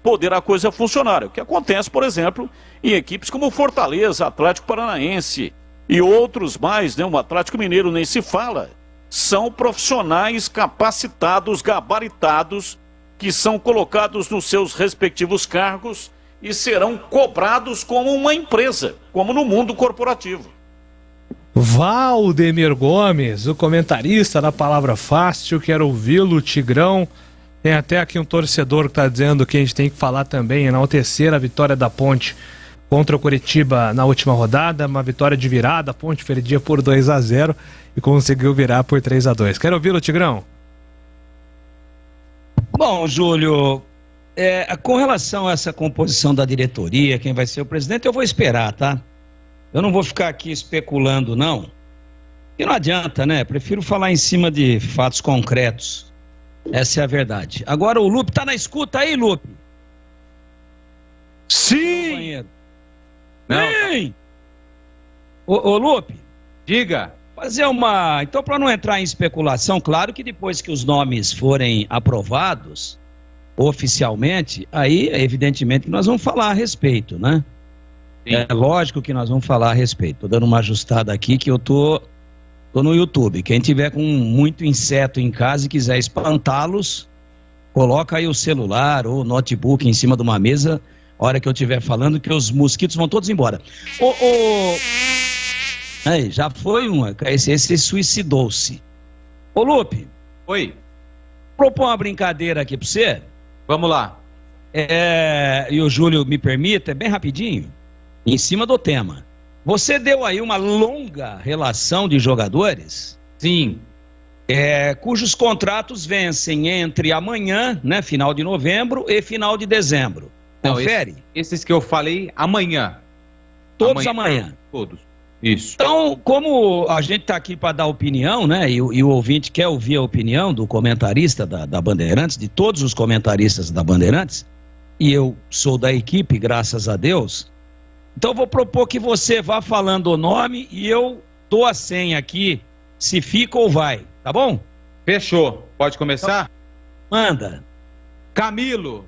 O: poder a coisa funcionar. O que acontece, por exemplo, em equipes como Fortaleza, Atlético Paranaense e outros mais, né? O Atlético Mineiro nem se fala, são profissionais capacitados, gabaritados, que são colocados nos seus respectivos cargos e serão cobrados como uma empresa, como no mundo corporativo.
E: Valdemir Gomes, o comentarista da Palavra Fácil, quero ouvi-lo, Tigrão. Tem até aqui um torcedor que está dizendo que a gente tem que falar também, enaltecer a vitória da Ponte contra o Coritiba na última rodada, uma vitória de virada, a Ponte perdia por 2-0 e conseguiu virar por 3-2. Quero ouvi-lo, Tigrão.
I: Bom, Júlio, com relação a essa composição da diretoria, quem vai ser o presidente, eu vou esperar, tá? Eu não vou ficar aqui especulando, não. E não adianta, né? Prefiro falar em cima de fatos concretos. Essa é a verdade. Agora o Lupe tá na escuta aí, Lupe?
K: Sim!
I: Sim! Ô, Lupe.
K: Diga.
I: Fazer uma... Então, para não entrar em especulação, claro que depois que os nomes forem aprovados oficialmente, aí, evidentemente, que nós vamos falar a respeito, né? Sim. É lógico que nós vamos falar a respeito. Tô dando uma ajustada aqui que eu tô no YouTube. Quem tiver com muito inseto em casa e quiser espantá-los, coloca aí o celular ou o notebook em cima de uma mesa, a hora que eu estiver falando, que os mosquitos vão todos embora. Aí, já foi uma. Esse suicidou-se. Ô, Lupe.
K: Oi.
I: Propor uma brincadeira aqui pra você.
K: Vamos lá.
I: E o Júlio me permite, é bem rapidinho. Em cima do tema. Você deu aí uma longa relação de jogadores?
K: Sim.
I: Cujos contratos vencem entre amanhã, né, final de novembro, e final de dezembro. Confere?
K: Esses que eu falei, amanhã.
I: Todos amanhã.
K: Todos. Isso.
I: Então, como a gente está aqui para dar opinião, né? E o ouvinte quer ouvir a opinião do comentarista da Bandeirantes, de todos os comentaristas da Bandeirantes, e eu sou da equipe, graças a Deus. Então, eu vou propor que você vá falando o nome e eu dou a senha aqui, se fica ou vai, tá bom?
K: Fechou. Pode começar?
I: Manda.
K: Camilo.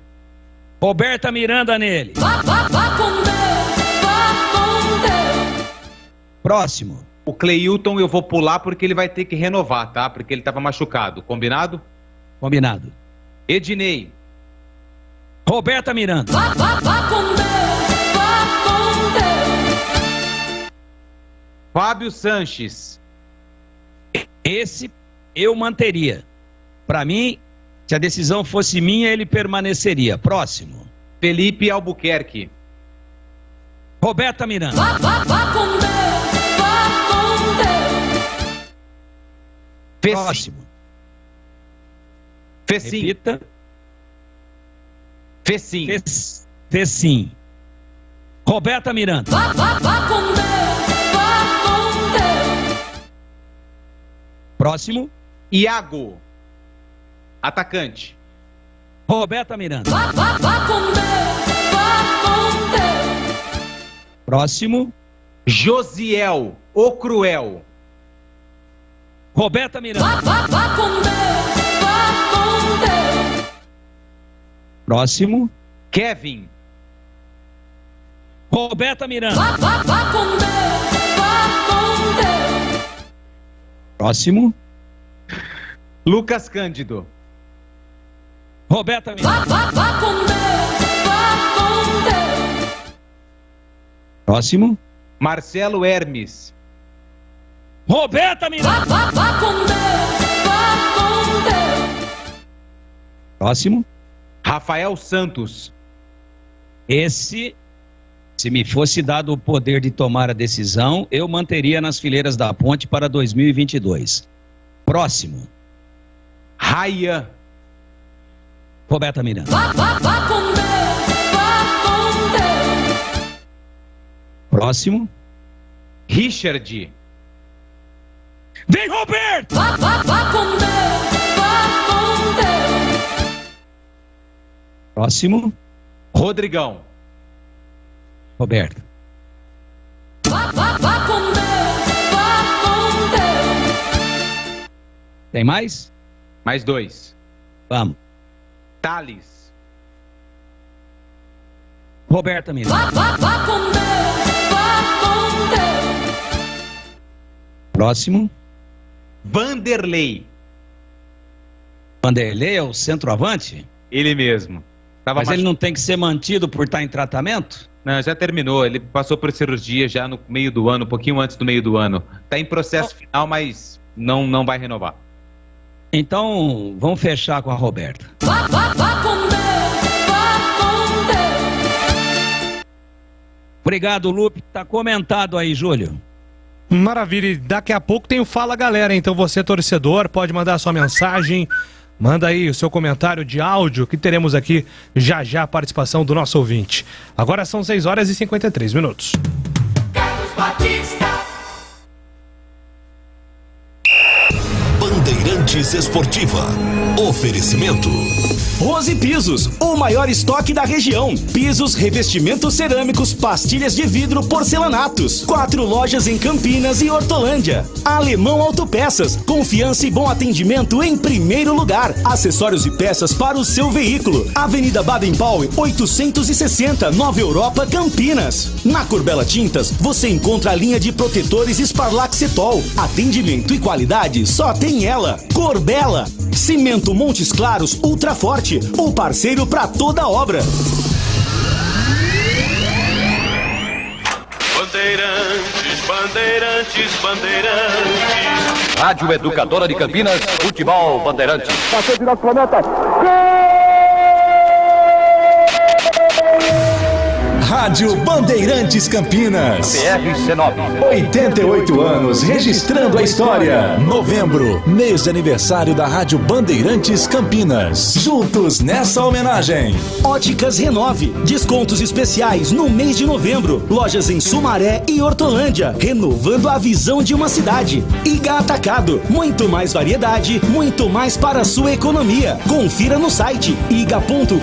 I: Roberta Miranda nele.
F: Vá com Deus, vá com Deus.
I: Próximo.
K: O Cleilton eu vou pular porque ele vai ter que renovar, tá? Porque ele estava machucado. Combinado?
I: Combinado.
K: Ednei.
I: Roberta Miranda.
F: Vá com Deus, vá com Deus.
K: Fábio Sanches.
I: Esse eu manteria. Para mim, se a decisão fosse minha, ele permaneceria. Próximo.
K: Felipe Albuquerque.
I: Roberta Miranda.
F: Vá com Deus, vá com Deus.
I: Próximo.
K: Fecim.
I: Repita.
K: Fecim.
I: Fecim. Roberta Miranda.
F: Vá com Deus, vá com Deus.
I: Próximo.
K: Iago. Atacante.
I: Roberta Miranda.
F: Vá com Deus, vá com Deus.
I: Próximo.
K: Josiel, o Cruel.
I: Roberta Miranda.
F: Vá com Deus, vá com Deus.
I: Próximo.
K: Kevin.
I: Roberta Miranda.
F: Vá com Deus, vá com Deus.
I: Próximo.
K: Lucas Cândido.
I: Roberta Miranda.
F: Vá com Deus, vá com Deus.
I: Próximo.
K: Marcelo Hermes.
I: Roberta Miranda.
F: Vá com Deus, vá com Deus.
I: Próximo.
K: Rafael Santos.
I: Esse, se me fosse dado o poder de tomar a decisão, eu manteria nas fileiras da Ponte para 2022. Próximo.
K: Rayan.
I: Roberta Miranda.
F: Vá com Deus, vá com Deus.
I: Próximo.
K: Richard.
I: Vem, Roberto!
F: Vá com Deus, vá com Deus.
I: Próximo.
K: Rodrigão.
I: Roberto.
F: Vá com Deus, vá com Deus.
I: Tem mais?
K: Mais 2.
I: Vamos.
K: Thales.
I: Roberta Miranda.
F: Vá com Deus, vá com Deus.
I: Próximo.
K: Vanderlei.
I: Vanderlei é o centroavante?
K: Ele mesmo.
I: Mas ele não tem que ser mantido por estar em tratamento?
K: Não, já terminou. Ele passou por cirurgia já no meio do ano, um pouquinho antes do meio do ano. Está em processo final, mas não vai renovar.
I: Então, vamos fechar com a Roberta.
F: Vá com Deus, vá com Deus.
I: Obrigado, Lupe. Tá comentado aí, Júlio.
E: Maravilha. E daqui a pouco tem o Fala Galera. Então você, torcedor, pode mandar a sua mensagem. Manda aí o seu comentário de áudio que teremos aqui já a participação do nosso ouvinte. Agora são 6h53.
F: Carlos Batista.
B: Bandeirantes Esportiva. Oferecimento.
D: Rose Pisos, o maior estoque da região. Pisos, revestimentos cerâmicos, pastilhas de vidro, porcelanatos. 4 lojas em Campinas e Hortolândia. Alemão Autopeças, confiança e bom atendimento em primeiro lugar. Acessórios e peças para o seu veículo. Avenida Baden-Powell, 860, Nova Europa, Campinas. Na Corbela Tintas, você encontra a linha de protetores Sparlaxetol. Atendimento e qualidade só tem ela. Corbela. Cimento Montes Claros Ultra Forte, o parceiro para toda obra.
F: Bandeirantes, Bandeirantes, Bandeirantes.
C: Rádio Educadora de Campinas, Futebol Bandeirantes.
F: Passou direto planeta.
A: Rádio Bandeirantes Campinas.
C: PRC9. 88 anos registrando a história.
A: Novembro, mês de aniversário da Rádio Bandeirantes Campinas. Juntos nessa homenagem.
D: Óticas Renove. Descontos especiais no mês de novembro. Lojas em Sumaré e Hortolândia. Renovando a visão de uma cidade. Iga Atacado. Muito mais variedade, muito mais para a sua economia. Confira no site iga.com.br.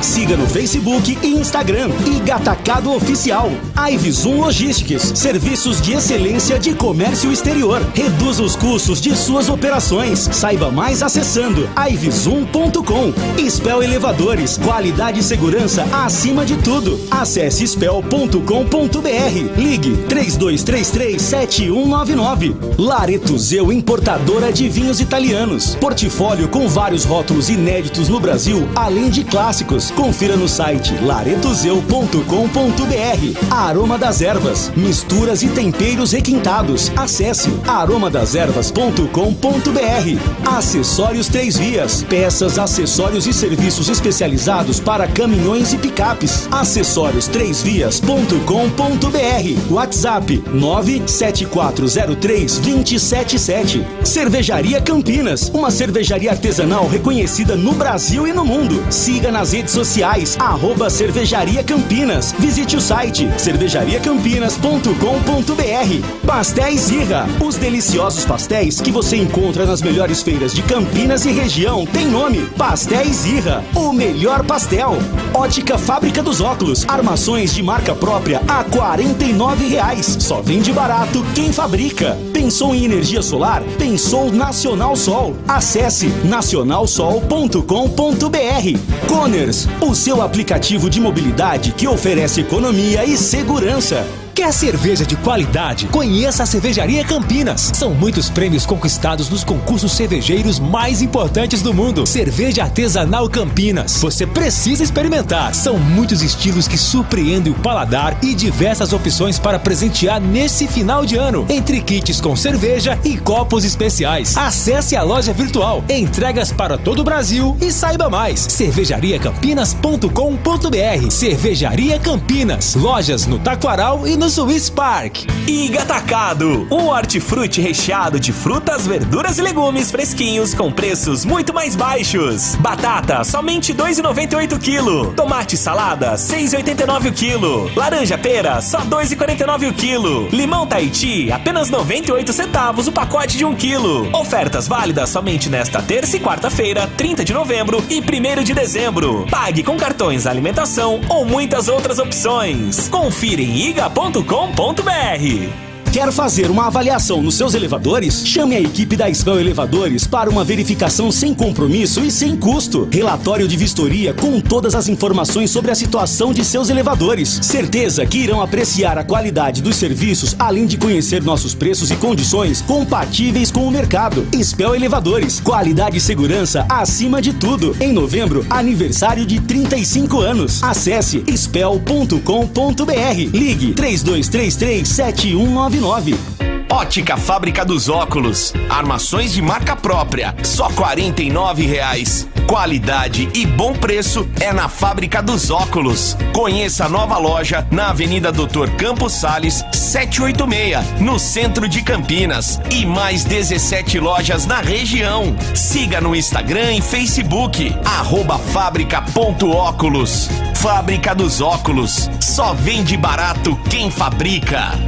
D: Siga no Facebook e Instagram. Iga Atacado Oficial. Ivzoom Logistics. Serviços de excelência de comércio exterior. Reduza os custos de suas operações. Saiba mais acessando ivzoom.com. Spell Elevadores. Qualidade e segurança acima de tudo. Acesse spell.com.br. Ligue 3233-7199. Laretuzeu Importadora de Vinhos Italianos. Portfólio com vários rótulos inéditos no Brasil, além de clássicos. Confira no site laretuzeu.com.br. Aroma das Ervas. Misturas e temperos requintados. Acesse aromadeservas.com.br. Acessórios 3 Vias. Peças, acessórios e serviços especializados para caminhões e picapes. Acessórios3vias.com.br. WhatsApp 97403-277. Cervejaria Campinas. Uma cervejaria artesanal reconhecida no Brasil e no mundo. Siga nas redes sociais @Cervejaria Campinas. Visite o site cervejariacampinas.com.br. Pastéis Irra. Os deliciosos pastéis que você encontra nas melhores feiras de Campinas e região tem nome: Pastéis Irra. O melhor pastel. Ótica Fábrica dos Óculos. Armações de marca própria a R$ 49,00. Só vende barato quem fabrica. Pensou em energia solar? Pensou Nacional Sol. Acesse nacionalsol.com.br. Coners, o seu aplicativo de mobilidade que oferece economia e segurança.
T: Quer cerveja de qualidade? Conheça a Cervejaria Campinas. São muitos prêmios conquistados nos concursos cervejeiros mais importantes do mundo. Cerveja Artesanal Campinas. Você precisa experimentar. São muitos estilos que surpreendem o paladar e diversas opções para presentear nesse final de ano. Entre kits com cerveja e copos especiais. Acesse a loja virtual. Entregas para todo o Brasil e saiba mais. cervejariacampinas.com.br. Cervejaria Campinas. Lojas no Taquaral e no Swiss Park.
Q: Iga Atacado, um hortifruti recheado de frutas, verduras e legumes fresquinhos com preços muito mais baixos. Batata, somente R$ 2,98 o quilo. Tomate salada, R$ 6,89 o quilo. Laranja pera, só R$ 2,49 o quilo. Limão Tahiti, apenas 98 centavos o pacote de 1 quilo. Ofertas válidas somente nesta terça e quarta-feira, 30 de novembro e 1º de dezembro. Pague com cartões alimentação ou muitas outras opções. Confira em iga.com.br.
D: Quer fazer uma avaliação nos seus elevadores? Chame a equipe da Spell Elevadores para uma verificação sem compromisso e sem custo. Relatório de vistoria com todas as informações sobre a situação de seus elevadores. Certeza que irão apreciar a qualidade dos serviços, além de conhecer nossos preços e condições compatíveis com o mercado. Spell Elevadores, qualidade e segurança acima de tudo. Em novembro, aniversário de 35 anos. Acesse spell.com.br. Ligue 3233-7199.
Q: Ótica Fábrica dos Óculos. Armações de marca própria, só R$ 49,00. Qualidade e bom preço é na Fábrica dos Óculos. Conheça a nova loja na Avenida Dr. Campos Sales, 786, no centro de Campinas. E mais 17 lojas na região. Siga no Instagram e Facebook, @fábrica.óculos. Fábrica dos Óculos. Só vende barato quem fabrica.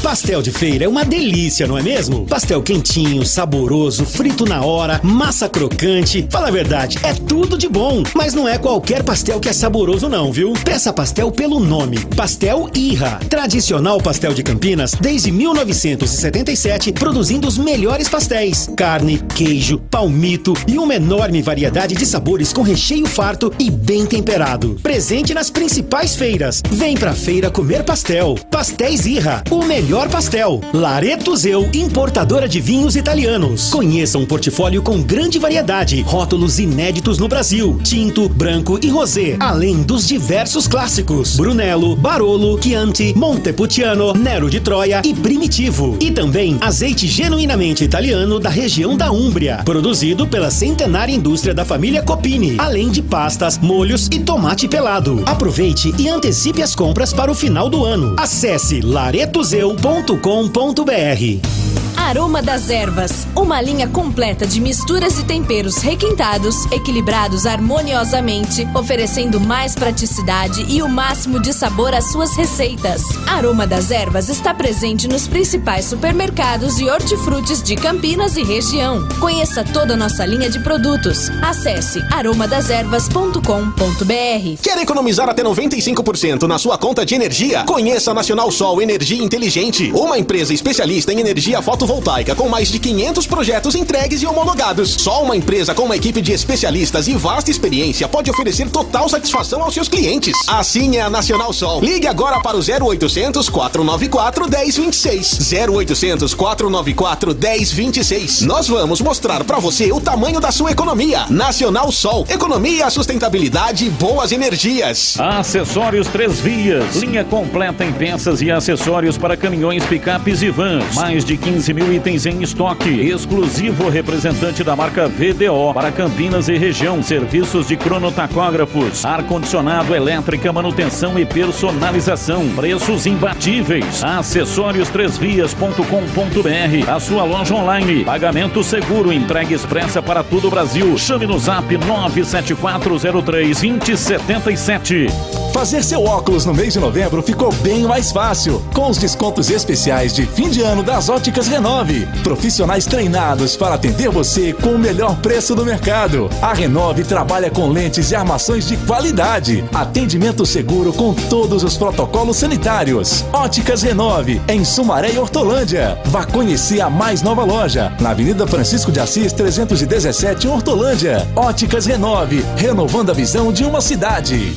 U: Pastel de feira é uma delícia, não é mesmo? Pastel quentinho, saboroso, frito na hora, massa crocante. Fala a verdade, é tudo de bom. Mas não é qualquer pastel que é saboroso não, viu? Peça pastel pelo nome. Pastel Irra. Tradicional pastel de Campinas desde 1977, produzindo os melhores pastéis. Carne, queijo, palmito e uma enorme variedade de sabores com recheio farto e bem temperado. Presente nas principais feiras. Vem pra feira comer pastel. Pastéis Irra, o melhor melhor pastel. Lareto Zeu, importadora de vinhos italianos. Conheça um portfólio com grande variedade, rótulos inéditos no Brasil, tinto, branco e rosé, além dos diversos clássicos: Brunello, Barolo, Chianti, Montepulciano, Nero de Troia e Primitivo. E também azeite genuinamente italiano da região da Úmbria, produzido pela centenária indústria da família Copini, além de pastas, molhos e tomate pelado. Aproveite e antecipe as compras para o final do ano. Acesse laretozeu.com.br.
G: Aroma das Ervas, uma linha completa de misturas e temperos requintados, equilibrados harmoniosamente, oferecendo mais praticidade e o máximo de sabor às suas receitas. Aroma das Ervas está presente nos principais supermercados e hortifrutis de Campinas e região. Conheça toda a nossa linha de produtos. Acesse aromadeservas.com.br.
R: Quer economizar até 95% na sua conta de energia? Conheça a Nacional Sol Energia Inteligente, uma empresa especialista em energia fotovoltaica com mais de 500 projetos entregues e homologados. Só uma empresa com uma equipe de especialistas e vasta experiência pode oferecer total satisfação aos seus clientes. Assim é a Nacional Sol. Ligue agora para o 0800 494 1026. 0800 494 1026. Nós vamos mostrar para você o tamanho da sua economia. Nacional Sol. Economia, sustentabilidade e boas energias.
O: Acessórios Três Vias. Linha completa em peças e acessórios para caminhões, picapes e vans. Mais de 15 mil itens em estoque. Exclusivo representante da marca VDO para Campinas e região. Serviços de cronotacógrafos, ar-condicionado, elétrica, manutenção e personalização. Preços imbatíveis. Acessórios3vias.com.br. A sua loja online. Pagamento seguro. Entrega expressa para todo o Brasil. Chame no zap 97403-2077.
A: Fazer seu óculos no mês de novembro ficou bem mais fácil, com os descontos especiais de fim de ano das Óticas Renove. Profissionais treinados para atender você com o melhor preço do mercado. A Renove trabalha com lentes e armações de qualidade. Atendimento seguro com todos os protocolos sanitários. Óticas Renove, em Sumaré e Hortolândia. Vá conhecer a mais nova loja, na Avenida Francisco de Assis 317, Hortolândia. Óticas Renove, renovando a visão de uma cidade.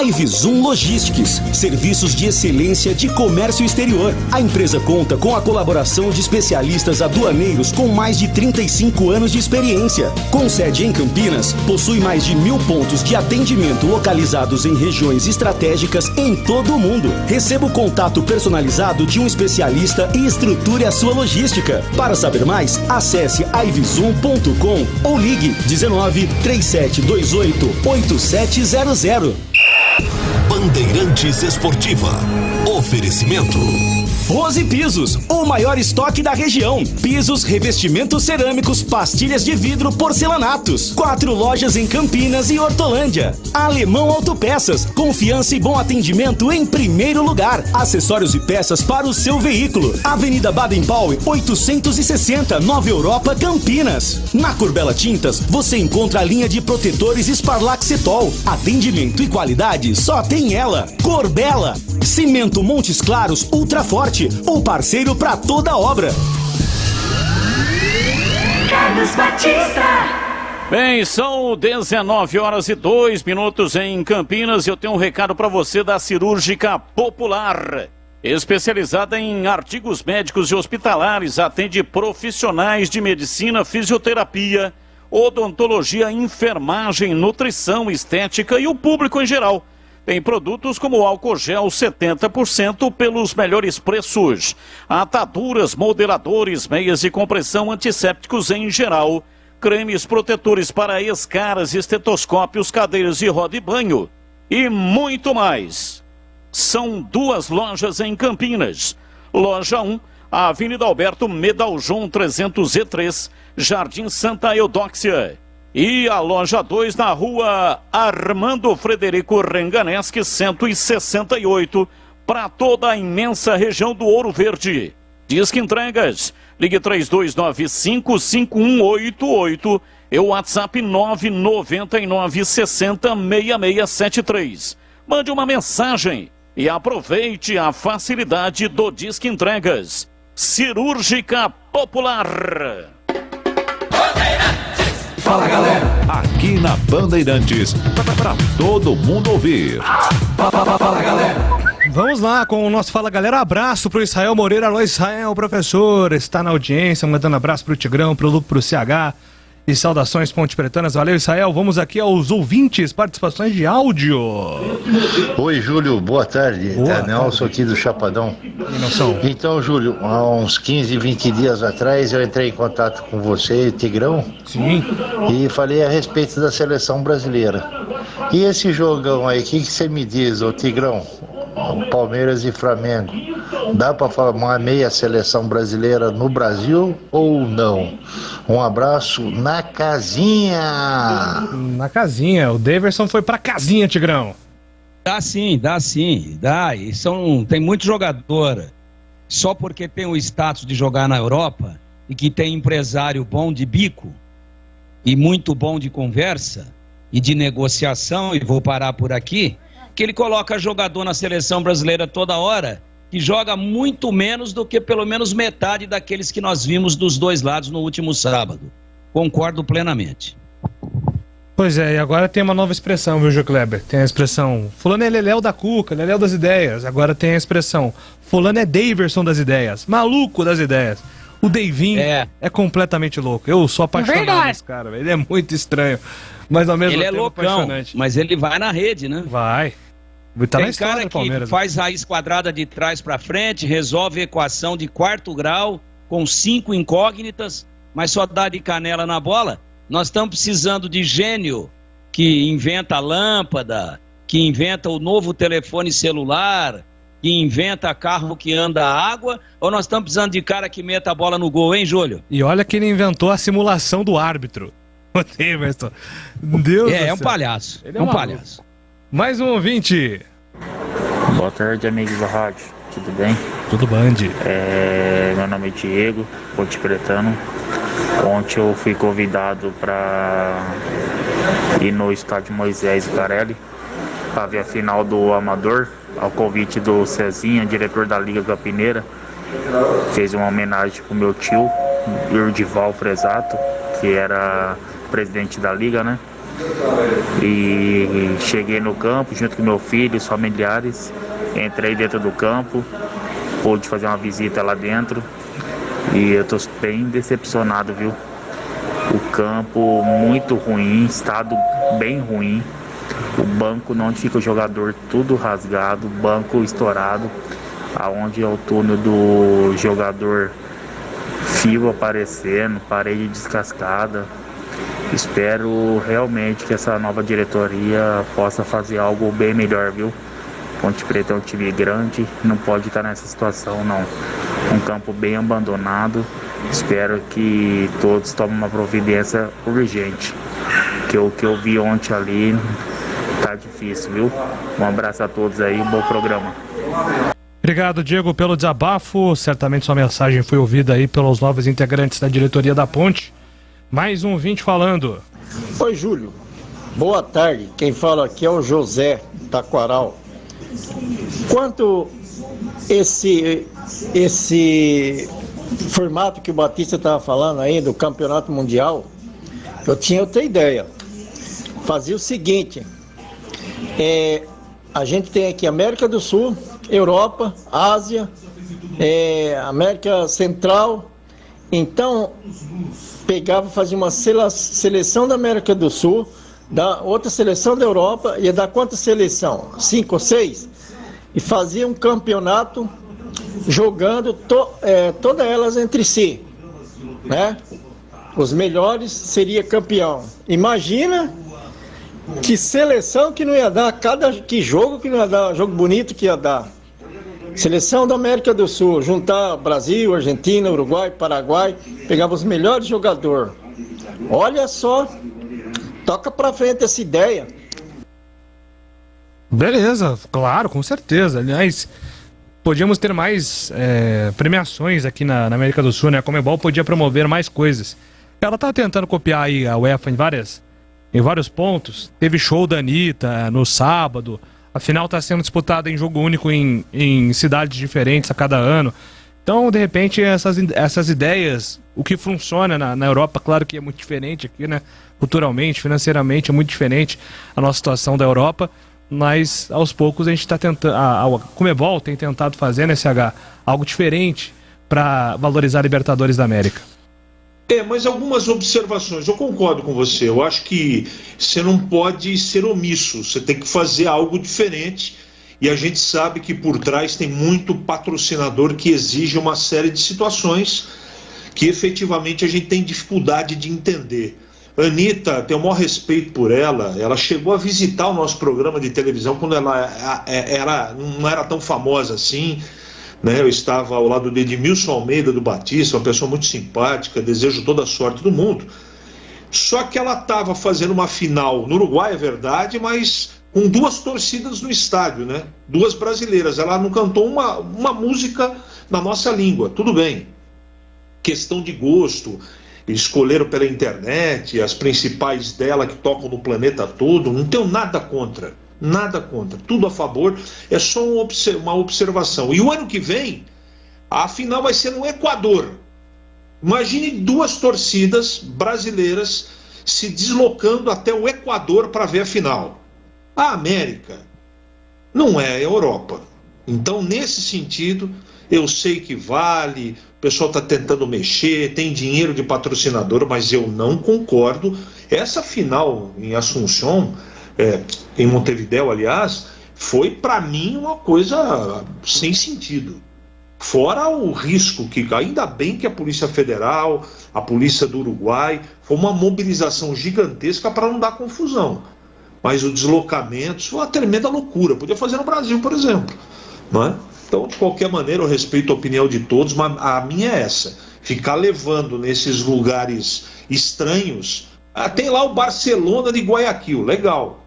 U: Ivisum Logistics, serviços de excelência de comércio exterior. A empresa conta com a colaboração de especialistas aduaneiros com mais de 35 anos de experiência. Com sede em Campinas, possui mais de 1.000 pontos de atendimento localizados em regiões estratégicas em todo o mundo. Receba o contato personalizado de um especialista e estruture a sua logística. Para saber mais, acesse ivisum.com ou ligue 19 3728 8700.
X: Bandeirantes Esportiva. Oferecimento
D: Rose Pisos, o maior estoque da região. Pisos, revestimentos cerâmicos, pastilhas de vidro, porcelanatos. 4 lojas em Campinas e Hortolândia. Alemão Autopeças, confiança e bom atendimento em primeiro lugar. Acessórios e peças para o seu veículo. Avenida Baden-Powell, 860, Nova Europa, Campinas. Na Corbella Tintas, você encontra a linha de protetores Sparlac Cetol. Atendimento e qualidade só tem ela. Corbella. Cimento Montes Claros Ultra Forte, o parceiro para toda obra.
F: Carlos Batista.
O: Bem, são 19h02 em Campinas e eu tenho um recado para você da Cirúrgica Popular. Especializada em artigos médicos e hospitalares, atende profissionais de medicina, fisioterapia, odontologia, enfermagem, nutrição, estética e o público em geral. Tem produtos como álcool gel 70% pelos melhores preços. Ataduras, modeladores, meias de compressão, antissépticos em geral. Cremes protetores para escaras, estetoscópios, cadeiras de roda e banho. E muito mais. São 2 lojas em Campinas. Loja 1, Avenida Alberto Medaljon 303, Jardim Santa Eudóxia. E a loja 2 na rua Armando Frederico Renganeschi 168, para toda a imensa região do Ouro Verde. Disque entregas, ligue 3295-5188 e o WhatsApp 999606673. Mande uma mensagem e aproveite a facilidade do Disque Entregas. Cirúrgica Popular.
C: Fala, galera! Aqui na Bandeirantes, pra todo mundo ouvir.
F: Fala, galera!
E: Vamos lá com o nosso Fala Galera. Abraço pro Israel Moreira. Alô, Israel, professor. Está na audiência, mandando abraço pro Tigrão, pro Luco, pro CH. E saudações Ponte Pretanas. Valeu, Israel. Vamos aqui aos ouvintes, participações de áudio.
H: Oi, Júlio. Boa tarde. É Nelson aqui do Chapadão. Então, Júlio, há uns 15, 20 dias atrás eu entrei em contato com você, Tigrão.
E: Sim.
H: E falei a respeito da seleção brasileira. E esse jogão aí, o que você me diz, ô Tigrão? Palmeiras e Flamengo. Dá para formar meia seleção brasileira no Brasil ou não? Um abraço na casinha.
E: Na casinha. O Daverson foi pra casinha, Tigrão.
I: Dá sim. E tem muito jogador. Só porque tem o status de jogar na Europa e que tem empresário bom de bico e muito bom de conversa e de negociação, e vou parar por aqui, que ele coloca jogador na seleção brasileira toda hora que joga muito menos do que pelo menos metade daqueles que nós vimos dos dois lados no último sábado. Concordo plenamente.
E: Pois é, e agora tem uma nova expressão, viu, Gil Kleber? Tem a expressão, fulano é Leléu da Cuca, Leléu das ideias. Agora tem a expressão, fulano é Daverson das ideias, maluco das ideias. O Davinho é completamente louco. Eu sou apaixonado nesse cara, ele é muito estranho. Mas ao mesmo tempo
I: ele é loucão, mas ele vai na rede, né?
E: Vai. Tá
I: tem cara que faz raiz quadrada de trás para frente, resolve equação de quarto grau com 5 incógnitas, mas só dá de canela na bola. Nós estamos precisando de gênio que inventa a lâmpada, que inventa o novo telefone celular, que inventa carro que anda a água, ou nós estamos precisando de cara que meta a bola no gol, hein, Júlio?
E: E olha que ele inventou a simulação do árbitro. O Daverson. Deus do céu.
I: É um palhaço.
E: Ele é um palhaço. Mais um ouvinte.
J: Boa tarde, amigos da rádio. Tudo bem?
E: Tudo bem,
J: meu nome é Diego, Ponte Pretano. Ontem eu fui convidado para ir no estádio Moisés Carelli para ver a final do Amador, ao convite do Cezinha, diretor da Liga Campineira. Fez uma homenagem pro meu tio, Urdival Fresato, que era presidente da Liga, né? E cheguei no campo junto com meu filho, os familiares. Entrei dentro do campo, pude fazer uma visita lá dentro e eu tô bem decepcionado, viu? O campo muito ruim, estado bem ruim. O banco não fica o jogador tudo rasgado, banco estourado, aonde é o túnel do jogador, fio aparecendo, parede descascada. Espero realmente que essa nova diretoria possa fazer algo bem melhor, viu? Ponte Preta é um time grande, não pode estar nessa situação não. Um campo bem abandonado. Espero que todos tomem uma providência urgente, que o que eu vi ontem ali tá difícil, viu? Um abraço a todos aí, um bom programa.
E: Obrigado, Diego, pelo desabafo. Certamente sua mensagem foi ouvida aí pelos novos integrantes da diretoria da Ponte. Mais um ouvinte falando.
S: Oi, Júlio. Boa tarde. Quem fala aqui é o José Taquaral. Quanto esse formato que o Batista estava falando aí do Campeonato Mundial, eu tinha outra ideia. Fazia o seguinte, a gente tem aqui América do Sul, Europa, Ásia, América Central. Então pegava, fazia uma seleção da América do Sul, da outra seleção da Europa, ia dar quantas seleção? 5 ou 6? E fazia um campeonato jogando todas elas entre si, né? Os melhores seria campeão. Imagina que seleção que não ia dar, que jogo que não ia dar, jogo bonito que ia dar. Seleção da América do Sul, juntar Brasil, Argentina, Uruguai, Paraguai, pegava os melhores jogadores. Olha só, toca pra frente essa ideia.
E: Beleza, claro, com certeza. Aliás, podíamos ter mais premiações aqui na América do Sul, né? A Conmebol podia promover mais coisas. Ela tá tentando copiar aí a UEFA em vários pontos. Teve show da Anitta no sábado. A final está sendo disputada em jogo único em cidades diferentes a cada ano. Então, de repente, essas ideias, o que funciona na Europa, claro que é muito diferente aqui, né? Culturalmente, financeiramente, é muito diferente a nossa situação da Europa. mas aos poucos a gente está tentando, a Conmebol tem tentado fazer, né, CH, algo diferente para valorizar a Libertadores da América.
N: Mas algumas observações, eu concordo com você, eu acho que você não pode ser omisso, você tem que fazer algo diferente, e a gente sabe que por trás tem muito patrocinador que exige uma série de situações que efetivamente a gente tem dificuldade de entender. Anitta, tenho o maior respeito por ela chegou a visitar o nosso programa de televisão quando ela não era tão famosa assim, né? Eu estava ao lado de Edmilson Almeida do Batista, uma pessoa muito simpática, desejo toda a sorte do mundo. Só que ela estava fazendo uma final no Uruguai, é verdade, mas com 2 torcidas no estádio, né? 2 brasileiras. Ela não cantou uma música na nossa língua, tudo bem. Questão de gosto, escolheram pela internet, as principais dela que tocam no planeta todo, não tenho nada contra, tudo a favor, é só uma observação. E o ano que vem, a final vai ser no Equador. Imagine 2 torcidas brasileiras se deslocando até o Equador para ver a final. A América não é a Europa. Então, nesse sentido, eu sei que vale, o pessoal está tentando mexer, tem dinheiro de patrocinador, mas eu não concordo. Essa final em Assunção, em Montevidéu, aliás, foi para mim uma coisa sem sentido. Fora o risco que, ainda bem que a Polícia Federal, a Polícia do Uruguai, foi uma mobilização gigantesca para não dar confusão. Mas o deslocamento foi uma tremenda loucura. Podia fazer no Brasil, por exemplo, não é? Então, de qualquer maneira, eu respeito a opinião de todos, mas a minha é essa. Ficar levando nesses lugares estranhos. Tem lá o Barcelona de Guayaquil, legal.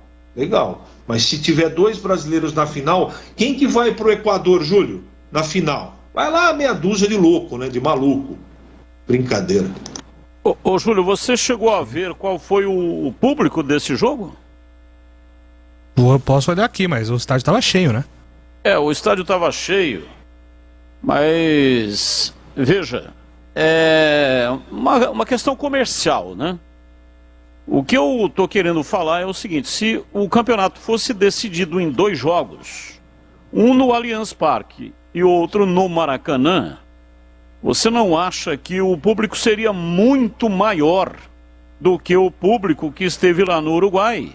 N: Mas se tiver 2 brasileiros na final, quem que vai pro Equador, Júlio? Na final? Vai lá meia dúzia de louco, né? De maluco. Brincadeira.
O: Ô Júlio, você chegou a ver qual foi o público desse jogo?
E: Eu posso olhar aqui, mas o estádio estava cheio, né?
O: O estádio estava cheio, mas veja, é uma questão comercial, né? O que eu estou querendo falar é o seguinte: se o campeonato fosse decidido em 2 jogos, um no Allianz Parque e outro no Maracanã, você não acha que o público seria muito maior do que o público que esteve lá no Uruguai?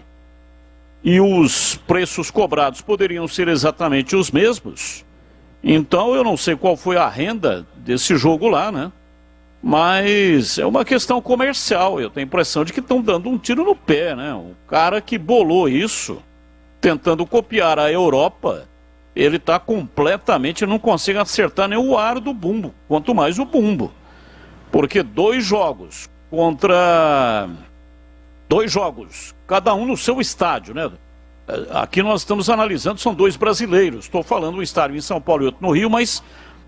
O: E os preços cobrados poderiam ser exatamente os mesmos? Então eu não sei qual foi a renda desse jogo lá, né? Mas é uma questão comercial. Eu tenho a impressão de que estão dando um tiro no pé, né? O cara que bolou isso, tentando copiar a Europa, ele está completamente, não consegue acertar nem o ar do bumbo, quanto mais o bumbo. Porque 2 jogos contra... 2 jogos, cada um no seu estádio, né? Aqui nós estamos analisando, são 2 brasileiros. Estou falando um estádio em São Paulo e outro no Rio, mas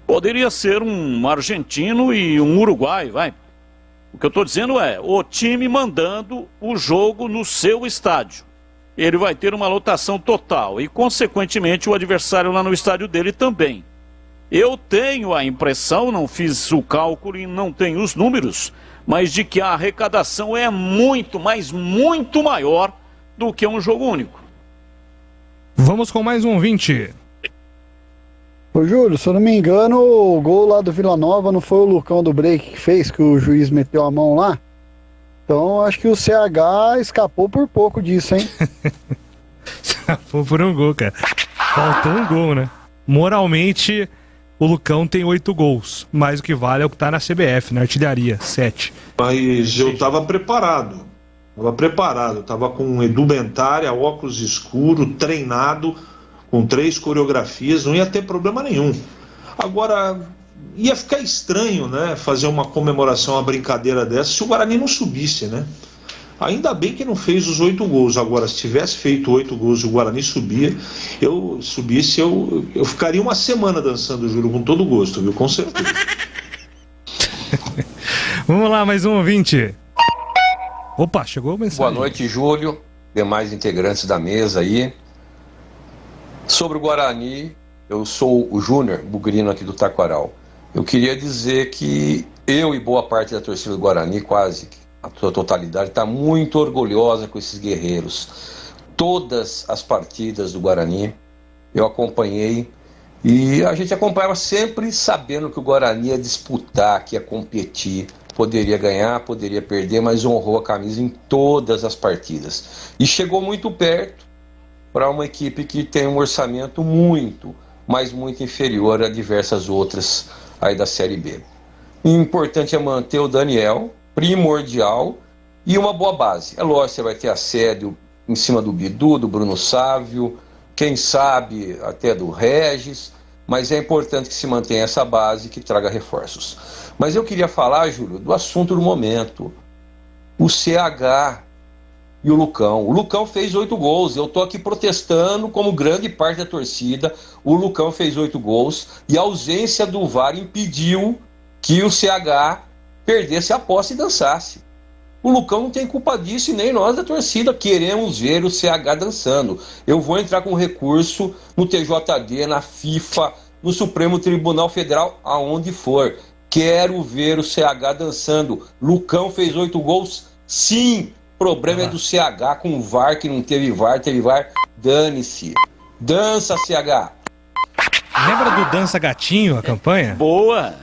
O: poderia ser um argentino e um uruguai, vai. O que eu estou dizendo é, o time mandando o jogo no seu estádio. Ele vai ter uma lotação total e, consequentemente, o adversário lá no estádio dele também. Eu tenho a impressão, não fiz o cálculo e não tenho os números, mas de que a arrecadação é muito, mas muito maior do que um jogo único.
E: Vamos com mais um ouvinte.
L: Ô Júlio, se eu não me engano, o gol lá do Vila Nova não foi o Lucão do break que fez, que o juiz meteu a mão lá? Então acho que o CH escapou por pouco disso, hein?
E: Escapou por um gol, cara. Faltou um gol, né? Moralmente, o Lucão tem 8 gols, mas o que vale é o que tá na CBF, na artilharia, 7.
N: Mas eu tava preparado, tava com indumentária, óculos escuro, treinado, com 3 coreografias, não ia ter problema nenhum. Agora, ia ficar estranho, né, fazer uma comemoração, uma brincadeira dessa, se o Guarani não subisse, né? Ainda bem que não fez os 8 gols. Agora, se tivesse feito 8 gols e o Guarani eu ficaria uma semana dançando, juro, com todo gosto, viu? Com certeza.
E: Vamos lá, mais um ouvinte. Opa, chegou a mensagem.
P: Boa noite, Júlio, demais integrantes da mesa aí. Sobre o Guarani, eu sou o Júnior Bugrino aqui do Taquaral. Eu queria dizer que eu e boa parte da torcida do Guarani, quase a sua totalidade, está muito orgulhosa com esses guerreiros. todas as partidas do Guarani, eu acompanhei, e a gente acompanhava sempre sabendo que o Guarani ia disputar, que ia competir, poderia ganhar, poderia perder, mas honrou a camisa em todas as partidas. E chegou muito perto para uma equipe que tem um orçamento muito, mas muito inferior a diversas outras aí da Série B. O importante é manter o Daniel, primordial, e uma boa base. É lógico, você vai ter assédio em cima do Bidu, do Bruno Sávio, quem sabe até do Regis, mas é importante que se mantenha essa base, que traga reforços. Mas eu queria falar, Júlio, do assunto do momento. O CH e o Lucão. O Lucão fez 8 gols. Eu estou aqui protestando como grande parte da torcida. O Lucão fez 8 gols e a ausência do VAR impediu que o CH perdesse a posse e dançasse. O Lucão não tem culpa disso e nem nós da torcida queremos ver o CH dançando. Eu vou entrar com recurso no TJD, na FIFA, no Supremo Tribunal Federal, aonde for. Quero ver o CH dançando. Lucão fez 8 gols? Sim. O problema é do CH com o VAR, que não teve VAR, teve VAR. Dane-se. Dança, CH.
E: Lembra do Dança Gatinho, a campanha?
O: Boa.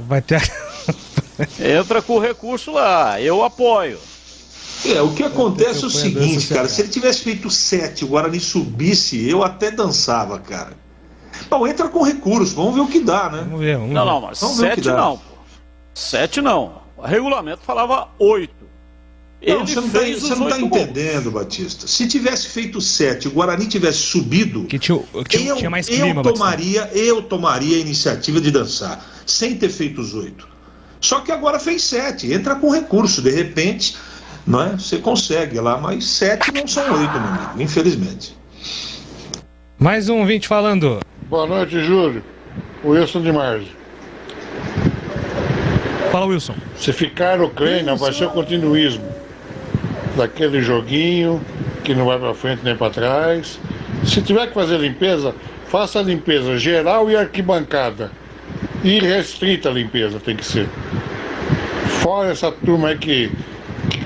E: Vai ter...
O: Entra com o recurso lá, eu apoio.
N: O que acontece é o seguinte, cara, se ele tivesse feito 7 o Guarani subisse, eu até dançava, cara. Bom, entra com recurso, vamos ver o que dá, né?
E: Vamos ver.
O: Não, mas 7 não, pô. 7 não. O regulamento falava 8.
N: Não, você não tá entendendo, Batista. Se tivesse feito 7, o Guarani tivesse subido,
E: que tinha mais clima,
N: eu tomaria a iniciativa de dançar, sem ter feito os 8. Só que agora fez 7, entra com recurso, de repente, não é? Você consegue lá, mas 7 não são 8, meu amigo, infelizmente.
E: Mais um ouvinte falando.
K: Boa noite, Júlio. Wilson de Marge.
E: Fala, Wilson.
K: Se ficar no Kleina, vai ser o continuismo daquele joguinho que não vai pra frente nem pra trás. Se tiver que fazer limpeza, faça a limpeza geral e arquibancada. E restrita a limpeza tem que ser. Fora essa turma aí que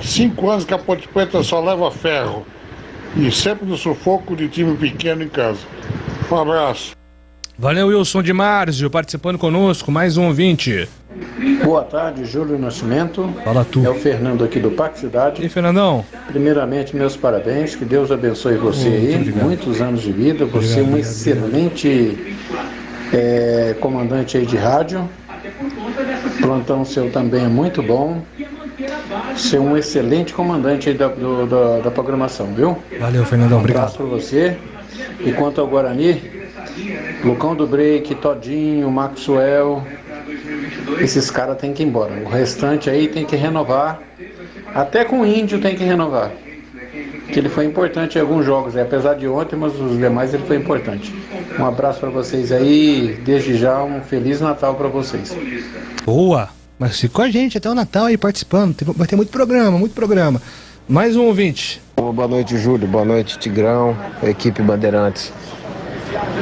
K: 5 anos que a Ponte Preta só leva ferro. E sempre no sufoco de time pequeno em casa. Um abraço.
E: Valeu, Wilson de Márzio, participando conosco, mais um ouvinte.
M: Boa tarde, Júlio Nascimento.
E: Fala tu.
M: É o Fernando aqui do Parque Cidade.
E: E Fernandão?
M: Primeiramente, meus parabéns, que Deus abençoe você aí, muitos anos de vida, você é um excelente comandante aí de rádio. Plantão seu também é muito bom. Você é um excelente comandante aí da programação, viu?
E: Valeu, Fernandão, obrigado.
M: Um abraço pra você. E quanto ao Guarani, Lucão do Break, Todinho, Maxwell, esses caras tem que ir embora. O restante aí tem que renovar. Até com o Índio tem que renovar. Que ele foi importante em alguns jogos, apesar de ontem, mas os demais ele foi importante. Um abraço para vocês aí, desde já um Feliz Natal para vocês.
E: Boa! Mas fica com a gente até o Natal aí participando, vai ter muito programa. Mais um ouvinte.
V: Boa noite, Júlio, boa noite, Tigrão, equipe Bandeirantes.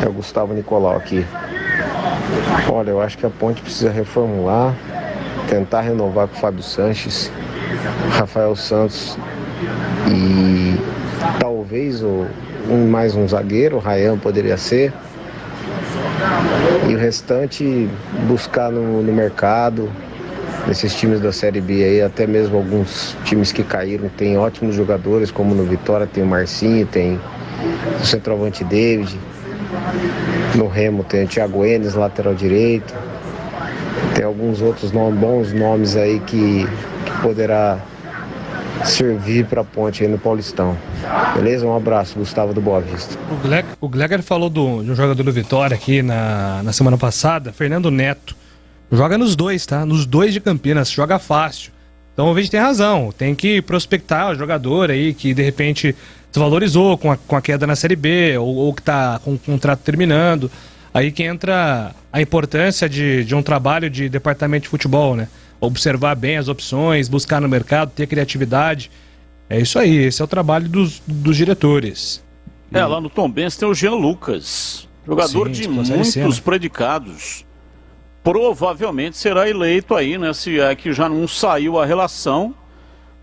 V: É o Gustavo Nicolau aqui. Olha, eu acho que a Ponte precisa reformular, tentar renovar com o Fábio Sanches, Rafael Santos e talvez mais um zagueiro, o Ryan poderia ser. E o restante buscar no mercado, nesses times da Série B aí, até mesmo alguns times que caíram, tem ótimos jogadores, como no Vitória tem o Marcinho, tem o centroavante David. No Remo tem o Thiago Enes, lateral direito. Tem alguns outros bons nomes aí que poderá servir para a Ponte aí no Paulistão. Beleza? Um abraço, Gustavo do Boa Vista.
E: O Gleger falou de um jogador do Vitória aqui na semana passada, Fernando Neto. Joga nos dois, tá? Nos dois de Campinas, joga fácil. Então o vídeo tem razão, tem que prospectar o jogador aí que de repente se valorizou com a queda na Série B ou que tá com o contrato terminando. Aí que entra a importância de um trabalho de departamento de futebol, né? Observar bem as opções, buscar no mercado, ter criatividade. É isso aí, esse é o trabalho dos diretores.
O: Lá no Tombense tem o Jean Lucas, jogador de muitos predicados. Provavelmente será eleito aí, né? Se é que já não saiu a relação,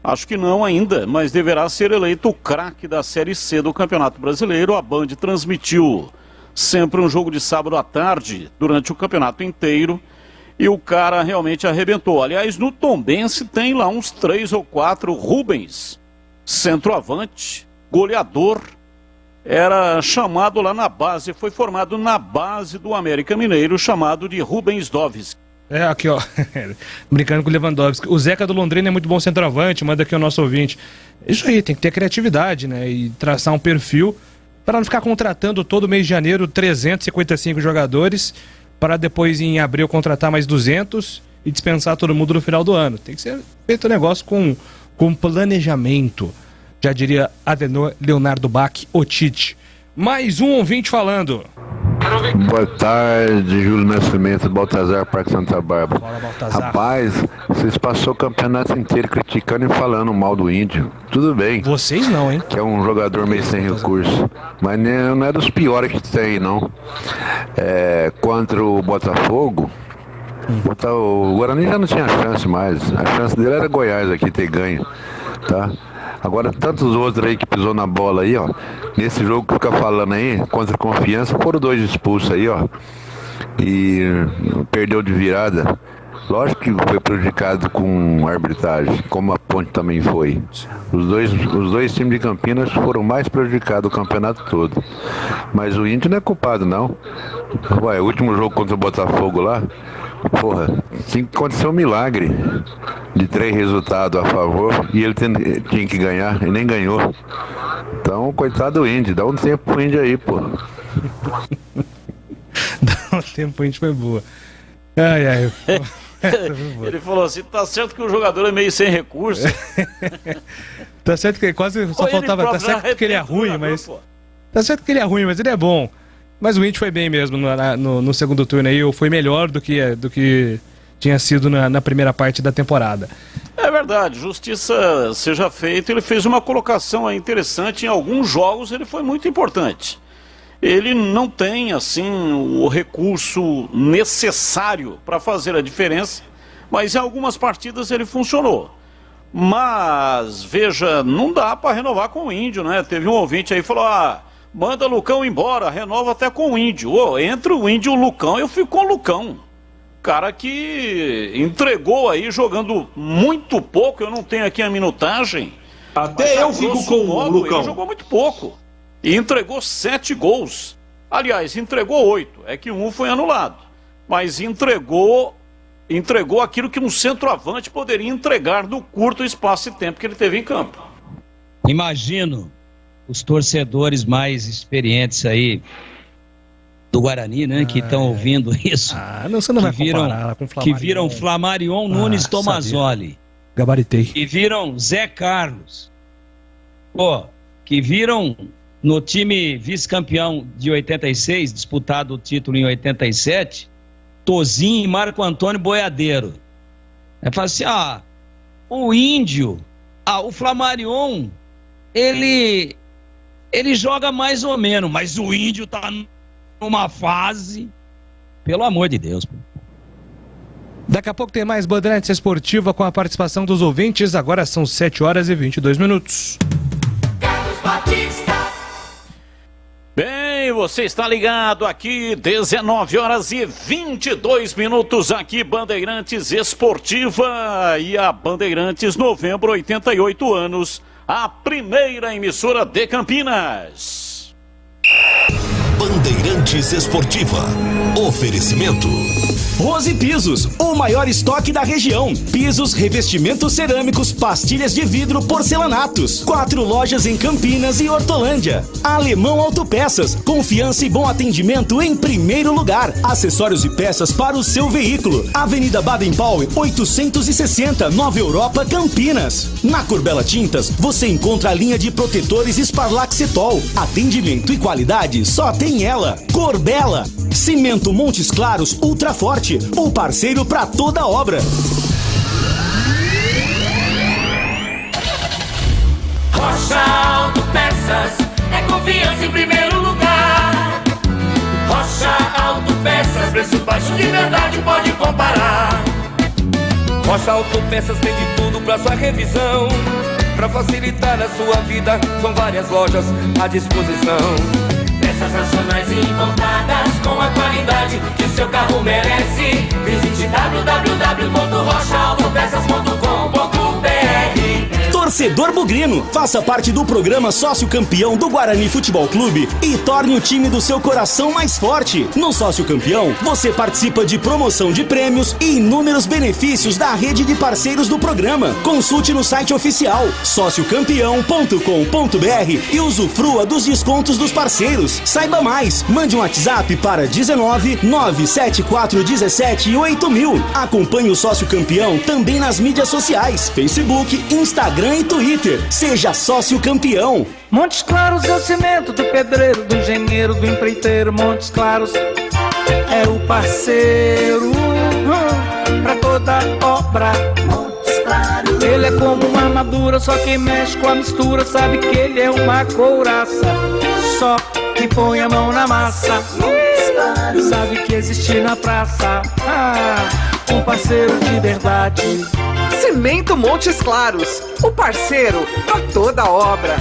O: Acho que não ainda, mas deverá ser eleito o craque da Série C do Campeonato Brasileiro. A Band transmitiu sempre um jogo de sábado à tarde, durante o campeonato inteiro, e o cara realmente arrebentou. Aliás, no Tombense tem lá uns 3 ou 4, Rubens, centroavante, goleador, era chamado lá na base, foi formado na base do América Mineiro, chamado de Rubens Doves.
E: Aqui ó, brincando com o Lewandowski. O Zeca do Londrina é muito bom centroavante, manda aqui o nosso ouvinte. Isso aí, tem que ter criatividade, né, e traçar um perfil para não ficar contratando todo mês de janeiro 355 jogadores, para depois em abril contratar mais 200 e dispensar todo mundo no final do ano. Tem que ser feito um negócio com planejamento. Já diria Adenor Leonardo Bach, o Tite. Mais um ouvinte falando.
B: Boa tarde, Júlio Nascimento, Baltazar, Parque Santa Bárbara.
E: Fala, Baltazar.
B: Rapaz, vocês passou o campeonato inteiro criticando e falando mal do Índio. Tudo bem.
E: Vocês não, hein?
B: Que é um jogador meio sem recurso. Mas não é dos piores que tem, não. Contra o Botafogo, o Guarani já não tinha chance mais. A chance dele era Goiás aqui ter ganho, tá? Agora, tantos outros aí que pisou na bola aí, ó. Nesse jogo que fica falando aí, contra a Confiança, foram 2 expulsos aí, ó. E perdeu de virada. Lógico que foi prejudicado com a arbitragem, como a Ponte também foi. Os dois times de Campinas foram mais prejudicados o campeonato todo. Mas o Índio não é culpado, não. Ué, o último jogo contra o Botafogo lá, porra, tinha que acontecer um milagre de 3 resultados a favor e ele tinha que ganhar e nem ganhou. Então, coitado do Índio, dá um tempo pro Índio aí, pô.
E: Dá um tempo pro Índio, foi boa. Ai.
O: Ele falou assim, tá certo que o jogador é meio sem recurso.
E: Tá certo que quase só faltava, tá certo que ele é ruim, mas... Tá certo que ele é ruim, mas ele é bom. Mas o Índio foi bem mesmo no segundo turno aí, foi melhor do que tinha sido na primeira parte da temporada.
O: É verdade, justiça seja feita, ele fez uma colocação interessante, em alguns jogos ele foi muito importante. Ele não tem, assim, o recurso necessário para fazer a diferença, mas em algumas partidas ele funcionou. Mas, veja, não dá para renovar com o Índio, né? Teve um ouvinte aí que falou, manda Lucão embora, renova até com o Índio. Entre o Índio e o Lucão, eu fico com o Lucão. Cara que entregou aí, jogando muito pouco, eu não tenho aqui a minutagem.
N: Até eu fico com o Lucão.
O: Ele jogou muito pouco. E entregou 7 gols. Aliás, entregou 8. É que um foi anulado. Mas entregou aquilo que um centroavante poderia entregar no curto espaço de tempo que ele teve em campo.
I: Imagino os torcedores mais experientes aí do Guarani, né, que estão ouvindo isso.
E: Você não vai comparar com
I: Flamarion. Que viram Flamarion Nunes Tomazoli.
E: Gabaritei.
I: Que viram Zé Carlos. Que viram no time vice-campeão de 86, disputado o título em 87, Tozinho e Marco Antônio Boiadeiro. Fala assim, o Índio, o Flamarion, ele joga mais ou menos, mas o Índio tá numa fase, pelo amor de Deus.
E: Daqui a pouco tem mais Bandeirantes Esportiva com a participação dos ouvintes, agora são 7h22.
F: Carlos Batista.
O: Bem, você está ligado aqui, 19h22 aqui, Bandeirantes Esportiva e a Bandeirantes Novembro, 88 anos, a primeira emissora de Campinas.
X: Bandeirantes Esportiva. Oferecimento
D: Rose Pisos, o maior estoque da região. Pisos, revestimentos cerâmicos, pastilhas de vidro, porcelanatos. 4 lojas em Campinas e Hortolândia. Alemão Autopeças, confiança e bom atendimento em primeiro lugar. Acessórios e peças para o seu veículo. Avenida Baden-Powell, 860, Nova Europa, Campinas. Na Corbela Tintas, você encontra a linha de protetores Sparlaxetol. Atendimento e qualidade só tem ela. Corbela. Cimento Montes Claros Ultra Forte, o parceiro para toda obra.
F: Rocha Autopeças é confiança em primeiro lugar. Rocha Autopeças, preço baixo de verdade, pode comparar.
G: Rocha Autopeças tem de tudo pra sua revisão. Pra facilitar a sua vida, são várias lojas à disposição. Peças nacionais e importadas com a qualidade que o seu carro merece. Visite www.rochaautopeças.com.br.
D: Torcedor bugrino, faça parte do programa Sócio Campeão do Guarani Futebol Clube e torne o time do seu coração mais forte. No Sócio Campeão, você participa de promoção de prêmios e inúmeros benefícios da rede de parceiros do programa. Consulte no site oficial sociocampeão.com.br e usufrua dos descontos dos parceiros. Saiba mais, mande um WhatsApp para 19 974 17 8000. Acompanhe o Sócio Campeão também nas mídias sociais, Facebook, Instagram e Twitter. Seja Sócio Campeão.
Q: Montes Claros é o cimento do pedreiro, do engenheiro, do empreiteiro. Montes Claros é o parceiro pra toda obra. Montes Claros. Ele é como uma armadura, só quem mexe com a mistura sabe que ele é uma couraça. Só quem põe a mão na massa sabe que existe na praça um parceiro de verdade.
T: Cimento Montes Claros, o parceiro pra toda obra.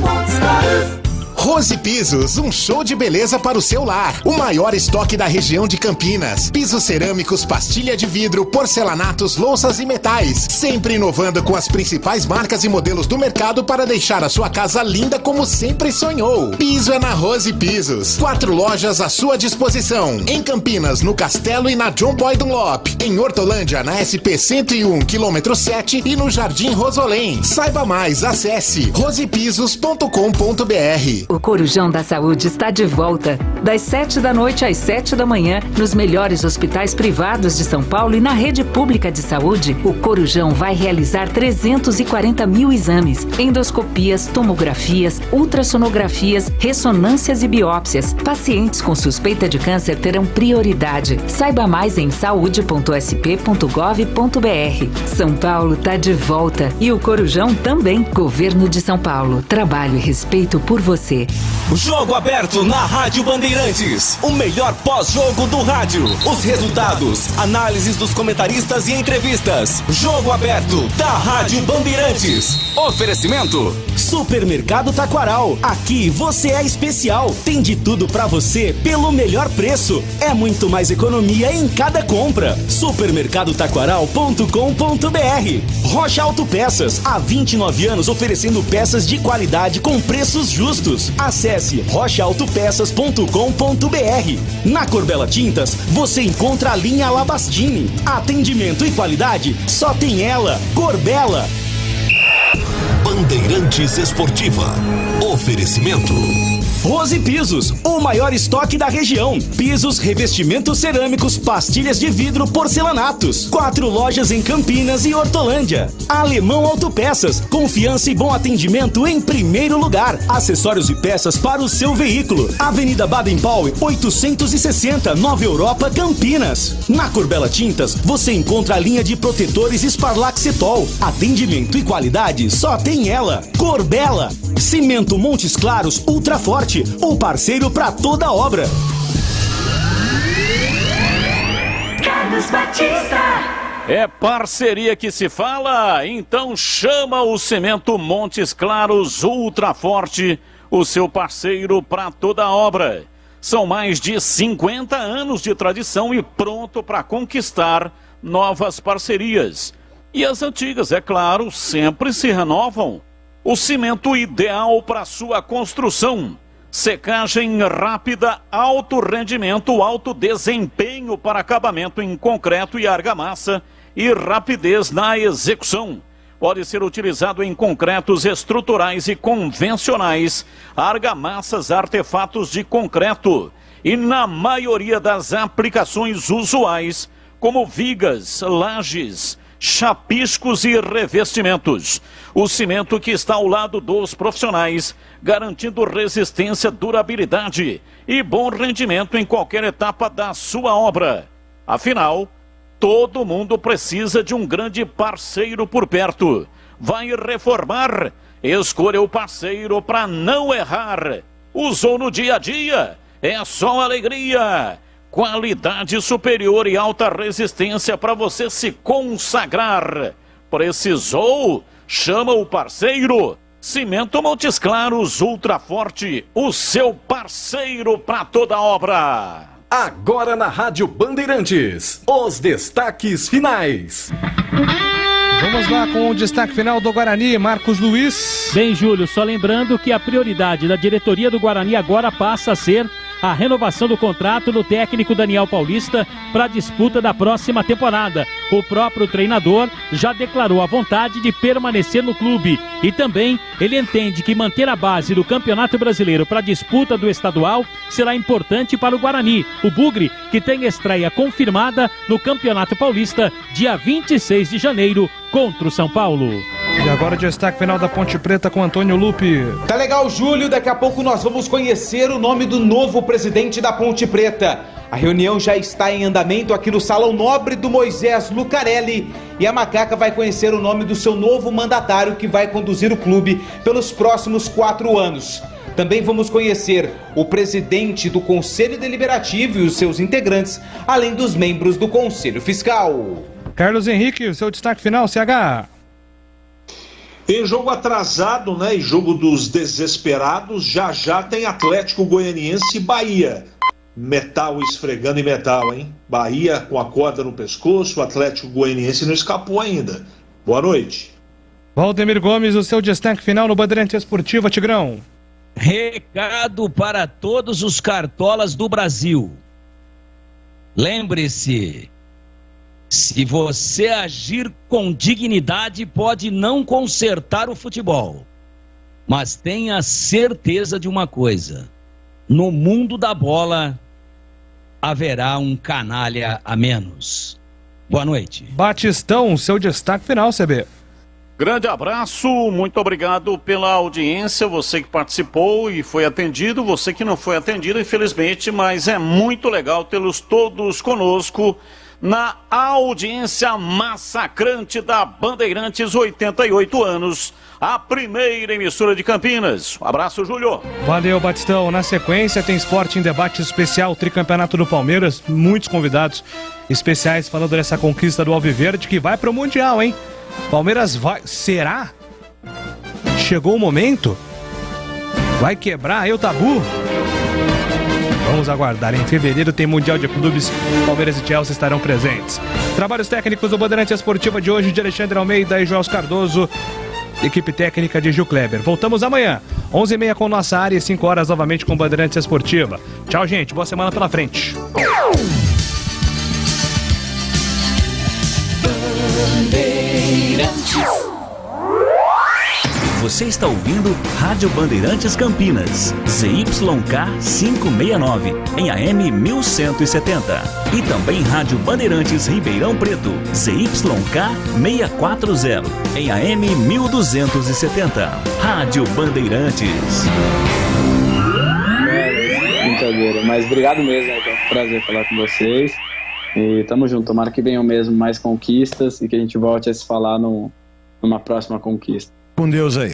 T: Montes Claros.
R: Rose Pisos, um show de beleza para o seu lar. O maior estoque da região de Campinas. Pisos cerâmicos, pastilha de vidro, porcelanatos, louças e metais. Sempre inovando com as principais marcas e modelos do mercado para deixar a sua casa linda como sempre sonhou. Piso é na Rose Pisos. 4 lojas à sua disposição. Em Campinas, no Castelo e na John Boy Dunlop. Em Hortolândia, na SP 101, km 7 e no Jardim Rosolém. Saiba mais, acesse rosepisos.com.br.
W: O Corujão da Saúde está de volta, das 7 da noite às 7 da manhã, nos melhores hospitais privados de São Paulo e na rede pública de saúde. O Corujão vai realizar 340 mil exames, endoscopias, tomografias, ultrassonografias, ressonâncias e biópsias. Pacientes com suspeita de câncer terão prioridade. Saiba mais em saude.sp.gov.br. São Paulo está de volta e o Corujão também. Governo de São Paulo. Trabalho e respeito por você.
D: Jogo aberto na Rádio Bandeirantes. O melhor pós-jogo do rádio. Os resultados, análises dos comentaristas e entrevistas. Jogo aberto da Rádio Bandeirantes. Oferecimento: Supermercado Taquaral. Aqui você é especial. Tem de tudo pra você pelo melhor preço. É muito mais economia em cada compra. Supermercadotaquaral.com.br. Rocha Autopeças. Há 29 anos oferecendo peças de qualidade com preços justos. Acesse rochaautopeças.com.br. Na Corbella Tintas, você encontra a linha Labastini. Atendimento e qualidade, só tem ela, Corbella.
U: Bandeirantes Esportiva. Oferecimento:
D: Rose Pisos, o maior estoque da região. Pisos, revestimentos cerâmicos, pastilhas de vidro, porcelanatos. 4 lojas em Campinas e Hortolândia. Alemão Autopeças, confiança e bom atendimento em primeiro lugar. Acessórios e peças para o seu veículo. Avenida Baden-Powell, 860, Nova Europa, Campinas. Na Corbella Tintas, você encontra a linha de protetores Sparlaxetol. Atendimento e qualidade, só tem ela, Corbella. Cimento Montes Claros Ultra Forte, o parceiro para toda obra.
F: Carlos Batista.
O: É parceria que se fala? Então chama o Cimento Montes Claros Ultra Forte, o seu parceiro para toda obra. São mais de 50 anos de tradição e pronto para conquistar novas parcerias. E as antigas, é claro, sempre se renovam. O cimento ideal para sua construção. Secagem rápida, alto rendimento, alto desempenho para acabamento em concreto e argamassa e rapidez na execução. Pode ser utilizado em concretos estruturais e convencionais, argamassas, artefatos de concreto e na maioria das aplicações usuais, como vigas, lajes, chapiscos e revestimentos. O cimento que está ao lado dos profissionais, garantindo resistência, durabilidade e bom rendimento em qualquer etapa da sua obra. Afinal, todo mundo precisa de um grande parceiro por perto. Vai reformar? Escolha o parceiro para não errar. Usou no dia a dia? É só alegria. qualidade superior e alta resistência para você se consagrar. Precisou? Chama o parceiro. Cimento Montes Claros Ultra Forte, o seu parceiro para toda obra.
A: Agora na Rádio Bandeirantes, os destaques finais.
E: Vamos lá com o destaque final do Guarani, Marcos Luiz.
C: Bem, Júlio, só lembrando que a prioridade da diretoria do Guarani agora passa a ser a renovação do contrato do técnico Daniel Paulista para a disputa da próxima temporada. O próprio treinador já declarou a vontade de permanecer no clube e também ele entende que manter a base do Campeonato Brasileiro para a disputa do estadual será importante para o Guarani. O Bugre, que tem estreia confirmada no Campeonato Paulista, dia 26 de janeiro, contra o São Paulo.
E: E agora o destaque final da Ponte Preta com Antônio Lupe.
H: Tá legal, Júlio. Daqui a pouco nós vamos conhecer o nome do novo presidente da Ponte Preta. A reunião já está em andamento aqui no Salão Nobre do Moisés Lucarelli. E a Macaca vai conhecer o nome do seu novo mandatário que vai conduzir o clube pelos próximos 4 anos. Também vamos conhecer o presidente do Conselho Deliberativo e os seus integrantes, além dos membros do Conselho Fiscal.
E: Carlos Henrique, o seu destaque final, CH.
N: Em jogo atrasado, né, e jogo dos desesperados, já tem Atlético Goianiense e Bahia. Metal esfregando em metal, hein? Bahia com a corda no pescoço, o Atlético Goianiense não escapou ainda. Boa noite.
E: Valdemir Gomes, o seu destaque final no Bandeirante Esportiva, Tigrão.
I: Recado para todos os cartolas do Brasil. Lembre-se, se você agir com dignidade, pode não consertar o futebol. Mas tenha certeza de uma coisa: no mundo da bola, haverá um canalha a menos. Boa noite.
E: Batistão, seu destaque final, CB.
O: Grande abraço, muito obrigado pela audiência, você que participou e foi atendido, você que não foi atendido, infelizmente, mas é muito legal tê-los todos conosco na audiência massacrante da Bandeirantes, 88 anos, a primeira emissora de Campinas. Um abraço, Júlio.
E: Valeu, Batistão. Na sequência tem Esporte em Debate Especial, Tricampeonato do Palmeiras, muitos convidados especiais falando dessa conquista do Alviverde que vai pro Mundial, hein? Palmeiras vai... Será? Chegou o momento? Vai quebrar aí o tabu? Vamos aguardar. Em fevereiro tem Mundial de Clubes. Palmeiras e Chelsea estarão presentes. Trabalhos técnicos do Bandeirante Esportiva de hoje de Alexandre Almeida e João Cardoso. Equipe técnica de Gil Kleber. Voltamos amanhã, 11h30 com nossa área e 5 horas novamente com Bandeirante Esportiva. Tchau, gente. Boa semana pela frente.
D: Você está ouvindo Rádio Bandeirantes Campinas, ZYK 569, em AM 1170. E também Rádio Bandeirantes Ribeirão Preto, ZYK 640, em AM 1270. Rádio Bandeirantes.
J: Brincadeira, mas obrigado mesmo, é um prazer falar com vocês. E tamo junto, tomara que venham mesmo mais conquistas e que a gente volte a se falar numa próxima conquista.
Y: Com Deus aí.